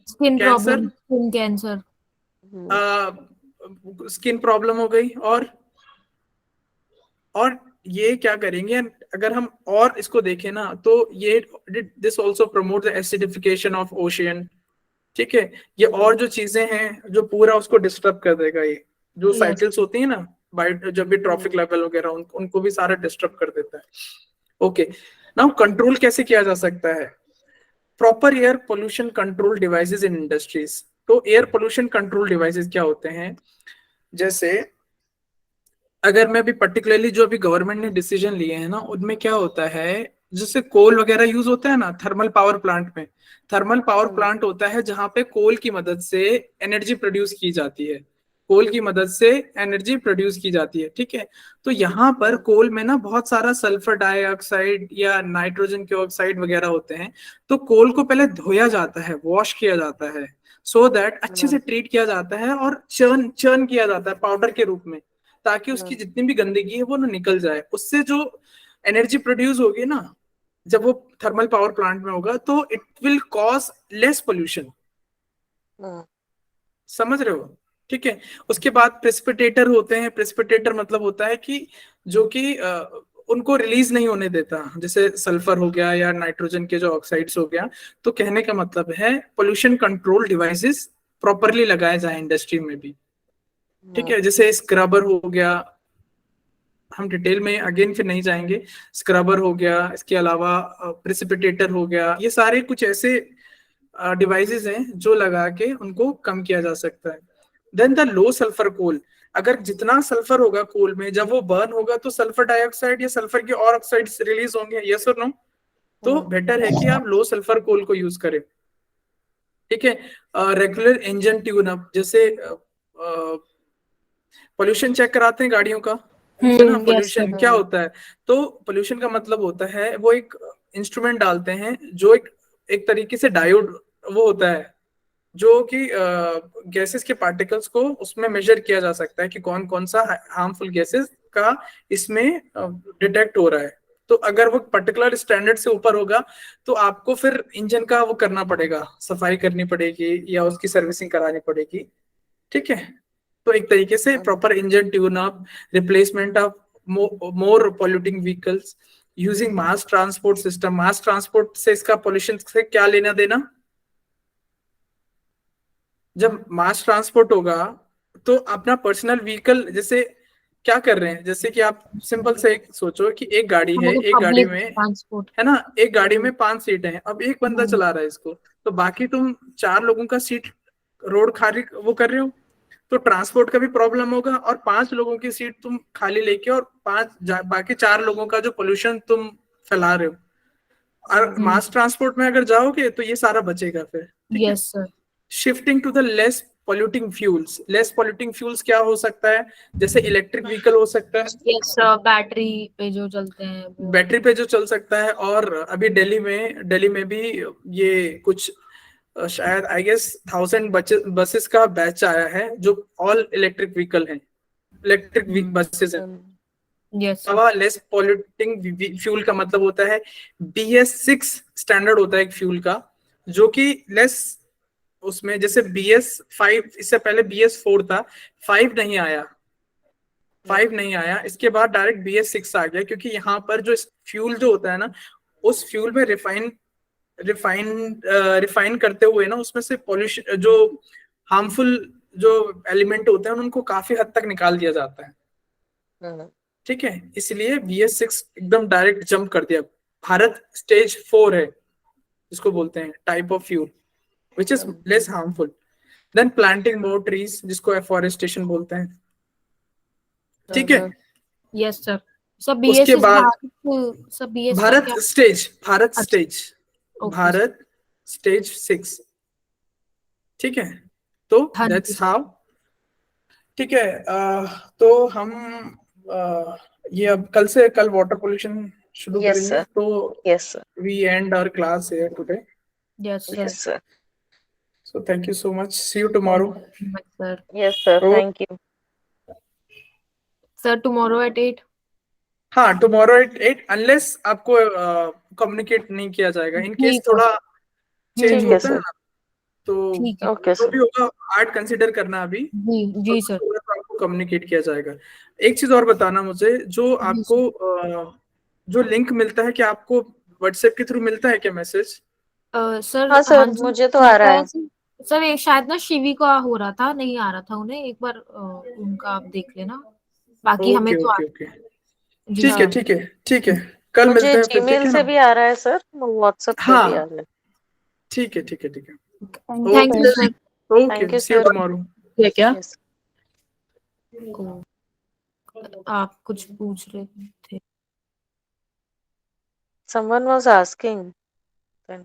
skin cancer, problem, skin cancer, skin problem हो गई, और ये क्या करेंगे, अगर हम और इसको देखें ना, तो ये this also promote the acidification of ocean, ठीक है। ये और जो चीजें हैं जो पूरा उसको डिस्टर्ब कर देगा, ये जो Yes. साइकिल्स होती है ना, बायो जब भी ट्रॉफिक लेवल वगैरह उनको भी सारा डिस्टर्ब कर देता है। ओके, नाउ कंट्रोल कैसे किया जा सकता है? Proper air pollution control devices in industries. तो एयर पोल्यूशन कंट्रोल डिवाइसेस क्या होते हैं? जैसे अगर मैं अभी पर्टिकुलरली जो अभी गवर्नमेंट ने डिसीजन लिए हैं ना, उनमें क्या होता है, जैसे कोल वगैरह यूज होता है ना थर्मल पावर प्लांट में, थर्मल पावर प्लांट होता है जहां पे कोल की मदद से एनर्जी प्रोड्यूस की जाती है, कोल की मदद से एनर्जी प्रोड्यूस की जाती है, ठीक है। तो यहाँ पर कोल में ना बहुत सारा सल्फर डाइऑक्साइड या नाइट्रोजन के ऑक्साइड वगैरह होते हैं। तो कोल को पहले धोया जाता है, वॉश किया जाता है, सो दैट अच्छे से ट्रीट किया जाता है और चर्न चर्न किया जाता है पाउडर के रूप में, ताकि उसकी जितनी भी गंदगी है वो ना निकल जाए। उससे जो एनर्जी प्रोड्यूस होगी ना, जब वो थर्मल पावर प्लांट में होगा, तो it will cause less pollution. समझ रहे हो? ठीक है। उसके बाद प्रेसिपिटेटर होते हैं। प्रेसिपिटेटर मतलब होता है कि जो कि उनको रिलीज नहीं होने देता, जैसे सल्फर हो गया या नाइट्रोजन के जो ऑक्साइड्स हो गया। तो कहने का मतलब है पोल्यूशन कंट्रोल डिवाइसेस प्रॉपरली लगाए जाए इंडस्ट्री में भी, ठीक है। जैसे स्क्रबर हो गया, हम डिटेल में अगेन फिर नहीं जाएंगे। स्क्रबर हो गया, इसके अलावा प्रेसिपिटेटर हो गया, ये सारे कुछ ऐसे डिवाइसेस हैं जो लगा के उनको कम किया जा सकता है। देन द लो सल्फर कोल, अगर जितना सल्फर होगा कोल में, जब वो बर्न होगा तो सल्फर डाइऑक्साइड या सल्फर के और ऑक्साइड्स रिलीज होंगे, यस और नो? तो बेटर है कि आप लो सल्फर कोल को यूज करें, ठीक है। रेगुलर इंजन ट्यून अप, जैसे पोल्यूशन चेक कराते हैं गाड़ियों का, है ना? पोल्यूशन क्या होता है? तो पोल्यूशन का मतलब होता है वो एक इंस्ट्रूमेंट डालते हैं जो एक तरीके से डायोड वो होता है, जो कि गैसेस के पार्टिकल्स को उसमें मेजर किया जा सकता है कि कौन कौन सा हार्मफुल गैसेस का इसमें डिटेक्ट हो रहा है। तो अगर वो पर्टिकुलर स्टैंडर्ड से ऊपर होगा तो आपको फिर इंजन का वो करना पड़ेगा, सफाई करनी पड़ेगी या उसकी सर्विसिंग करानी पड़ेगी, ठीक है। तो एक तरीके से proper engine tune up, replacement of more polluting vehicles, using mass transport system. Mass transport से इसका पॉल्यूशन से क्या लेना देना? जब मास ट्रांसपोर्ट होगा तो अपना पर्सनल व्हीकल, जैसे क्या कर रहे हैं, जैसे कि आप सिंपल से एक सोचो कि एक गाड़ी है, एक गाड़ी में ट्रांसपोर्ट है ना, एक गाड़ी में 5 सीटें हैं, अब एक बंदा चला रहा है इसको, तो बाकी तुम 4 लोगों का सीट रोड खाली वो कर रहे हो, तो ट्रांसपोर्ट का भी प्रॉब्लम होगा। और 5 लोगों की सीट तुम खाली लेके और बाकी 4 लोगों का जो पोल्यूशन तुम फैला रहे हो, और मास ट्रांसपोर्ट में अगर जाओगे तो ये सारा बचेगा फिर, ठीक है। Yes sir. Shifting to the less polluting fuels. Less polluting fuels क्या हो सकता है? जैसे इलेक्ट्रिक व्हीकल हो सकता है, यस सर, बैटरी पे जो चलते हैं वो। बैटरी पे जो चल सकता है। और अभी दिल्ली में भी ये कुछ शायद आई गेस 1000 बसेस का बैच आया है जो ऑल इलेक्ट्रिक व्हीकल हैं, इलेक्ट्रिक बसेस हैं। यस लेस पॉल्यूटिंग फ्यूल का मतलब होता है BS6 स्टैंडर्ड होता है एक फ्यूल का, जो कि लेस, उसमें जैसे BS5, इससे पहले BS4 था, 5 नहीं आया, इसके बाद डायरेक्ट BS6 आ गया, क्योंकि यहाँ पर जो फ्यूल जो होता है ना, उस फ्यूल में रिफाइन करते हुए ना, उसमें से पॉल्यूशन जो हार्मफुल जो एलिमेंट होते हैं उनको काफी हद तक निकाल दिया जाता है, ठीक है। इसलिए BS6 एकदम डायरेक्ट जंप कर दिया। भारत स्टेज 4 है, जिसको बोलते हैं type of fuel which is less harmful. Then planting more trees, जिसको एफॉरेस्टेशन बोलते हैं, ठीक है। Yes sir. सब उसके बाद भारत स्टेज 6, ठीक है। तो दैट्स हाउ, ठीक है। तो हम ये अब कल वाटर पोल्यूशन शुरू करेंगे। तो we end our class here today. Yes sir. So thank you so much. See you tomorrow. सर। Yes, sir. So- Thank you. Sir tomorrow at 8। हाँ, टुमारो एट 8, अनलेस आपको कम्युनिकेट नहीं किया जाएगा, इन केस ठीक है। थोड़ा चेंज ठीक है, होता है सर। ना, तो ठीक है। Okay, जो sir. भी होगा आर्ट कंसिडर करना अभी। जी सर। तो आपको आपको कम्युनिकेट किया जाएगा। एक चीज और बताना मुझे, जो आपको जो लिंक मिलता है, क्या आपको व्हाट्सएप के थ्रू मिलता है क्या मैसेज? सर हाँ सर, जी, मुझे तो आ रहा है। सर ये शायद ना शिवी का हो रहा था, नहीं आ रहा था उन्हें, एक बार उनका आप देख लेना, बाकी हमें ओके तो ओके ओके, जी ठीक है सर। ठीक है ठीक है, कल मुझे मिलते हैं फिर, ठीक जीमेल है से ना? भी आ रहा है सर, व्हाट्सएप पे भी आ हाँ रहा है। ठीक है ठीक है ठीक है, thank you okay sir. Thank okay, you see you sir. Tomorrow. है क्या? यस। आप कुछ पूछ रहे थे? Someone was asking. Then